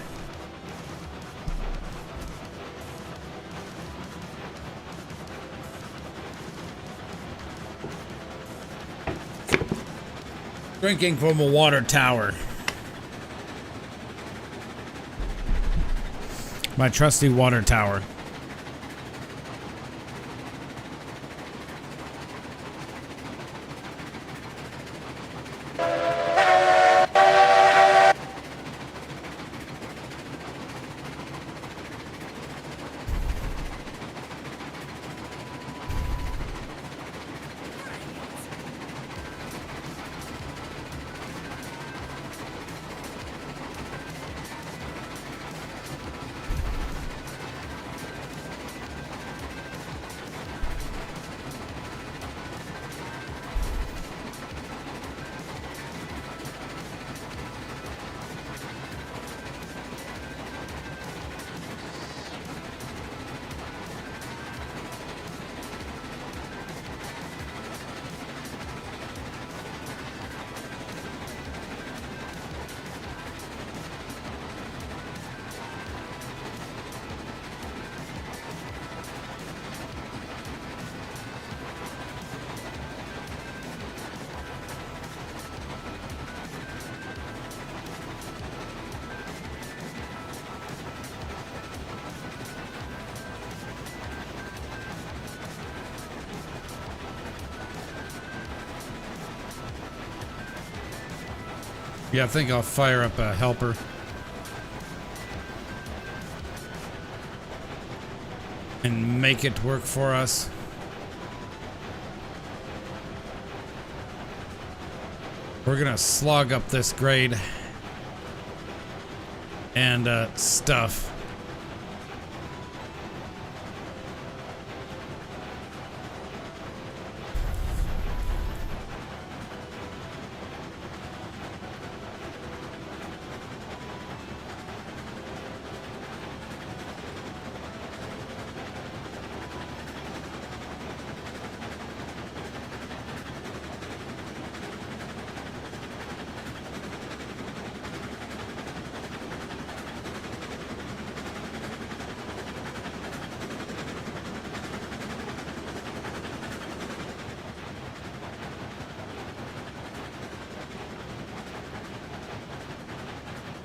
Drinking from a water tower. My trusty water tower. Yeah, I think I'll fire up a helper. And make it work for us. We're gonna slog up this grade. And stuff.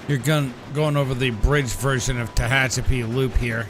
You're going over the bridge version of Tehachapi Loop here.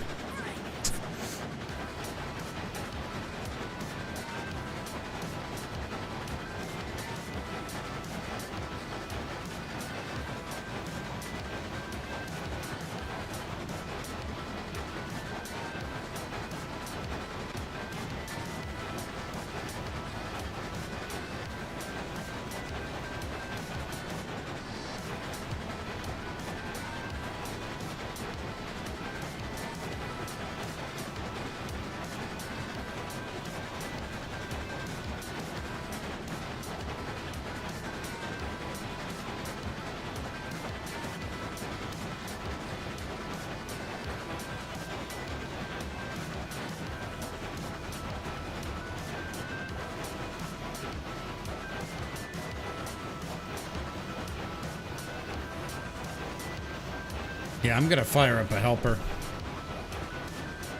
Yeah, I'm gonna fire up a helper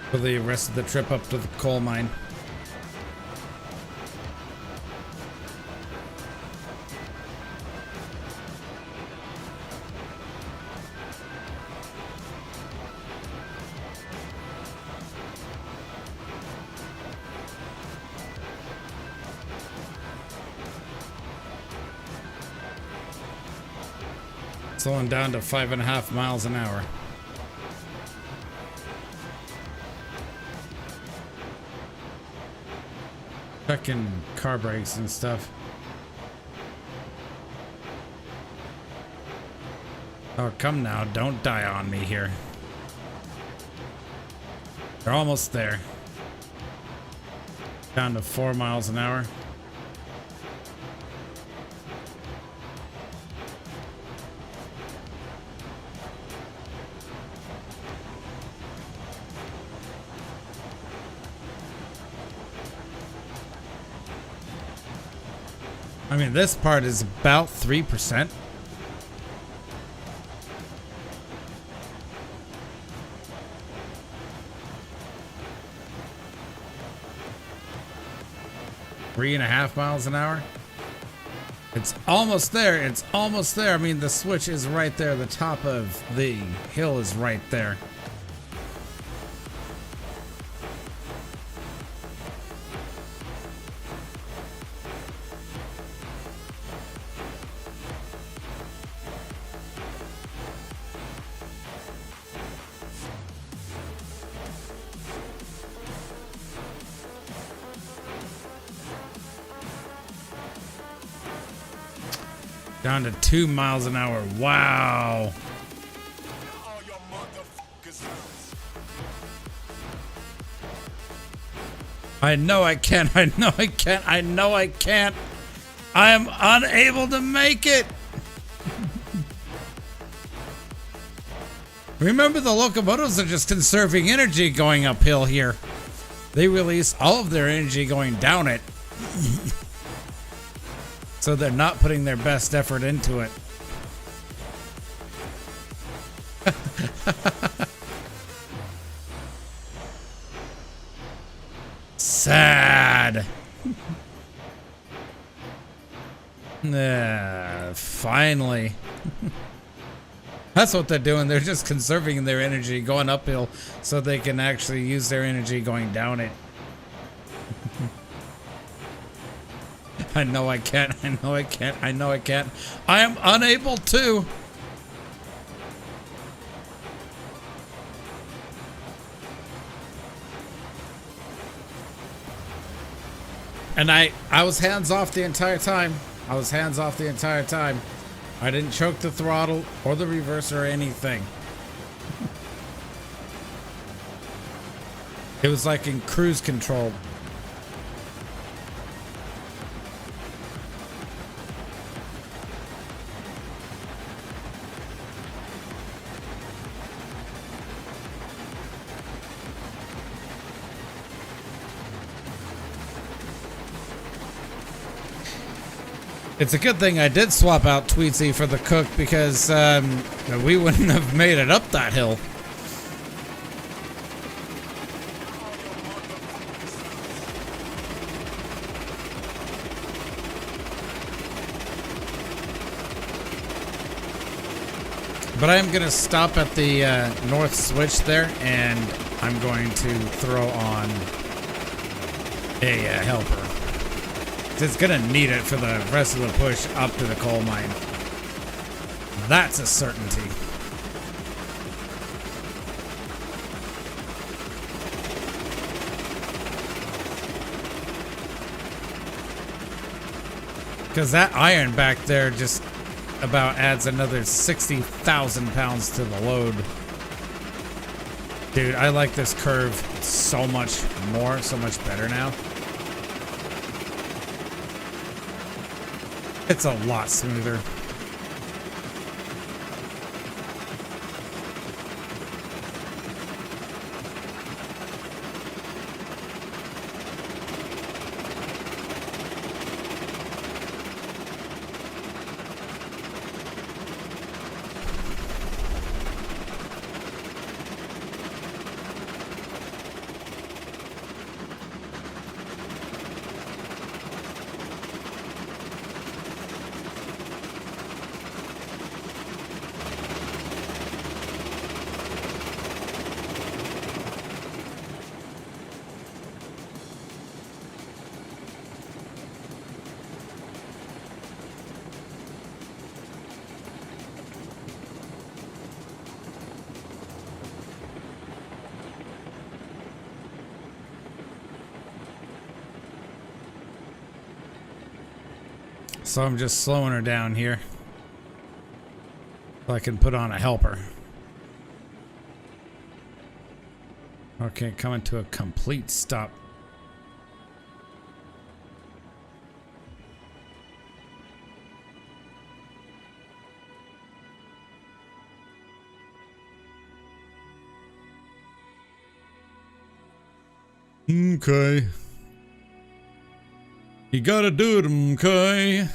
for the rest of the trip up to the coal mine. Slowing down to 5.5 miles an hour. Checking car brakes and stuff. Oh, come now. Don't die on me here. They're almost there. Down to 4 miles an hour. I mean, this part is about 3%. Three and a half miles an hour. It's almost there. It's almost there. I mean, the switch is right there. The top of the hill is right there. Down to 2 miles an hour. Wow. I know I can't. I know I can't. I know I can't. I am unable to make it. Remember, the locomotives are just conserving energy going uphill here. They release all of their energy going down it. So they're not putting their best effort into it. Sad. Finally. That's what they're doing. They're just conserving their energy going uphill so they can actually use their energy going down it. I know I can't. I know I can't. I know I can't. I am unable to. And I was hands off the entire time. I was hands off the entire time. I didn't choke the throttle or the reverse or anything. It was like in cruise control. It's a good thing I did swap out Tweetsy for the cook because we wouldn't have made it up that hill. But I am going to stop at the north switch there, and I'm going to throw on a helper. It's gonna need it for the rest of the push up to the coal mine. That's a certainty. Because that iron back there just about adds another 60,000 pounds to the load. Dude, I like this curve so much more, so much better now. It's a lot smoother. So I'm just slowing her down here so I can put on a helper. Okay, coming to a complete stop. Okay. You gotta do it, okay?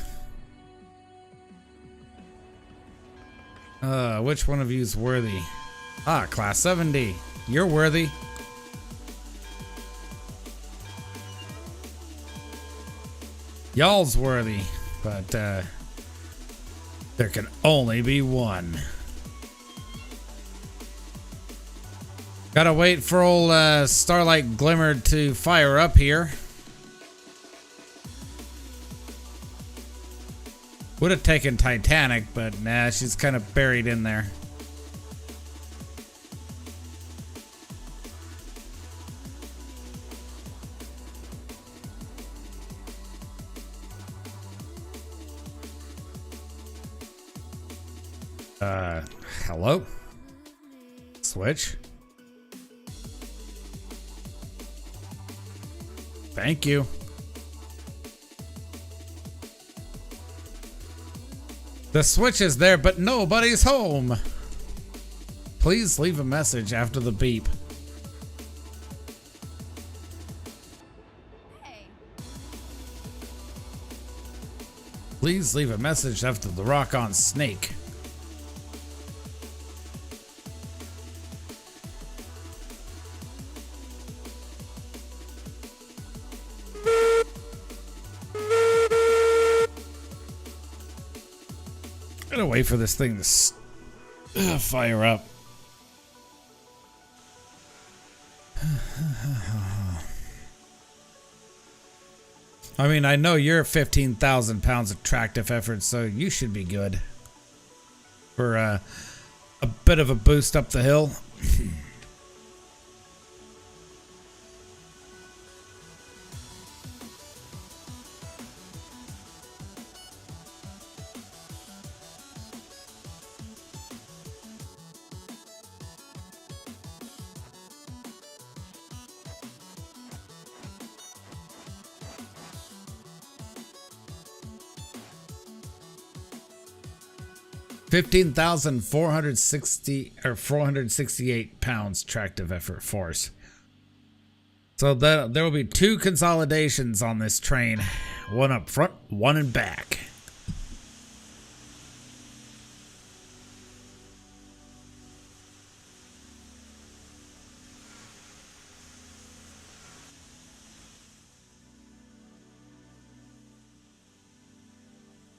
Which one of you is worthy? Ah, class 70. You're worthy. Y'all's worthy, but there can only be one. Gotta wait for old Starlight Glimmer to fire up here. Would have taken Titanic, but nah, she's kind of buried in there. Hello? Switch? Thank you. The switch is there, but nobody's home. Please leave a message after the beep. Please leave a message after the rock on snake. Gotta wait for this thing to fire up. I mean, I know you're 15,000 pounds of tractive effort, so you should be good for a bit of a boost up the hill. $15,468 pounds tractive effort force. So there will be 2 consolidations on this train, one up front, one in back.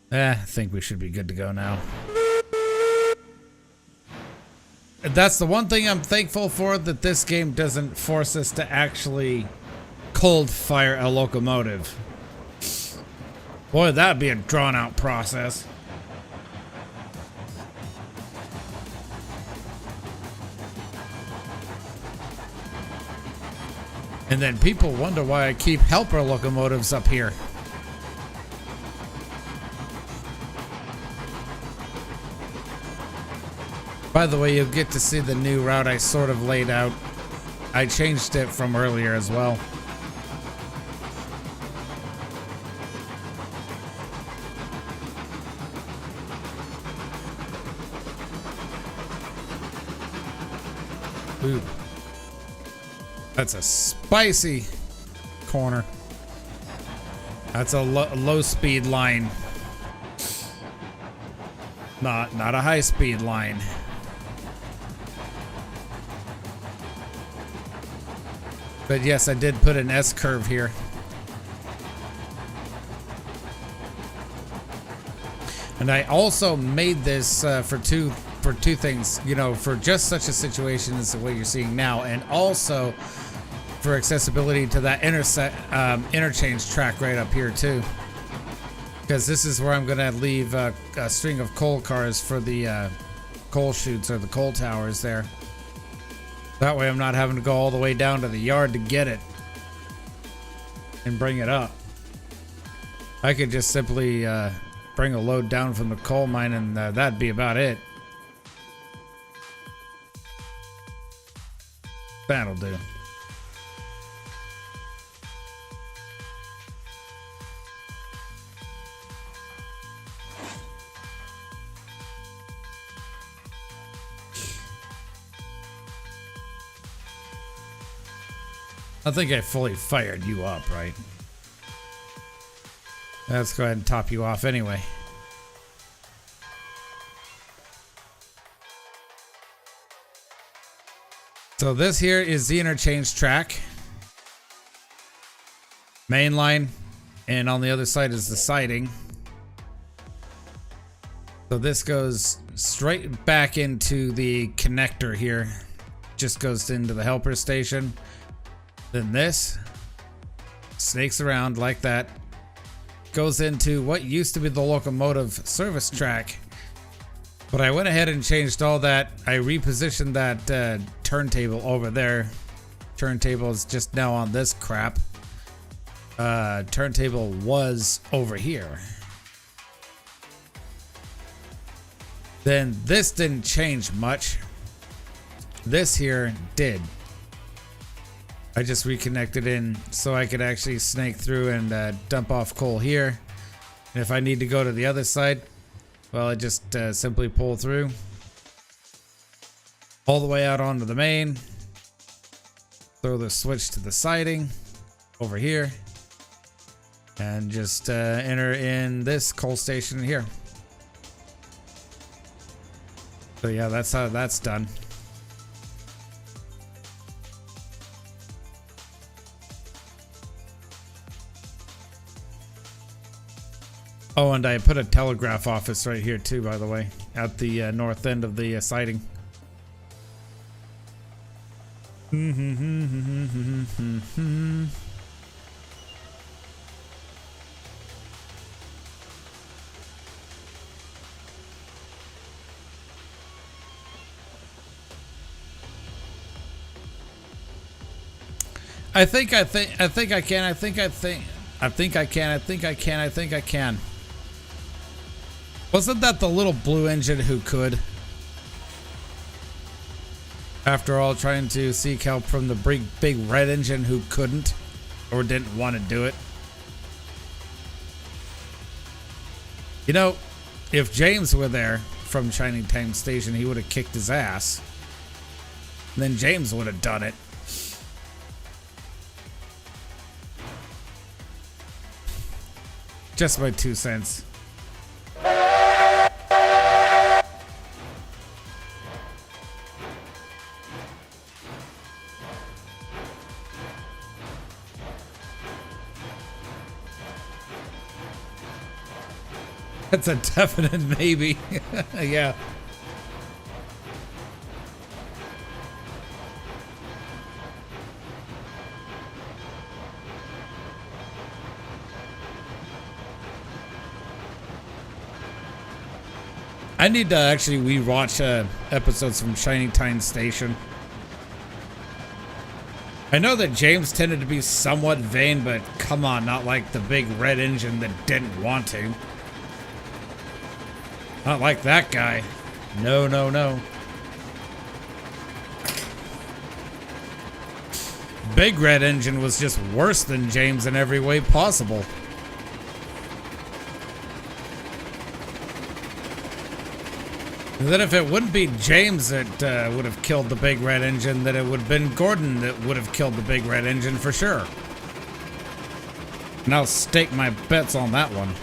I think we should be good to go now. That's the one thing I'm thankful for, that this game doesn't force us to actually cold fire a locomotive. Boy, that'd be a drawn out process. And then people wonder why I keep helper locomotives up here. By the way, you'll get to see the new route I sort of laid out. I changed it from earlier as well. Ooh. That's a spicy corner. That's a low speed line. Not a high speed line. But yes, I did put an S curve here. And I also made this for two things, you know, for just such a situation as what you're seeing now, and also for accessibility to that interchange track right up here too. Because this is where I'm gonna leave a string of coal cars for the coal chutes or the coal towers there. That way I'm not having to go all the way down to the yard to get it and bring it up. I could just simply bring a load down from the coal mine and that'd be about it. That'll do. I think I fully fired you up, right? Let's go ahead and top you off anyway. So this here is the interchange track. Main line. And on the other side is the siding. So this goes straight back into the connector here. Just goes into the helper station. Then this snakes around like that. Goes into what used to be the locomotive service track. But I went ahead and changed all that. I repositioned that turntable over there. Turntable is just now on this crap. Turntable was over here. Then this didn't change much. This here did. I just reconnected in so I could actually snake through and dump off coal here. And if I need to go to the other side, well, I just simply pull through all the way out onto the main. Throw the switch to the siding over here. And just enter in this coal station here. So yeah, that's how that's done. Oh, and I put a telegraph office right here too, by the way, at the north end of the siding. I think I can. Wasn't that the little blue engine who could? After all, trying to seek help from the big red engine who couldn't or didn't want to do it. You know, if James were there from Shining Time Station, he would have kicked his ass. And then James would have done it. Just my 2 cents. That's a definite maybe. Yeah. I need to actually rewatch episodes from Shining Time Station. I know that James tended to be somewhat vain, but come on, not like the big red engine that didn't want to. Not like that guy. No, no, no. Big red engine was just worse than James in every way possible. And then if it wouldn't be James that would have killed the big red engine, then it would have been Gordon that would have killed the big red engine for sure. And I'll stake my bets on that one.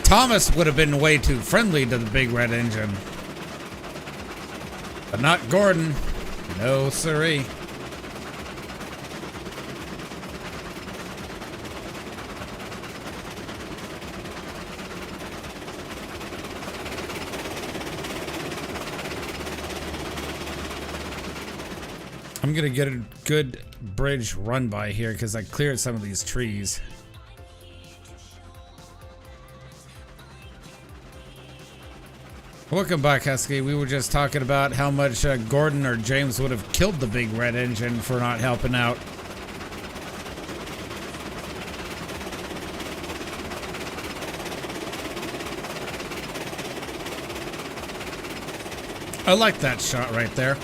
Thomas would have been way too friendly to the big red engine. But not Gordon. No siree. I'm gonna get a good bridge run by here because I cleared some of these trees. Welcome back, Husky. We were just talking about how much Gordon or James would have killed the big red engine for not helping out. I like that shot right there.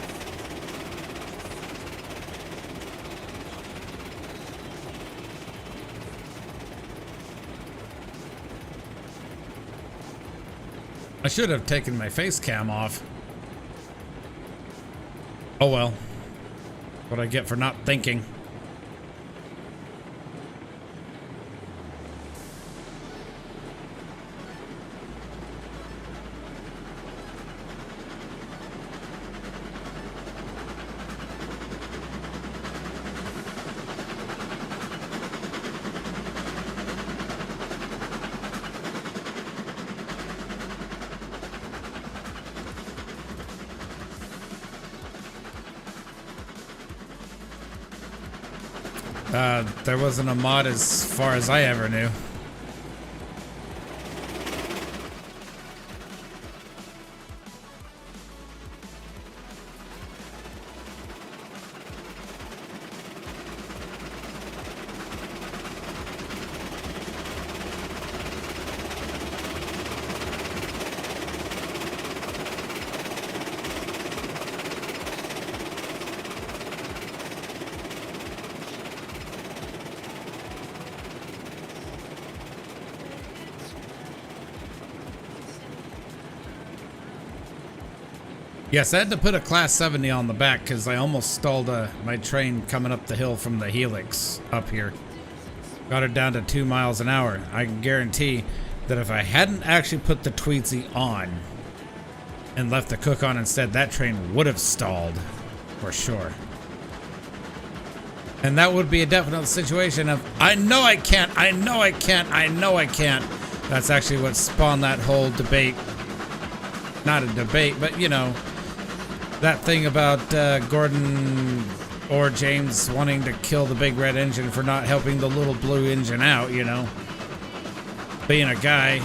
I should have taken my face cam off. Oh well. What I get for not thinking. There wasn't a mod as far as I ever knew. Yes, I had to put a class 70 on the back because I almost stalled my train coming up the hill from the Helix up here. Got it down to 2 miles an hour. I can guarantee that if I hadn't actually put the Tweedsy on and left the cook on instead, that train would have stalled for sure. And that would be a definite situation of, I know I can't, I know I can't, I know I can't. That's actually what spawned that whole debate. Not a debate, but you know, that thing about Gordon or James wanting to kill the big red engine for not helping the little blue engine out, you know. Being a guy.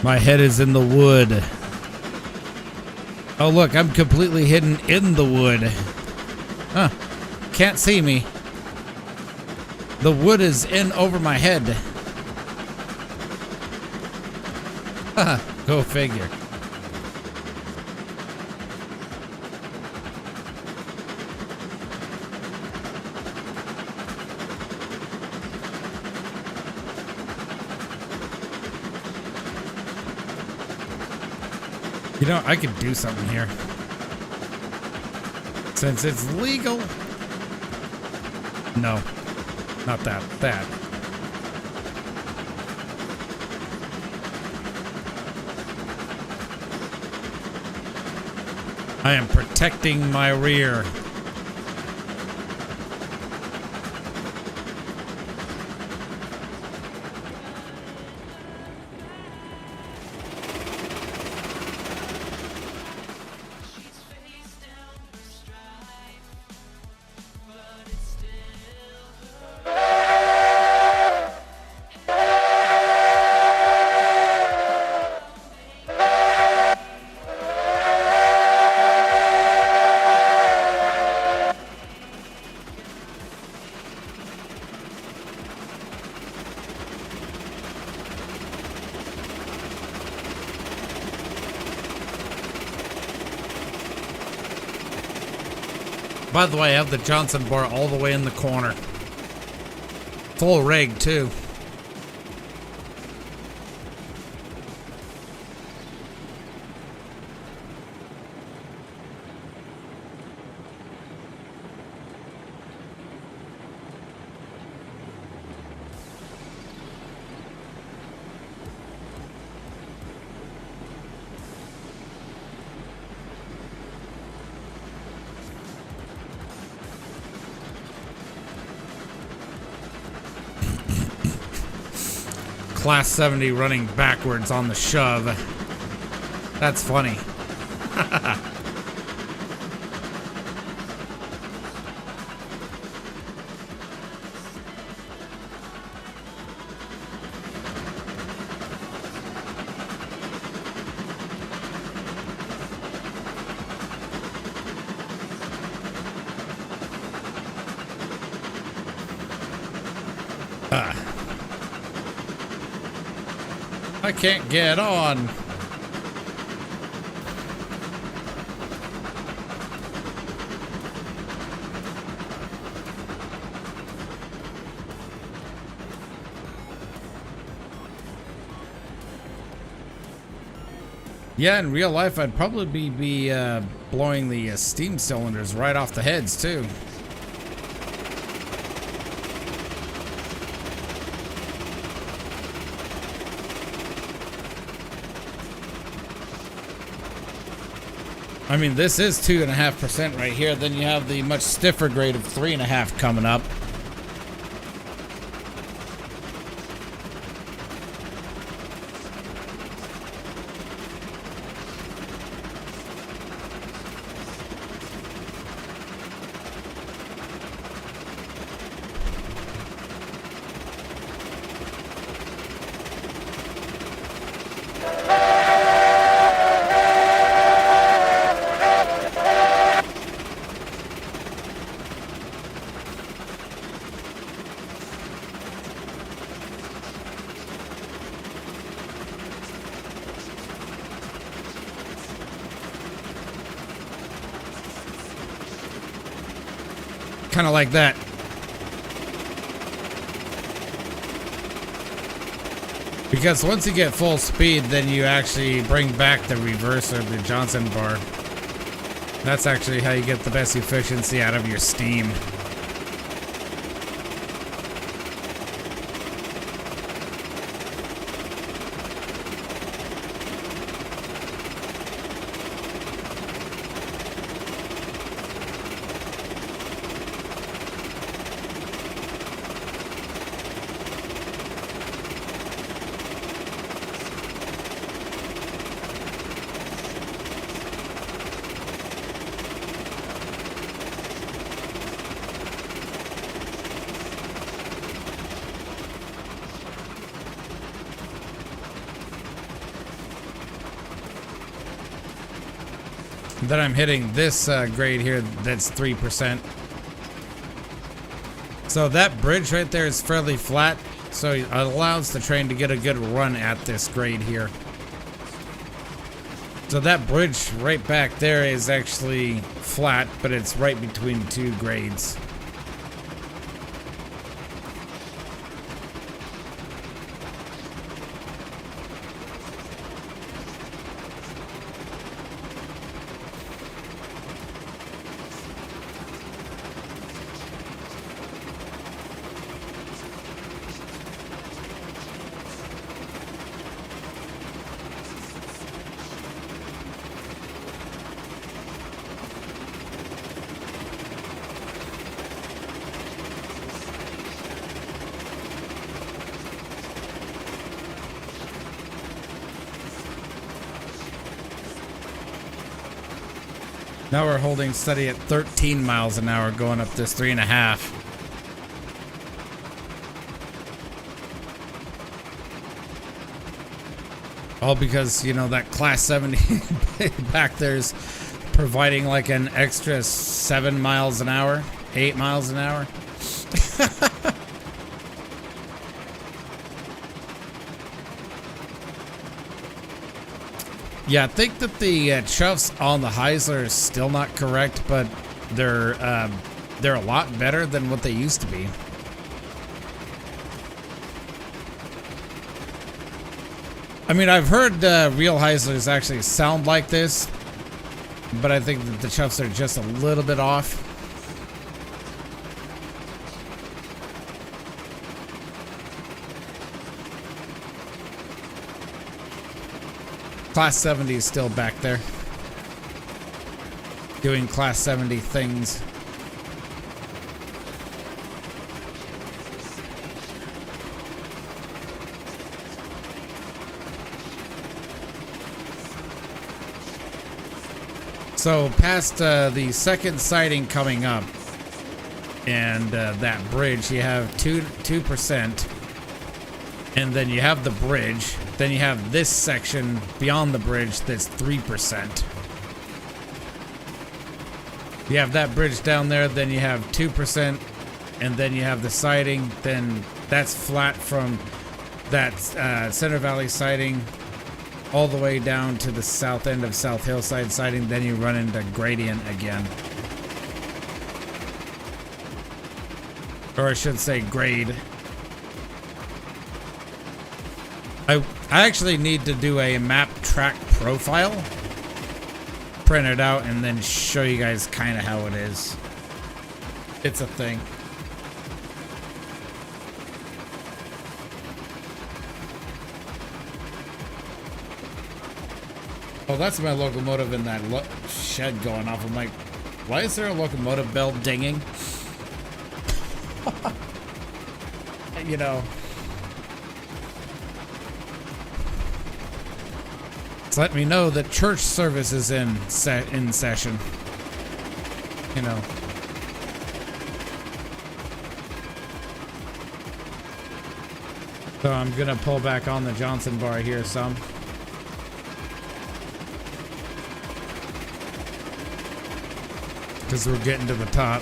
My head is in the wood. Oh look, I'm completely hidden in the wood. Huh. Can't see me. The wood is in over my head. Haha, go figure. You know, I could do something here. Since it's legal. No, not that. That. I am protecting my rear. By the way, I have the Johnson bar all the way in the corner. Full rig, too. Class 70 running backwards on the shove. That's funny. I can't get on. Yeah, in real life, I'd probably be blowing the steam cylinders right off the heads, too. I mean, this is 2.5% right here. Then you have the much stiffer grade of 3.5 coming up. Kind of like that. Because once you get full speed, then you actually bring back the reverse or the Johnson bar. That's actually how you get the best efficiency out of your steam. Then I'm hitting this grade here that's 3%. So that bridge right there is fairly flat, so it allows the train to get a good run at this grade here. So that bridge right back there is actually flat, but it's right between two grades. Now we're holding steady at 13 miles an hour going up this 3.5. All because, you know, that class 70 back there's providing like an extra 7 miles an hour, 8 miles an hour. Yeah, I think that the chuffs on the Heisler is still not correct, but they're a lot better than what they used to be. I mean, I've heard real Heislers actually sound like this, but I think that the chuffs are just a little bit off. Class 70 is still back there, doing Class 70 things. So past the second siding coming up and that bridge, you have 2%. And then you have the bridge. Then you have this section beyond the bridge that's 3%. You have that bridge down there, then you have 2%, and then you have the siding. Then that's flat from that Center Valley siding all the way down to the south end of South Hillside siding. Then you run into gradient again. Or I should say grade. I actually need to do a map track profile, print it out, and then show you guys kind of how it is. It's a thing. Oh, that's my locomotive in that shed going off. I'm like, why is there a locomotive bell dinging? You know. Let me know that church service is in session. You know. So I'm gonna pull back on the Johnson bar here some. Because we're getting to the top.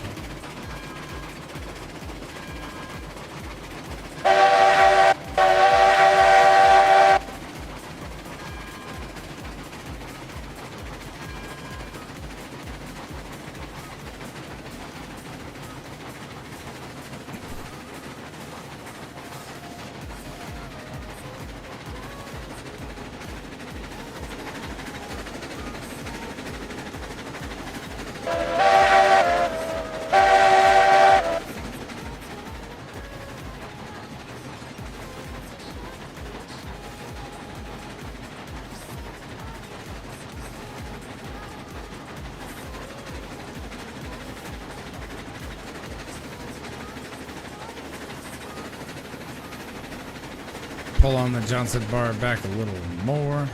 Pull on the Johnson bar back a little more.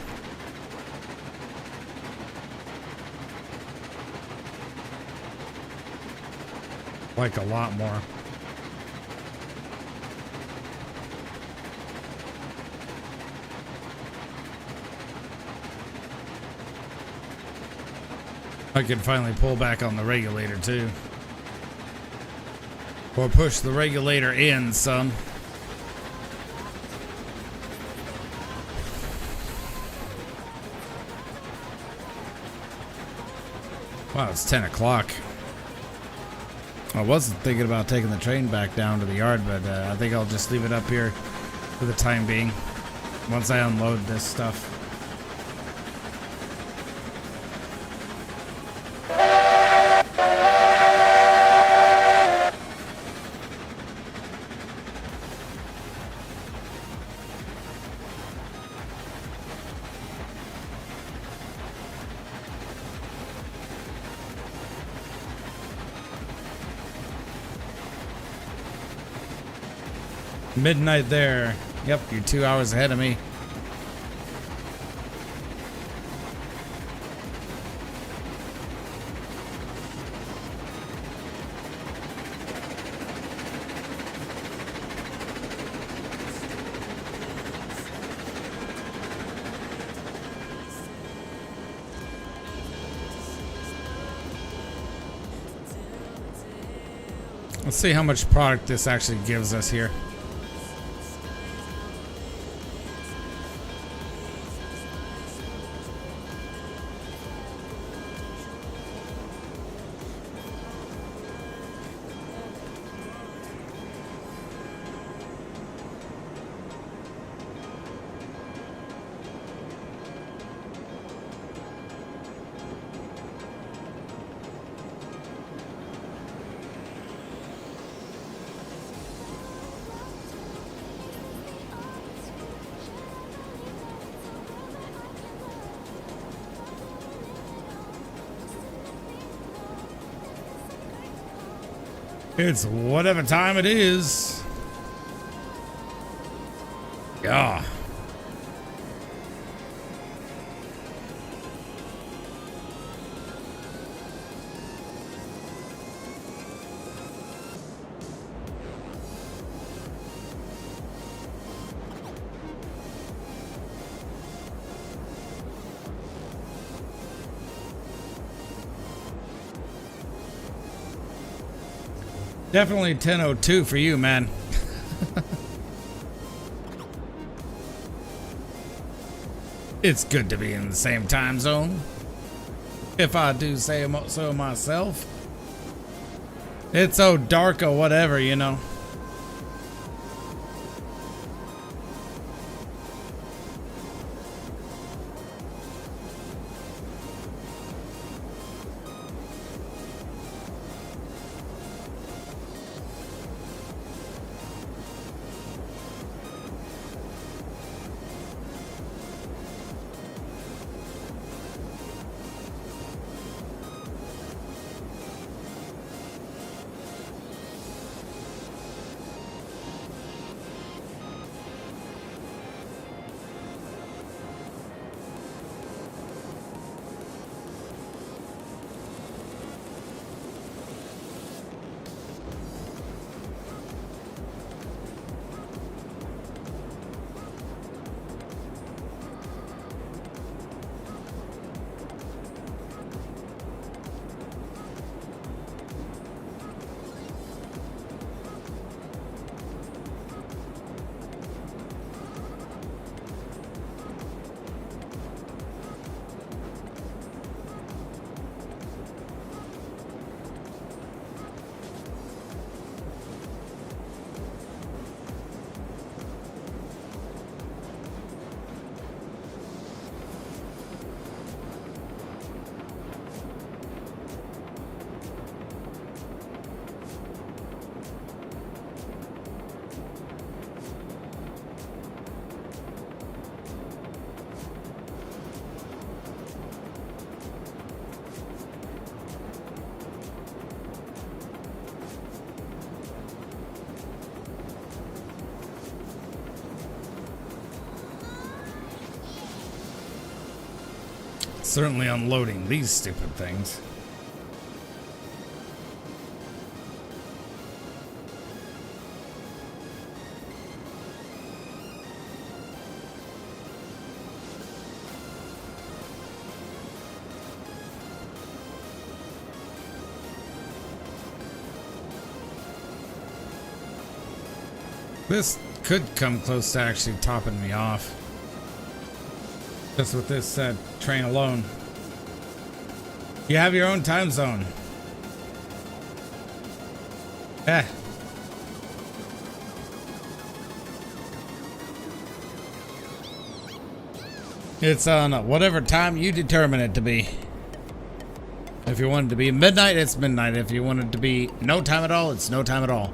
Like a lot more. I can finally pull back on the regulator too. Or push the regulator in some. Wow, it's 10 o'clock. I wasn't thinking about taking the train back down to the yard, but I think I'll just leave it up here for the time being. Once I unload this stuff. Midnight there. Yep, you're 2 hours ahead of me. Let's see how much product this actually gives us here. It's whatever time it is. Yeah. Definitely 10:02 for you, man. It's good to be in the same time zone. If I do say so myself. It's so dark or whatever, you know. Certainly unloading these stupid things. This could come close to actually topping me off. Just with this train alone. You have your own time zone. Eh. It's on whatever time you determine it to be. If you want it to be midnight, it's midnight. If you want it to be no time at all, it's no time at all.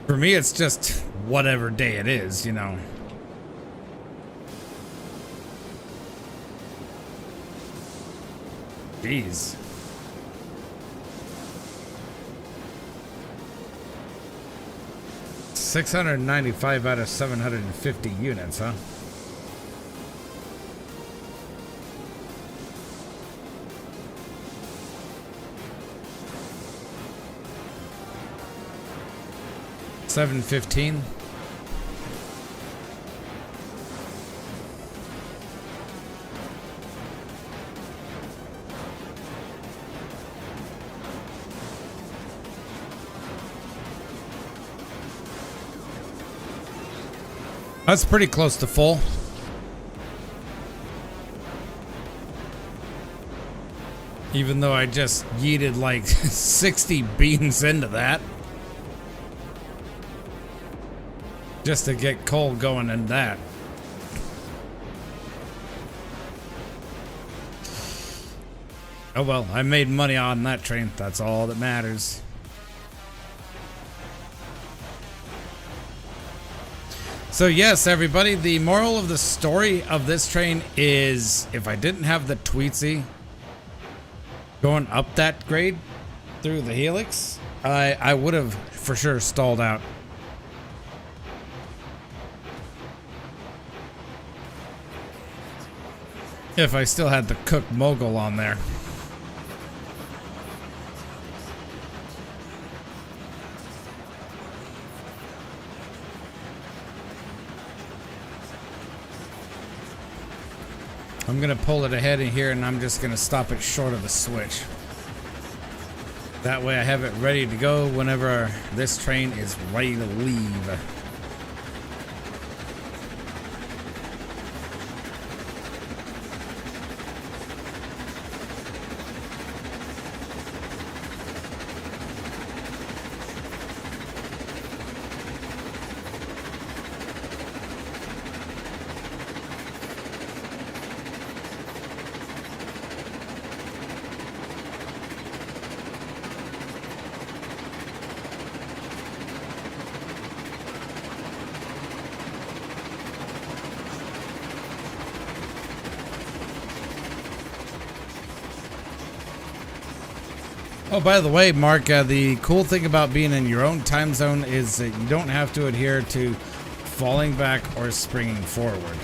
For me, it's just whatever day it is, you know. Jeez. $695 out of 750 units, huh? $715. That's pretty close to full. Even though I just yeeted like 60 beans into that. Just to get coal going in that. Oh well, I made money on that train. That's all that matters. So yes, everybody, the moral of the story of this train is if I didn't have the Tweetsy going up that grade through the helix, I would have for sure stalled out. If I still had the Cook Mogul on there. I'm gonna pull it ahead in here and I'm just gonna stop it short of the switch. That way I have it ready to go whenever this train is ready to leave. Oh, by the way, Mark, the cool thing about being in your own time zone is that you don't have to adhere to falling back or springing forward.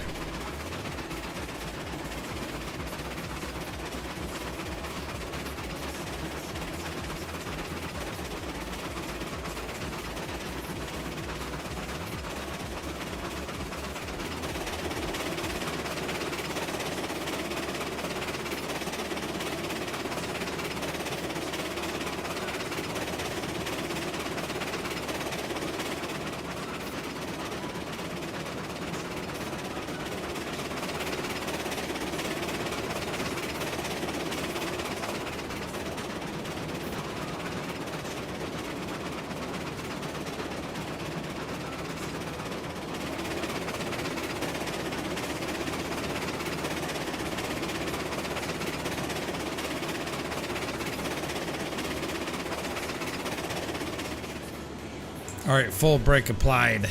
All right, full brake applied.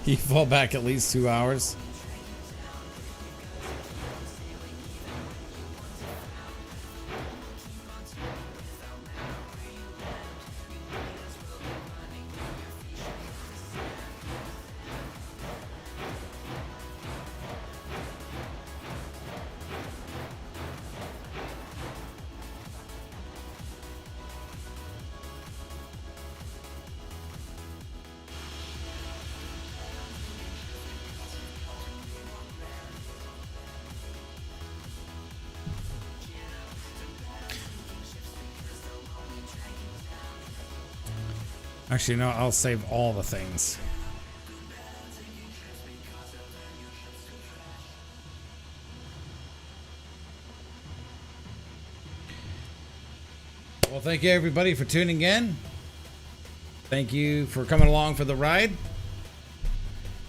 You fall back at least 2 hours. Actually, no, I'll save all the things. Well, thank you everybody for tuning in. Thank you for coming along for the ride.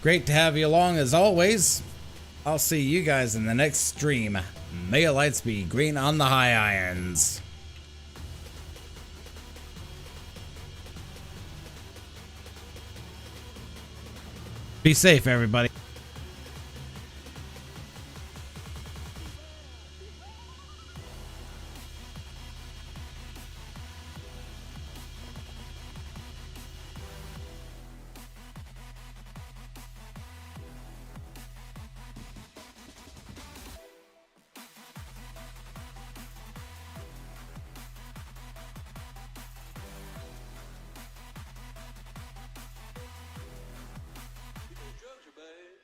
Great to have you along as always. I'll see you guys in the next stream. May your lights be green on the high irons. Be safe, everybody. Drugs are bad.